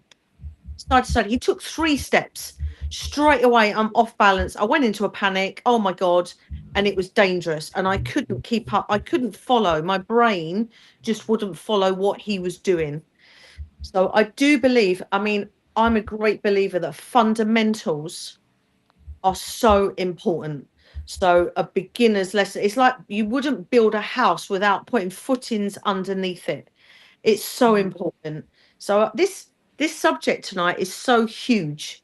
Speaker 6: side to side, he took 3 steps. Straight away, I'm off balance. I went into a panic. Oh my God. And it was dangerous. And I couldn't keep up. I couldn't follow. My brain just wouldn't follow what he was doing. So I do believe, I'm a great believer that fundamentals are so important. So a beginner's lesson, it's like you wouldn't build a house without putting footings underneath it. It's so important. So this subject tonight is so huge,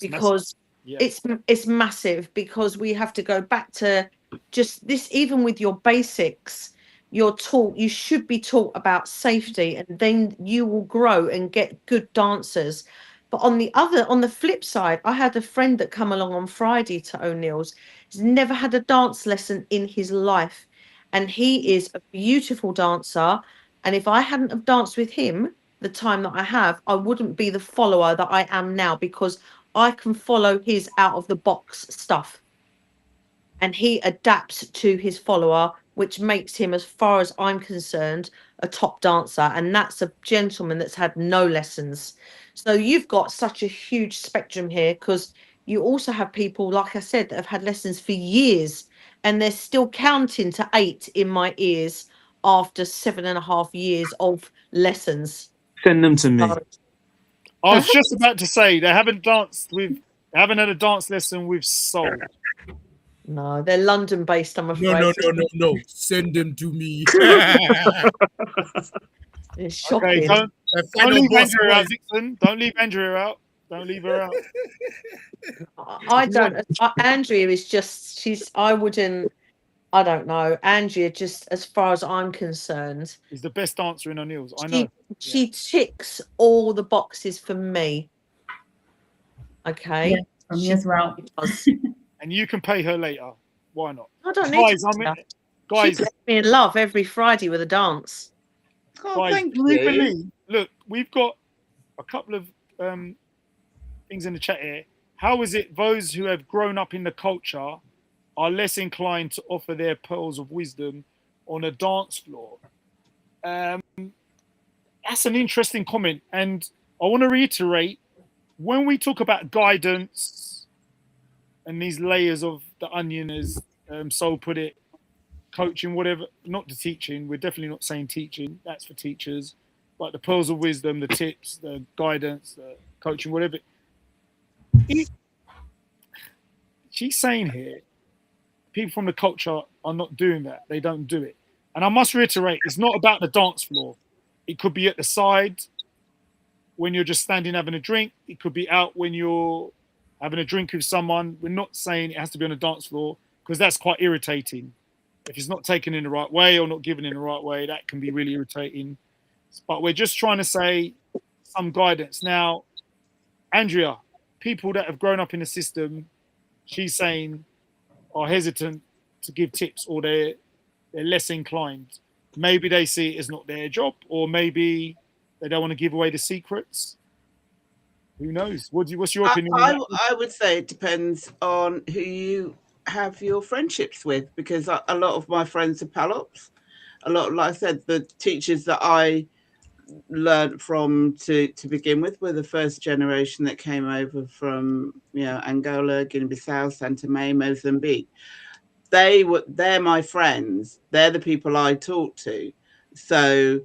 Speaker 6: because it's massive, because we have to go back to just this, even with your basics, you should be taught about safety, and then you will grow and get good dancers. But on the flip side, I had a friend that come along on Friday to O'Neill's. He's never had a dance lesson in his life, and he is a beautiful dancer. And if I hadn't have danced with him the time that I have, I wouldn't be the follower that I am now, because I can follow his out of the box stuff. And he adapts to his follower, which makes him, as far as I'm concerned, a top dancer. And that's a gentleman that's had no lessons. So you've got such a huge spectrum here, because you also have people, like I said, that have had lessons for years, and they're still counting to 8 in my ears after 7.5 years of lessons.
Speaker 7: Send them to me.
Speaker 3: I was just about to say they haven't had a dance lesson with Soul.
Speaker 6: No, they're London based, I'm afraid.
Speaker 9: No. Send them to me.
Speaker 6: It's shocking.
Speaker 3: Okay, don't leave Andrea out, Dixon. Don't leave Andrea out. Don't leave her out.
Speaker 6: I don't. Andrea is just. I don't know. Andrea, just as far as I'm concerned,
Speaker 3: He's the best dancer in O'Neill's. I know.
Speaker 6: She ticks all the boxes for me. Okay.
Speaker 5: Yeah, for me as well.
Speaker 3: And you can pay her later. Why not?
Speaker 6: I don't need
Speaker 3: guys,
Speaker 6: she gets me in love every Friday with a dance.
Speaker 4: Oh,
Speaker 3: guys,
Speaker 4: thank
Speaker 3: can we
Speaker 4: you.
Speaker 3: believe? Look, we've got a couple of things in the chat here. How is it those who have grown up in the culture are less inclined to offer their pearls of wisdom on a dance floor? That's an interesting comment. And I want to reiterate, when we talk about guidance and these layers of the onion, as Sol put it, coaching, whatever, not the teaching, we're definitely not saying teaching, that's for teachers, but the pearls of wisdom, the tips, the guidance, the coaching, whatever. She's saying here, people from the culture are not doing that. They don't do it. And I must reiterate, it's not about the dance floor. It could be at the side when you're just standing having a drink. It could be out when you're having a drink with someone. We're not saying it has to be on a dance floor, because that's quite irritating. If it's not taken in the right way or not given in the right way, that can be really irritating. But we're just trying to say some guidance. Now, Andrea, people that have grown up in the system, she's saying, are hesitant to give tips, or they're less inclined. Maybe they see it as not their job, or maybe they don't want to give away the secrets. Who knows? What's your opinion?
Speaker 4: I would say it depends on who you have your friendships with, because a lot of my friends are pal-ups. A lot, like I said, the teachers that I learned from to begin with were the first generation that came over from Angola, Guinea-Bissau, Santa May, Mozambique. They're my friends. They're the people I talk to. So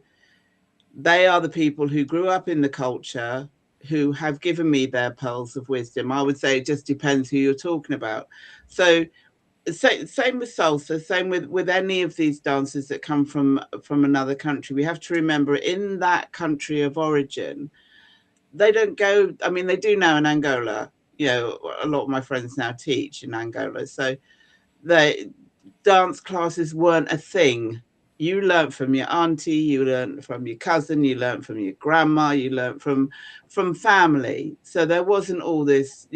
Speaker 4: they are the people who grew up in the culture, who have given me their pearls of wisdom. I would say it just depends who you're talking about. So same with salsa, same with any of these dancers that come from another country. We have to remember, in that country of origin, they don't go, I mean, they do now in Angola. A lot of my friends now teach in Angola. So the dance classes weren't a thing. You learned from your auntie, you learned from your cousin, you learned from your grandma, you learned from family. So there wasn't all this,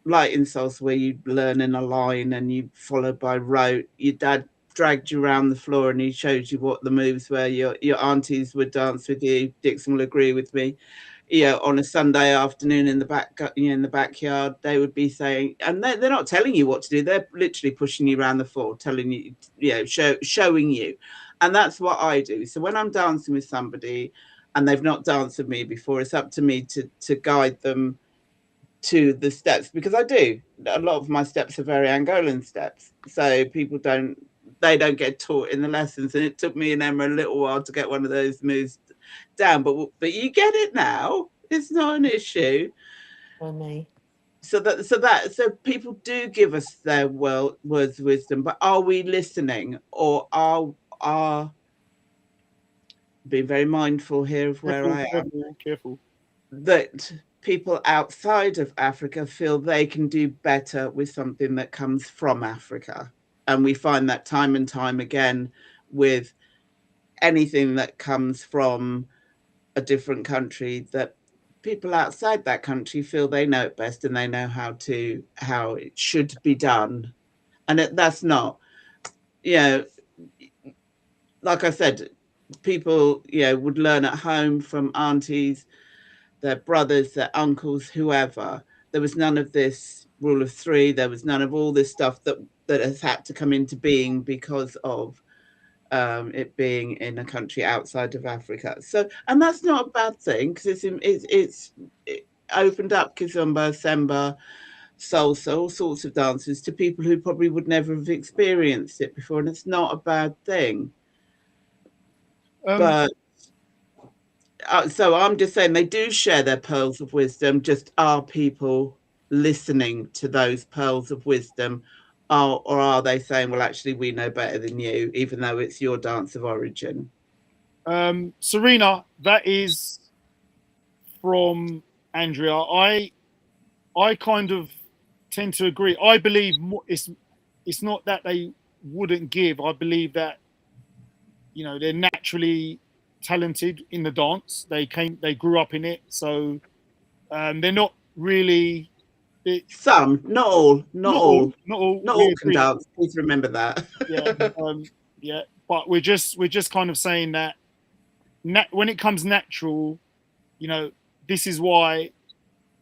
Speaker 4: like in salsa, where you learn in a line and you followed by rote. Your dad dragged you around the floor and he showed you what the moves were. Your aunties would dance with you. Dixon will agree with me. On a Sunday afternoon in the backyard, they would be saying, and they're not telling you what to do. They're literally pushing you around the floor, telling you, showing you. And that's what I do. So when I'm dancing with somebody and they've not danced with me before, it's up to me to guide them to the steps, because I do. A lot of my steps are very Angolan steps. So people don't get taught in the lessons. And it took me and Emma a little while to get one of those moves down, but you get it now. It's not an issue
Speaker 6: For me.
Speaker 4: So people do give us their words of wisdom, but are we listening, or are being very mindful here of where I am?
Speaker 3: Careful.
Speaker 4: That people outside of Africa feel they can do better with something that comes from Africa. And we find that time and time again with anything that comes from a different country, that people outside that country feel they know it best and they know how it should be done. And that's not, like I said, people, would learn at home from aunties, their brothers, their uncles, whoever. There was none of this rule of three. There was none of all this stuff that has had to come into being because of it being in a country outside of Africa. So, and that's not a bad thing, because it opened up Kizomba, Semba, salsa, all sorts of dances to people who probably would never have experienced it before, and it's not a bad thing. So I'm just saying they do share their pearls of wisdom. Just are people listening to those pearls of wisdom, or are they saying, well, actually, we know better than you, even though it's your dance of origin?
Speaker 3: Serena, that is from Andrea. I kind of tend to agree. I believe it's not that they wouldn't give. I believe that they're naturally talented in the dance. They grew up in it, so they're not really.
Speaker 4: Some, not all can dance. Please remember that.
Speaker 3: But we're just kind of saying that when it comes natural, this is why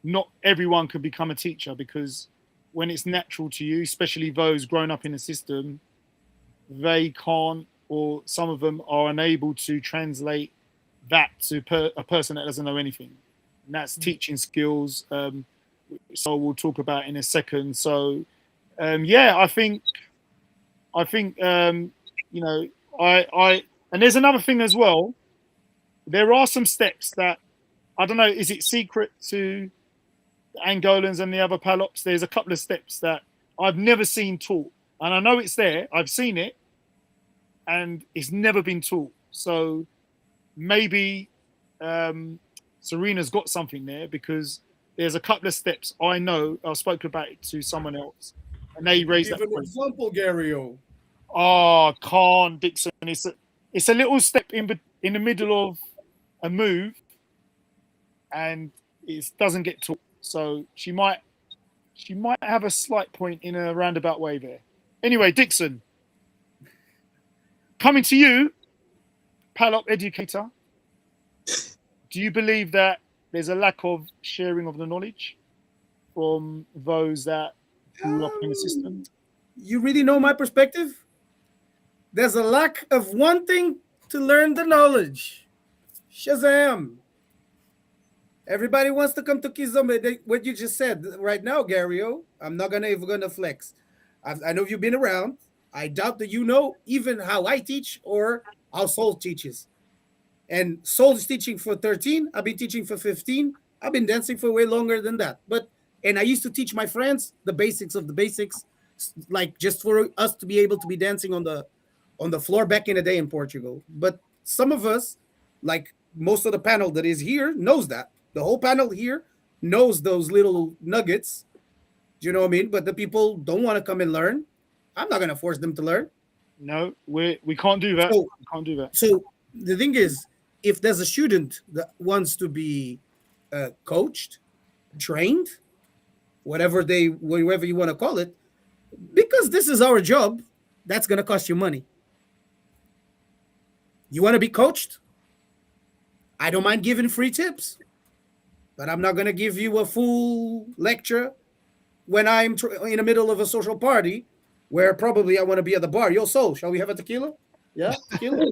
Speaker 3: not everyone can become a teacher, because when it's natural to you, especially those grown up in a system, they can't, or some of them are unable to translate that to a person that doesn't know anything. And that's teaching skills. So we'll talk about in a second. So, I think, and there's another thing as well. There are some steps that, I don't know, is it secret to the Angolans and the other Palops? There's a couple of steps that I've never seen taught. And I know it's there. I've seen it. And it's never been taught. So maybe Serena's got something there, because there's a couple of steps I know. I spoke about it to someone else, and they raised that point.
Speaker 9: Give an example, Gary-O.
Speaker 3: Oh, can't, Dixon. It's a little step in the middle of a move, and it doesn't get taught. So she might have a slight point in a roundabout way there. Anyway, Dixon, coming to you, Palop educator. Do you believe that there's a lack of sharing of the knowledge from those that grew up in the system?
Speaker 9: You really know my perspective? There's a lack of wanting to learn the knowledge. Shazam! Everybody wants to come to Kizomba. What you just said right now, Gary-O, I'm not even gonna flex. I know you've been around. I doubt that you know even how I teach or how Soul teaches. And Soul is teaching for 13. I've been teaching for 15. I've been dancing for way longer than that. And I used to teach my friends the basics of the basics, like just for us to be able to be dancing on the floor back in the day in Portugal. But some of us, like most of the panel that is here, knows that. The whole panel here knows those little nuggets. Do you know what I mean? But the people don't want to come and learn. I'm not going to force them to learn.
Speaker 3: No, we can't do that.
Speaker 9: So,
Speaker 3: we can't do that.
Speaker 9: So the thing is, if there's a student that wants to be coached, trained, whatever you want to call it, because this is our job, that's going to cost you money. You want to be coached? I don't mind giving free tips, but I'm not going to give you a full lecture when I'm in the middle of a social party where probably I want to be at the bar. Yo, Soul, shall we have a tequila? Yeah, tequila?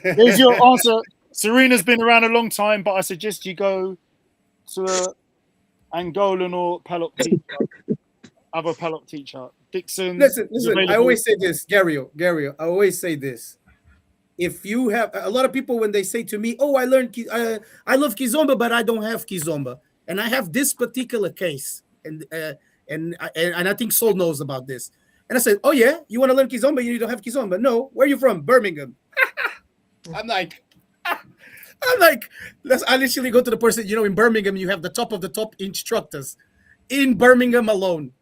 Speaker 3: There's your answer. Serena's been around a long time, but I suggest you go to an Angolan or Palop teacher, other Palop teacher. Dixon.
Speaker 9: Listen. I always say this, Gary-O. I always say this. If you have a lot of people when they say to me, "Oh, I love Kizomba, but I don't have Kizomba," and I have this particular case, and I think Soul knows about this. And I said, "Oh yeah, you want to learn Kizomba? You don't have Kizomba? No, where are you from? Birmingham." I'm like, I'm like, I literally go to the person, in Birmingham, you have the top of the top instructors in Birmingham alone.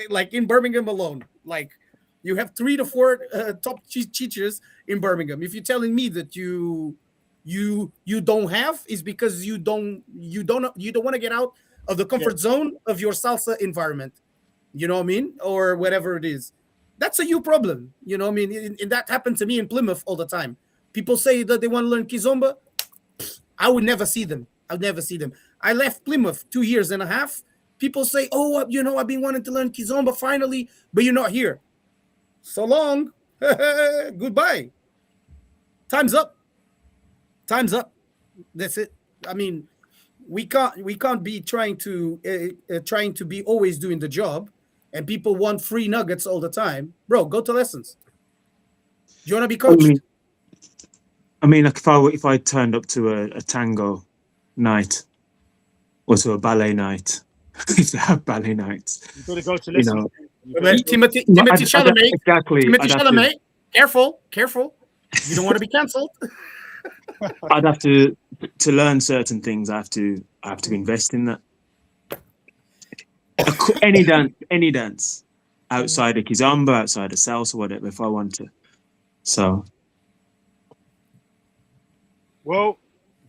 Speaker 9: Like in Birmingham alone. Like you have 3 to 4 top teachers in Birmingham. If you're telling me that you don't have, is because you don't want to get out of the comfort zone of your salsa environment. You know what I mean? Or whatever it is. That's a you problem. You know what I mean? And that happened to me in Plymouth all the time. People say that they want to learn Kizomba. I would never see them. I'd never see them. I left Plymouth 2 years and a half. People say, oh, I've been wanting to learn Kizomba finally, but you're not here. So long. Goodbye. Time's up. Time's up. That's it. I mean, we can't be trying to be always doing the job, and people want free nuggets all the time. Bro, go to lessons. Do you want to be coached?
Speaker 7: I mean, like if I turned up to a tango night or to a ballet night, if they have ballet nights,
Speaker 3: You've got to go to lessons.
Speaker 9: Timothy
Speaker 7: I'd
Speaker 9: Chalamet.
Speaker 7: exactly.
Speaker 9: Timothy Chalamet. Careful. You don't want to be cancelled.
Speaker 7: I'd have to learn certain things. I have to invest in that. Any dance outside of Kizomba, outside of salsa, whatever, if I want to. So,
Speaker 3: well,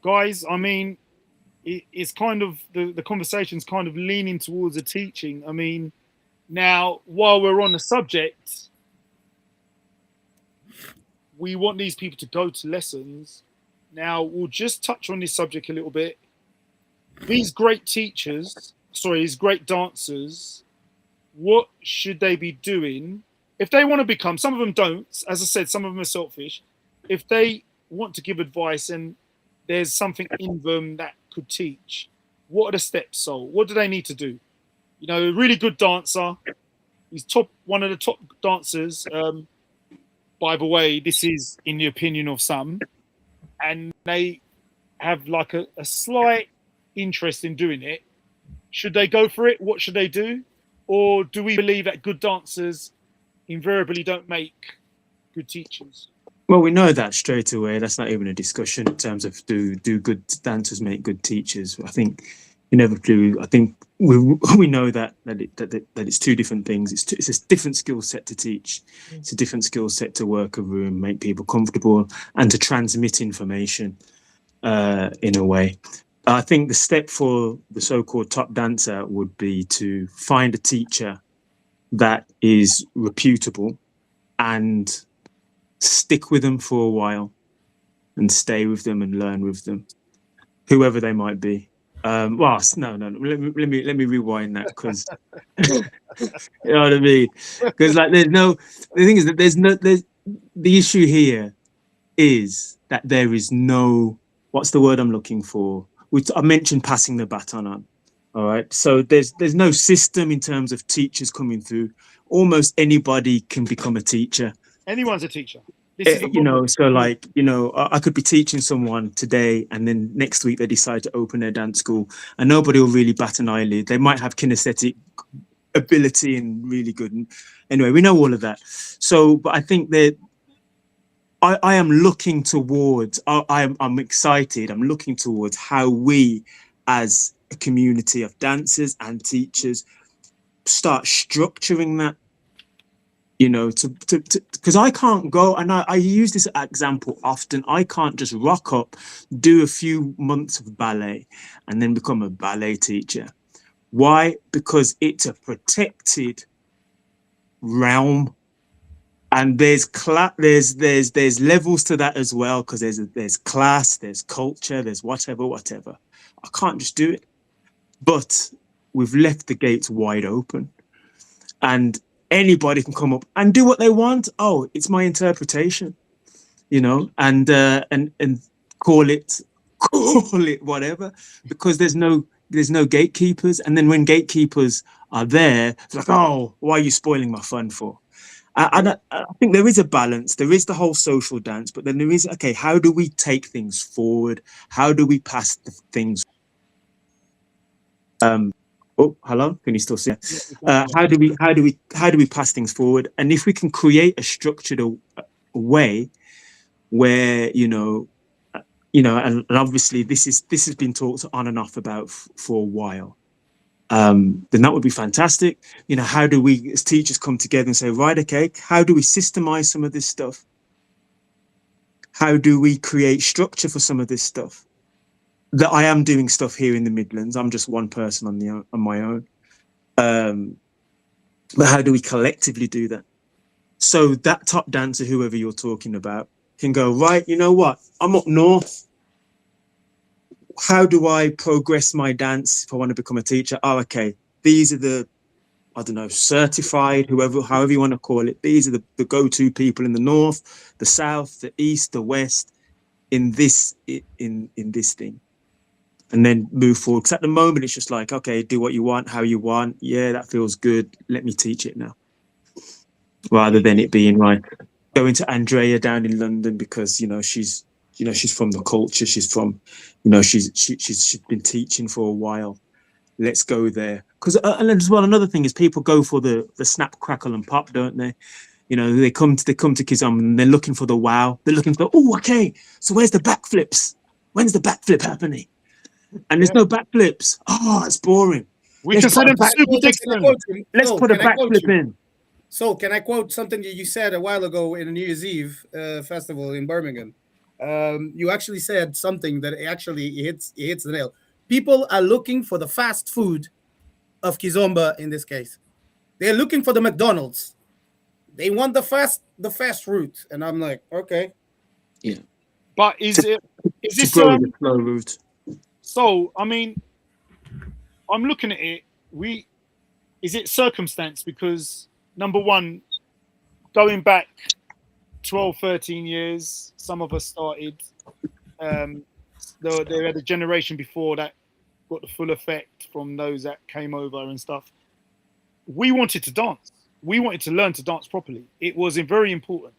Speaker 3: guys, I mean, it's kind of the conversation's kind of leaning towards the teaching. I mean, now while we're on the subject, we want these people to go to lessons. Now we'll just touch on this subject a little bit. These great teachers, these great dancers, what should they be doing if they want to become? Some of them don't. As I said, some of them are selfish. If they want to give advice and there's something in them that could teach, what are the steps? So what do they need to do? A really good dancer. He's one of the top dancers. By the way, this is in the opinion of some, and they have like a slight interest in doing it. Should they go for it? What should they do? Or do we believe that good dancers invariably don't make good teachers?
Speaker 7: well, we know that straight away. That's not even a discussion in terms of do good dancers make good teachers. I think inevitably, I think we know that it's two different things. It's a different skill set to teach. It's a different skill set to work a room, make people comfortable, and to transmit information in a way. I think the step for the so-called top dancer would be to find a teacher that is reputable and stick with them for a while and stay with them and learn with them, whoever they might be. No. Let me rewind that, because you know what I mean. Because the thing is that the issue here is that there is no, what's the word I'm looking for? I mentioned passing the baton on. All right. So there's no system in terms of teachers coming through. Almost anybody can become a teacher.
Speaker 3: Anyone's a teacher.
Speaker 7: I could be teaching someone today, and then next week they decide to open their dance school, and nobody will really bat an eyelid. They might have kinesthetic ability and really good. Anyway, we know all of that. So, but I think that I am looking towards. I'm excited. I'm looking towards how we, as a community of dancers and teachers, start structuring that. Because I can't go, and I use this example often. I can't just rock up, do a few months of ballet, and then become a ballet teacher. Why? Because it's a protected realm, and there's levels to that as well. Because there's class, there's culture, there's whatever. I can't just do it, but we've left the gates wide open, and anybody can come up and do what they want. Oh, it's my interpretation, and call it whatever, because there's no gatekeepers. And then when gatekeepers are there, it's like, oh, why are you spoiling my fun for? I think there is a balance. There is the whole social dance, but then there is, okay, how do we take things forward? How do we pass the things? Oh, hello. Can you still see? How do we pass things forward? And if we can create a structured way where you know, and obviously this has been talked on and off about for a while. Then that would be fantastic. You know, how do we as teachers come together and say, right, okay, how do we systemize some of this stuff? How do we create structure for some of this stuff? That I am doing stuff here in the Midlands. I'm just one person on my own. But how do we collectively do that? So that top dancer, whoever you're talking about, can go, right, you know what? I'm up north. How do I progress my dance if I want to become a teacher? Oh, okay. These are the, I don't know, certified, however you want to call it. These are the go-to people in the north, the south, the east, the west, in this thing. And then move forward. Because at the moment, it's just like, okay, do what you want, how you want. Yeah, that feels good. Let me teach it now. Rather than it being like going to Andrea down in London because, you know, she's from the culture. She's from, you know, she's been teaching for a while. Let's go there. Because and as well, another thing is people go for the snap, crackle, and pop, don't they? You know, they come to Kizomba and they're looking for the wow. They're looking for, oh, okay. So where's the backflips? When's the backflip happening? And there's no backflips. Oh, it's boring.
Speaker 3: We can send him to Super Dixon.
Speaker 7: Let's put a backflip in.
Speaker 9: So can I quote something that you said a while ago in the New Year's Eve festival in Birmingham? You actually said something that actually hits the nail. People are looking for the fast food of Kizomba in this case. They're looking for the McDonald's. They want the fast route. And I'm like, okay.
Speaker 7: Yeah.
Speaker 3: But is this
Speaker 7: the slow route?
Speaker 3: So, I mean, I'm looking at it. Is it circumstance? Because number one, going back 12, 13 years, some of us started. They had a generation before that got the full effect from those that came over and stuff. We wanted to dance. We wanted to learn to dance properly. It was very important.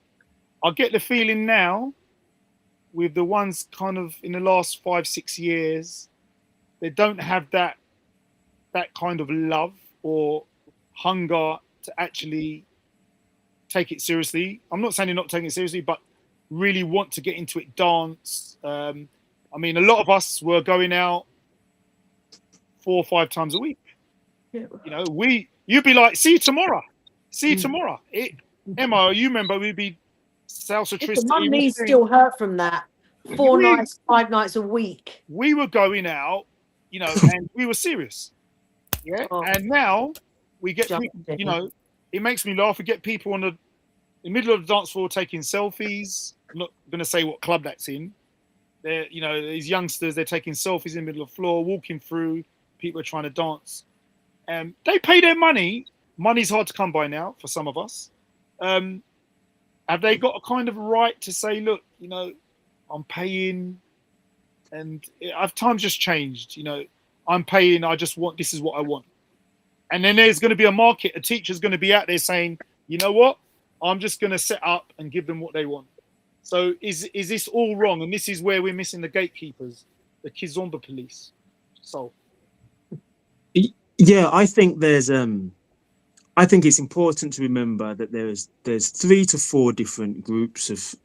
Speaker 3: I get the feeling now with the ones kind of in the last 5, 6 years, they don't have that kind of love or hunger to actually take it seriously. I'm not saying they're not taking it seriously, but really want to get into it, dance. I mean, a lot of us were going out 4 or 5 times a week. Yeah. You know, you'd be like, see you tomorrow. See you tomorrow. Emma, you remember we'd be salsa tristy.
Speaker 10: My knees still hurt from that. 4 nights, 5 nights a week.
Speaker 3: We were going out, you know, and we were serious. Yeah. Oh. And now we get people, you know, it makes me laugh. We get people in the middle of the dance floor taking selfies. I'm not going to say what club that's in. They're, you know, these youngsters, they're taking selfies in the middle of the floor, walking through. People are trying to dance. They pay their money. Money's hard to come by now for some of us. Have they got a kind of right to say, look, you know, I'm paying, and times just changed. You know, I'm paying. I just want. This is what I want. And then there's going to be a market. A teacher's going to be out there saying, you know what? I'm just going to set up and give them what they want. So is this all wrong? And this is where we're missing the gatekeepers, the Kizomba police. So.
Speaker 7: Yeah, I think there's I think it's important to remember that there's 3 to 4 different groups of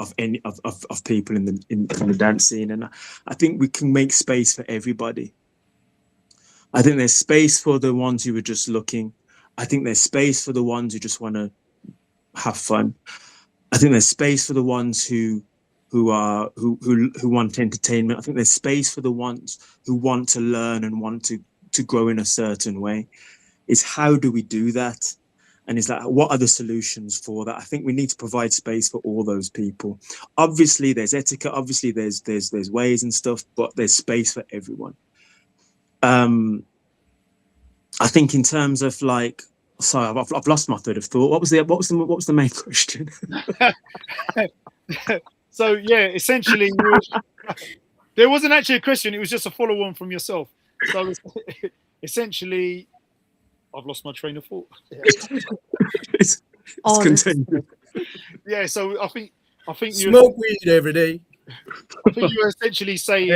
Speaker 7: people in the dance scene, and I think we can make space for everybody. I think there's space for the ones who are just looking. I think there's space for the ones who just want to have fun. I think there's space for the ones who want entertainment. I think there's space for the ones who want to learn and want to grow in a certain way. Is how do we do that? And it's like, what are the solutions for that? I think we need to provide space for all those people. Obviously, there's etiquette. Obviously, there's ways and stuff, but there's space for everyone. I think in terms of like, sorry, I've lost my thread of thought. What was the main question?
Speaker 3: So yeah, essentially, there wasn't actually a question. It was just a follow-on from yourself. So essentially, I've lost my train of thought.
Speaker 7: It's continued.
Speaker 3: Yeah, so I think you
Speaker 9: smoke weed every day.
Speaker 3: I think you're essentially saying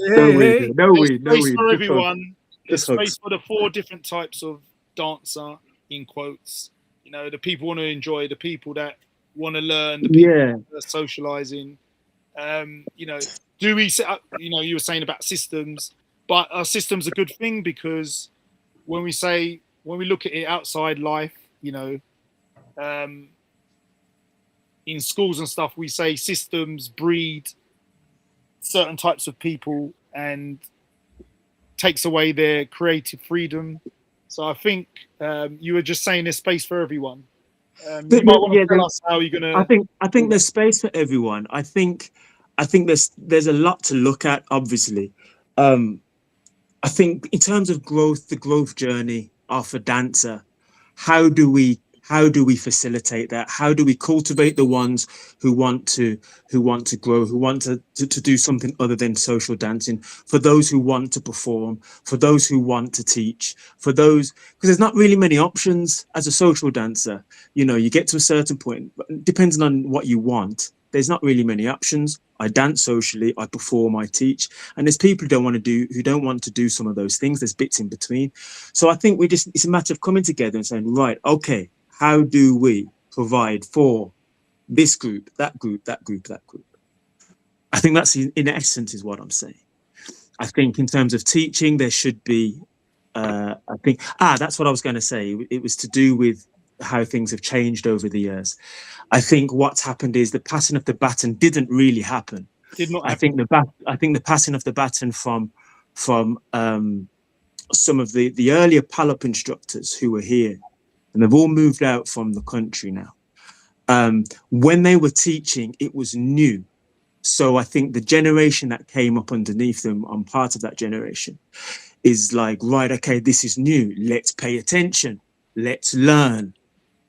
Speaker 7: no weed
Speaker 3: for everyone. There's space for the 4 different types of dancer, in quotes. You know, the people want to enjoy, the people that want to learn, the people that are socializing. You know, do we set up, you were saying about systems, but are systems a good thing? Because when we look at it outside life, in schools and stuff, we say systems breed certain types of people and takes away their creative freedom. So I think you were just saying there's space for everyone. You might want to tell us how you're gonna.
Speaker 7: I think there's space for everyone. I think there's a lot to look at. Obviously, I think in terms of growth, the growth journey of a dancer, how do we facilitate that? How do we cultivate the ones who want to grow, who want to do something other than social dancing, for those who want to perform, for those who want to teach, for those, because there's not really many options as a social dancer. You get to a certain point, depending on what you want, there's not really many options. I dance socially, I perform, I teach, and there's people who don't want to do some of those things. There's bits in between. So I think it's a matter of coming together and saying, right, okay, how do we provide for this group, that group, that group, that group? I think that's in essence is what I'm saying. I think in terms of teaching, there should be, that's what I was going to say. It was to do with how things have changed over the years. I think what's happened is the passing of the baton didn't really happen.
Speaker 3: Did not
Speaker 7: happen. I think the passing of the baton from some of the earlier Palop instructors who were here, and they've all moved out from the country now. When they were teaching, it was new. So I think the generation that came up underneath them, I'm part of that generation, is like, right, okay, this is new. Let's pay attention. Let's learn.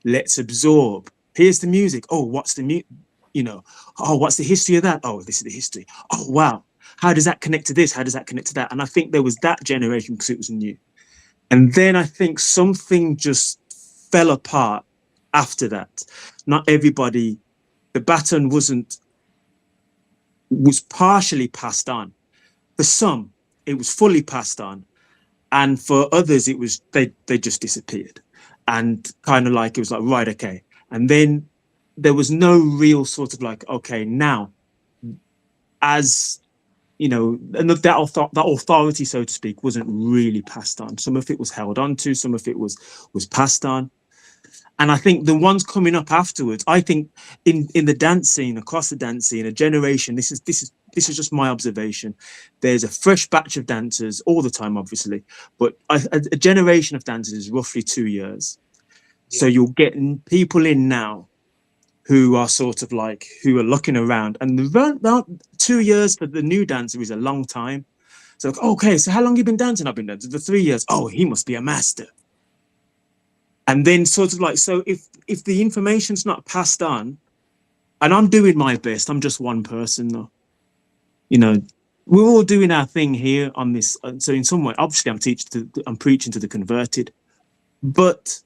Speaker 7: Let's absorb. Here's the music. Oh, what's the music? Oh, what's the history of that? Oh, this is the history. Oh, wow. How does that connect to this? How does that connect to that? And I think there was that generation because it was new. And then I think something just fell apart after that. Not everybody, the baton was partially passed on. For some, it was fully passed on. And for others, it was, they just disappeared. And kind of like, it was like, right, okay. And then there was no real sort of like, okay, now, as and that authority, so to speak, wasn't really passed on. Some of it was held on to, some of it was passed on. And I think the ones coming up afterwards, I think in the dance scene, across the dance scene, a generation, this is just my observation. There's a fresh batch of dancers all the time, obviously, but a generation of dancers is roughly 2 years. Yeah. So you're getting people in now who are sort of like, who are looking around, and about 2 years for the new dancer is a long time. So, okay, so how long have you been dancing? I've been dancing for 3 years. Oh, he must be a master. And then sort of like, so if the information's not passed on, and I'm doing my best, I'm just one person though. We're all doing our thing here on this. So in some way, obviously I'm preaching to the converted, but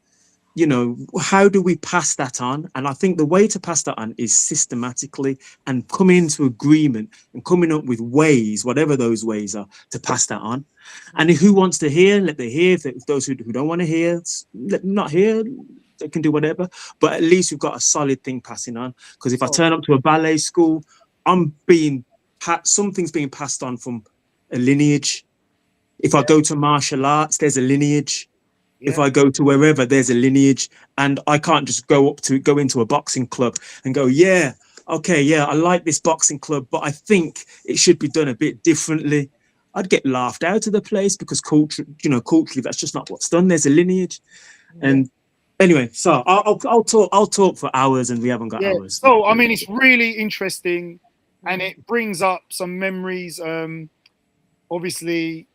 Speaker 7: how do we pass that on? And I think the way to pass that on is systematically and coming into agreement and coming up with ways, whatever those ways are, to pass that on. And who wants to hear, let them hear. If those who don't want to hear, let them not hear. They can do whatever. But at least we've got a solid thing passing on. Because if I turn up to a ballet school, something's being passed on from a lineage. If I go to martial arts, there's a lineage. Yeah. If I go to wherever, there's a lineage, and I can't just go into a boxing club and go, yeah, okay, yeah, I like this boxing club, but I think it should be done a bit differently. I'd get laughed out of the place because culturally, that's just not what's done. There's a lineage. Yeah. And anyway, so I'll talk for hours, and we haven't got hours.
Speaker 3: So I mean, it's really interesting, and it brings up some memories. Obviously,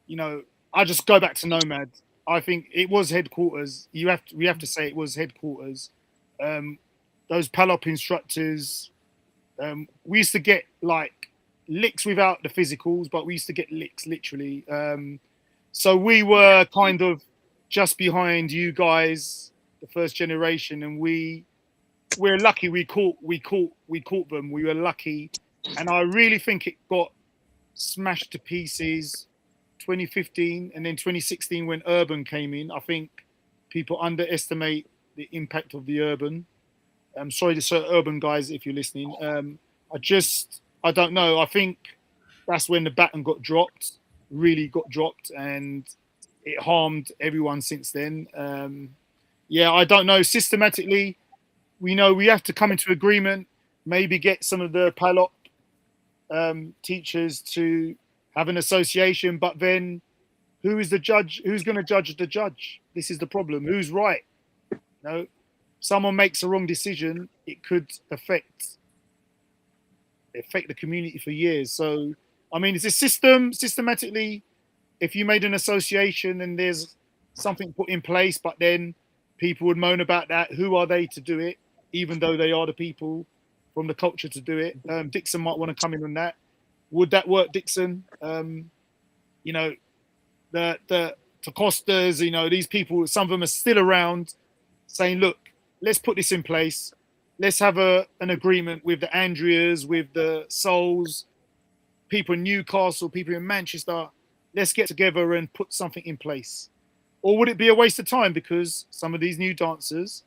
Speaker 3: I just go back to Nomad. I think it was headquarters. We have to say it was headquarters. Those Palop instructors, we used to get like licks without the physicals, but we used to get licks literally. So we were kind of just behind you guys, the first generation, and we're lucky we caught them. We were lucky, and I really think it got smashed to pieces 2015, and then 2016 when urban came in. I think people underestimate the impact of the urban. I'm sorry to say urban guys if you're listening. I don't know. I think that's when the baton got dropped, really got dropped, and it harmed everyone since then. Yeah, I don't know. Systematically, we know we have to come into agreement, maybe get some of the PALOP teachers to have an association, but then who is the judge? Who's going to judge the judge? This is the problem. Who's right? No, someone makes a wrong decision, it could affect the community for years. So, I mean, it's a systematically. If you made an association and there's something put in place, but then people would moan about that, who are they to do it? Even though they are the people from the culture to do it. Dixon might want to come in on that. Would that work, Dixon? You know, the Costas, you know, these people, some of them are still around saying, look, let's put this in place. Let's have an agreement with the Andreas, with the Souls, people in Newcastle, people in Manchester. Let's get together and put something in place. Or would it be a waste of time because some of these new dancers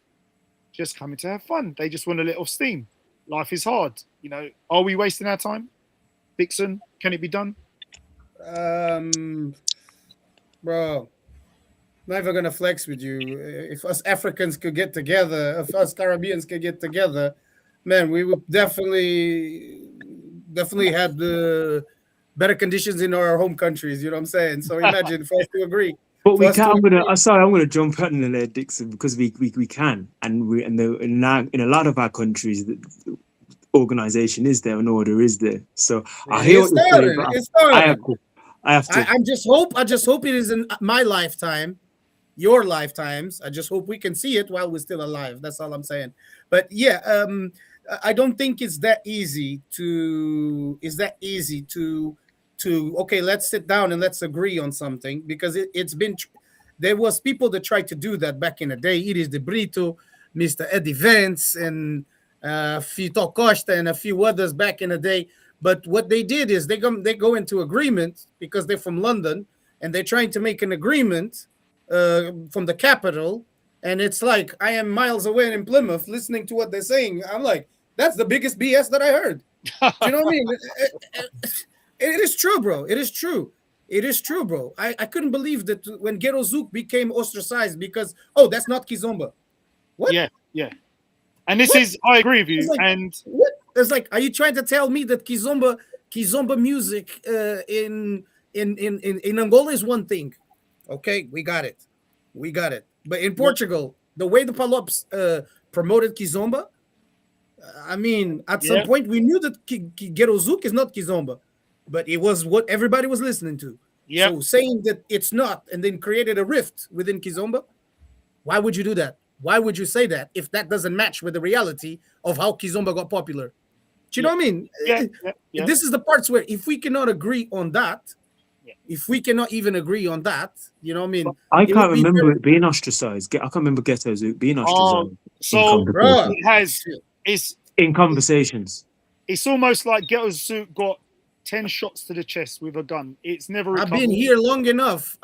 Speaker 3: just coming to have fun? They just want to let off steam. Life is hard. You know, are we wasting our time? Dixon, can it be done?
Speaker 9: Bro, never gonna flex with you. If us Africans could get together, if us Caribbeans could get together, man, we would definitely had the better conditions in our home countries. You know what I'm saying? So imagine for us to agree.
Speaker 7: But we can. I'm gonna jump in there, Dixon, because we can, and in a lot of our countries, the organization is there and order is there. So I hear what you're saying.
Speaker 9: It's starting.
Speaker 7: I have to.
Speaker 9: I just hope it is in my lifetime, your lifetimes. I just hope we can see it while we're still alive. That's all I'm saying. But yeah, I don't think it's that easy to. Okay, let's sit down and let's agree on something, because it's been. There was people that tried to do that back in the day. It is De Brito, Mr. Eddie Vance, and Fito Costa, and a few others back in the day. But what they did is they go into agreement because they're from London, and they're trying to make an agreement from the capital. And it's like, I am miles away in Plymouth listening to what they're saying. I'm like, that's the biggest BS that I heard. You know what I mean? It is true, bro. It is true. It is true, bro. I couldn't believe that when Ghetto Zouk became ostracized because, that's not Kizomba. What?
Speaker 3: Yeah. And this is, I agree with you.
Speaker 9: Like,
Speaker 3: and
Speaker 9: what? It's like, are you trying to tell me that Kizomba music in Angola is one thing? Okay, we got it. But in Portugal, the way the PALOPs promoted Kizomba, I mean, at some point we knew that Ghetto Zouk is not Kizomba, but it was what everybody was listening to.
Speaker 3: Yeah.
Speaker 9: So saying that it's not, and then created a rift within Kizomba, why would you do that? Why would you say that if that doesn't match with the reality of how Kizomba got popular? Do you know what I mean?
Speaker 3: Yeah.
Speaker 9: This is the parts where if we cannot agree on that, if we cannot even agree on that, you know what I mean?
Speaker 7: I can't remember it being ostracized. I can't remember Ghetto Zouk being ostracized.
Speaker 3: So it's
Speaker 7: in conversations.
Speaker 3: It's almost like Ghetto Zouk got 10 shots to the chest with a gun. It's never recovered.
Speaker 9: I've been here long enough.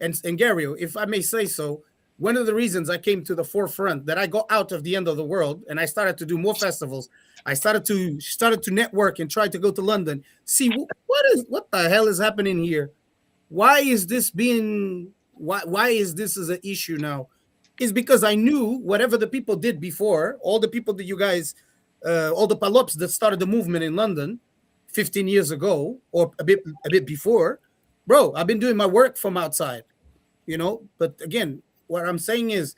Speaker 9: And Gary, if I may say so, one of the reasons I came to the forefront, that I got out of the end of the world and I started to do more festivals. I started to network and try to go to London. See what the hell is happening here? Why is this as an issue now? Is because I knew whatever the people did before, all the people that you guys, all the PALOPs that started the movement in London 15 years ago or a bit before, bro, I've been doing my work from outside, you know. But again, what I'm saying is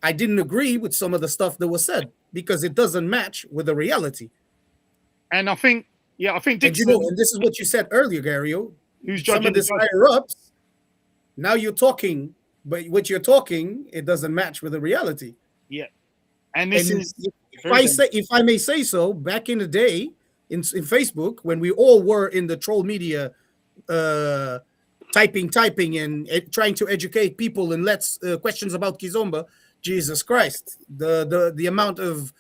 Speaker 9: I didn't agree with some of the stuff that was said because it doesn't match with the reality.
Speaker 3: And I think Dixon,
Speaker 9: and this is what you said earlier, Gario.
Speaker 3: Who's
Speaker 9: some of the higher ups, now you're talking, but what you're talking, it doesn't match with the reality.
Speaker 3: Yeah. And this is
Speaker 9: if I may say so, back in the day in Facebook, when we all were in the troll media typing and trying to educate people and questions about Kizomba, Jesus Christ, the amount of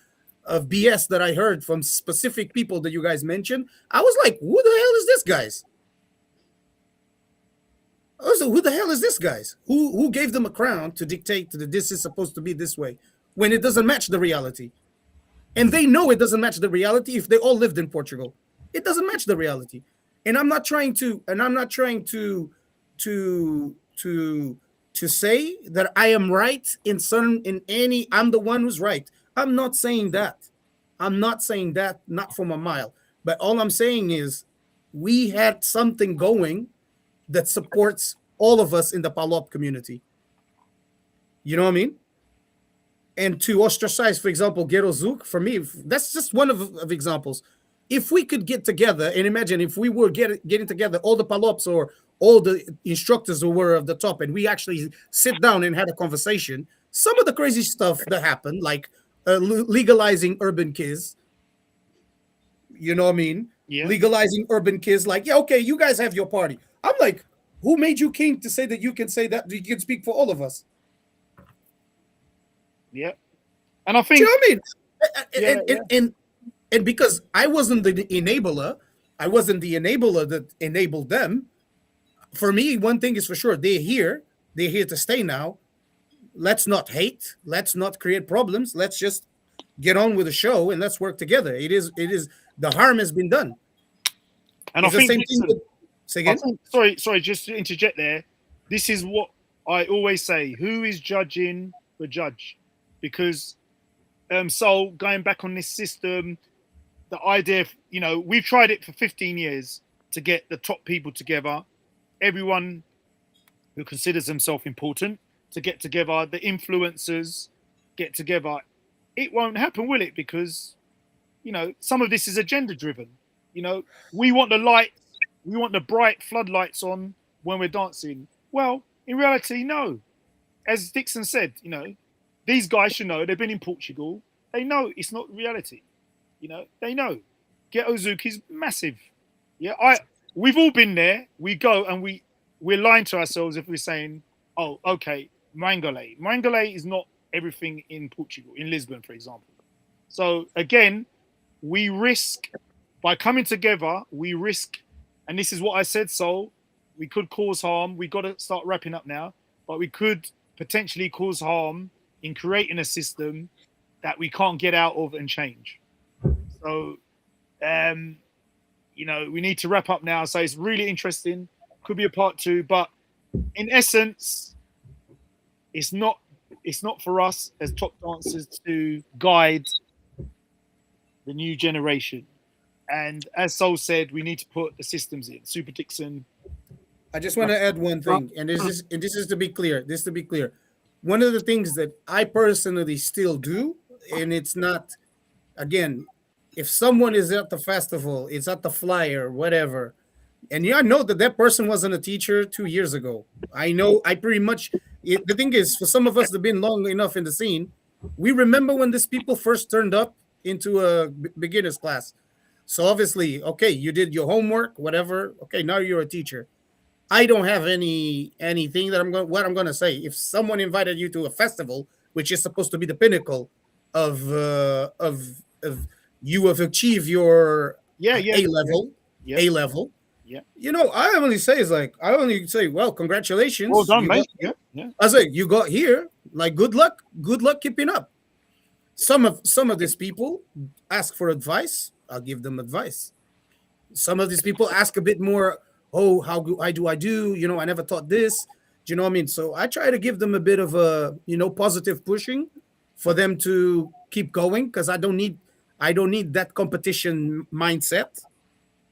Speaker 9: BS that I heard from specific people that you guys mentioned, I was like, who the hell is this guys? Also, who the hell is this guys? Who gave them a crown to dictate that this is supposed to be this way when it doesn't match the reality? and they know it doesn't match the reality. If they all lived in Portugal, it doesn't match the reality. And I'm not trying to to say that I am right in any, I'm the one who's right. I'm not saying that. I'm not saying that, not from a mile. But all I'm saying is we had something going that supports all of us in the Palop community. You know what I mean? And to ostracize, for example, Gero Zouk, for me, that's just one of examples. If we could get together and imagine if we were getting together, all the Palops or all the instructors who were of the top, and we actually sit down and had a conversation, some of the crazy stuff that happened, like legalizing urban kids, you know what I mean?
Speaker 3: Yeah.
Speaker 9: Legalizing urban kids, like, yeah, okay, you guys have your party. I'm like, who made you king to say that you can say that you can speak for all of us?
Speaker 3: Yeah. And I think,
Speaker 9: Do you know what I mean? And because I wasn't the enabler, I wasn't the enabler that enabled them. For me, one thing is for sure, they're here to stay now. Let's not hate, let's not create problems. Let's just get on with the show and let's work together. It is the harm has been done.
Speaker 3: and
Speaker 9: It's
Speaker 3: I
Speaker 9: the
Speaker 3: think,
Speaker 9: same thing with, say
Speaker 3: I
Speaker 9: again?
Speaker 3: think, sorry, just to interject there. This is what I always say: who is judging the judge? Because, so going back on this system, the idea, we've tried it for 15 years to get the top people together, everyone who considers themselves important to get together, the influencers get together. It won't happen, will it? Because, some of this is agenda driven. We want the light, we want the bright floodlights on when we're dancing. Well, in reality, no. As Dixon said, these guys should know. They've been in Portugal. They know it's not reality. They know. Ghetto Zouk is massive. Yeah, we've all been there. We go and we're lying to ourselves if we're saying, oh, okay, Mangole. Mangole is not everything in Portugal, in Lisbon, for example. So again, we risk by coming together, and this is what I said, so we could cause harm. We got to start wrapping up now, but we could potentially cause harm in creating a system that we can't get out of and change. So, we need to wrap up now. So it's really interesting. Could be a part 2, but in essence, it's not for us as top dancers to guide the new generation. And as Sol said, we need to put the systems in. Super Dixon.
Speaker 9: I just want to add one thing, and this is to be clear. One of the things that I personally still do, and it's not, again, if someone is at the festival, it's at the flyer, whatever, and I know that person wasn't a teacher 2 years ago. I pretty much, the thing is, for some of us that have been long enough in the scene, we remember when these people first turned up into a beginner's class. So obviously, okay, you did your homework, whatever. Okay, now you're a teacher. I don't have anything that I'm going to say. If someone invited you to a festival, which is supposed to be the pinnacle of you have achieved your A level, A level.
Speaker 3: Yeah.
Speaker 9: I only say, well, congratulations.
Speaker 3: Well done, mate. Yeah.
Speaker 9: I say you got here. Like, good luck keeping up. Some of these people ask for advice. I'll give them advice. Some of these people ask a bit more. Oh, how do I do? I never taught this. Do you know what I mean? So I try to give them a bit of a, positive pushing for them to keep going, because I don't need that competition mindset.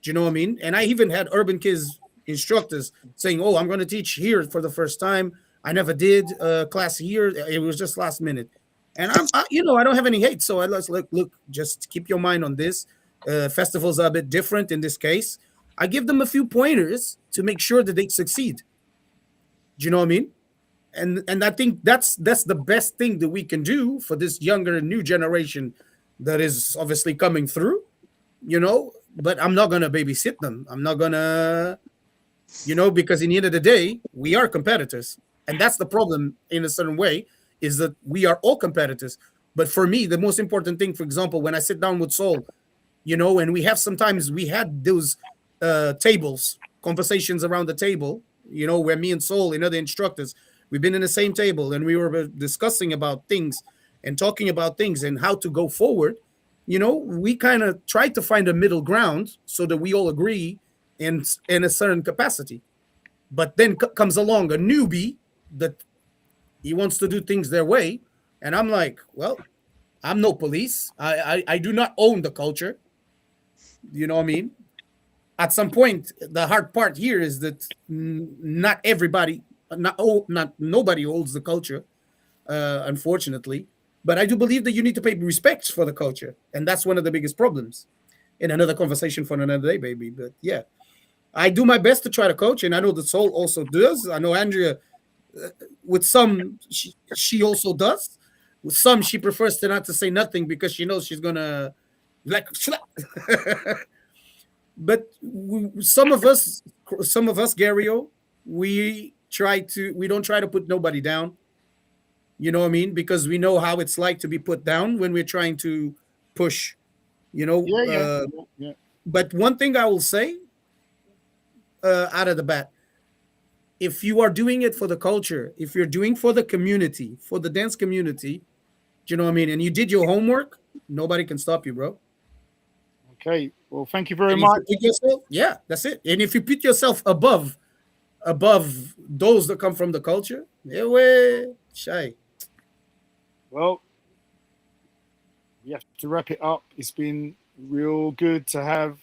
Speaker 9: Do you know what I mean? And I even had urban kids instructors saying, oh, I'm going to teach here for the first time. I never did a class here. It was just last minute. And I don't have any hate. So I was like, look, just keep your mind on this. Festivals are a bit different in this case. I give them a few pointers to make sure that they succeed. Do you know what I mean? And I think that's the best thing that we can do for this younger new generation that is obviously coming through, but I'm not going to babysit them. I'm not going to, because in the end of the day, we are competitors. And that's the problem in a certain way, is that we are all competitors. But for me, the most important thing, for example, when I sit down with Sol, and we had those tables, conversations around the table, where me and Sol and other instructors, we've been in the same table and we were discussing about things and talking about things and how to go forward. we kind of try to find a middle ground so that we all agree in a certain capacity. But then comes along a newbie that he wants to do things their way, and I'm like, well, I'm no police. I do not own the culture. You know what I mean? At some point, the hard part here is that not everybody, not nobody holds the culture, unfortunately. But I do believe that you need to pay respect for the culture, and that's one of the biggest problems. In another conversation for another day, baby. But yeah, I do my best to try to coach, and I know that Soul also does. I know Andrea, with some, she also does. With some, she prefers to not to say nothing because she knows she's gonna like. But some of us, Gario, we don't try to put nobody down. You know what I mean? Because we know how it's like to be put down when we're trying to push. Yeah. But one thing I will say, out of the bat, if you are doing it for the culture, if you're doing for the community, for the dance community, do you know what I mean? And you did your homework, nobody can stop you, bro.
Speaker 3: Okay. Well, thank you very much.
Speaker 9: Yeah, that's it. And if you put yourself above those that come from the culture, shy.
Speaker 3: Well, we have to wrap it up. It's been real good to have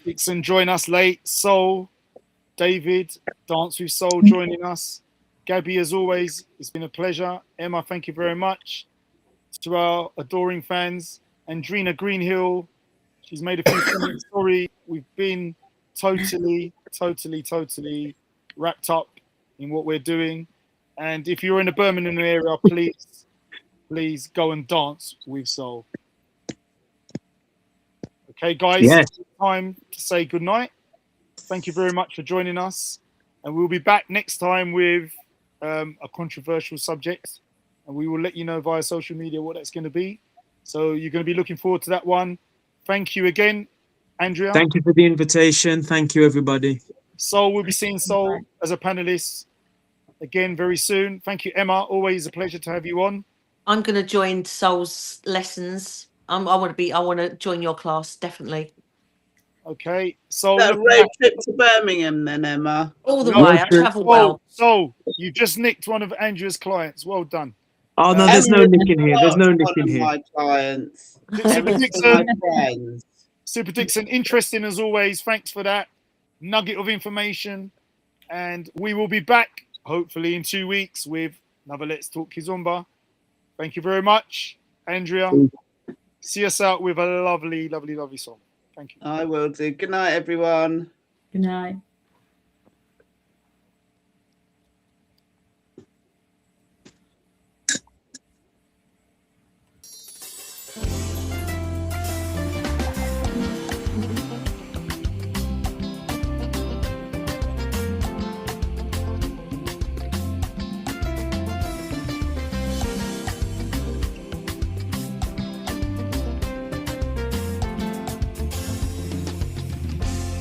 Speaker 3: Dixon join us late. Soul, David, Dance with Soul joining us. Gabby, as always, it's been a pleasure. Emma, thank you very much. To our adoring fans, Andrina Greenhill, she's made a few comments. Sorry, we've been totally wrapped up in what we're doing. And if you're in the Birmingham area, please go and dance with Soul. Okay, guys,
Speaker 7: Yes.
Speaker 3: It's time to say goodnight. Thank you very much for joining us. And we'll be back next time with a controversial subject. And we will let you know via social media what that's going to be. So you're going to be looking forward to that one. Thank you again, Andrea.
Speaker 7: Thank you for the invitation. Thank you, everybody.
Speaker 3: Soul, we'll be seeing Soul as a panelist again very soon. Thank you, Emma. Always a pleasure to have you on.
Speaker 10: I'm going to join Soul's lessons. I want to join your class, definitely.
Speaker 3: Okay. So
Speaker 4: That road trip to Birmingham then, Emma.
Speaker 10: All the way. I travel well.
Speaker 3: So you just nicked one of Andrea's clients. Well done.
Speaker 7: Oh, no, there's no nick in here. There's no nick in here.
Speaker 4: My clients.
Speaker 3: Super Dixon, interesting as always. Thanks for that nugget of information. And we will be back, hopefully, in 2 weeks with another Let's Talk Kizomba. Thank you very much, Andrea. See us out with a lovely, lovely, lovely song. Thank you.
Speaker 4: I will do. Good night, everyone.
Speaker 5: Good night.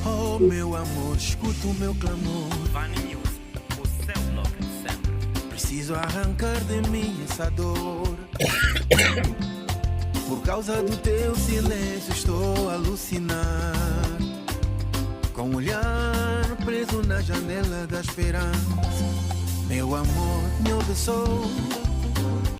Speaker 1: Oh, meu amor, escuta o meu clamor.
Speaker 2: Vani News, o seu nome sempre.
Speaker 1: Preciso arrancar de mim essa dor. Por causa do teu silêncio estou a alucinar. Com o olhar preso na janela da esperança. Meu amor, me ouve só.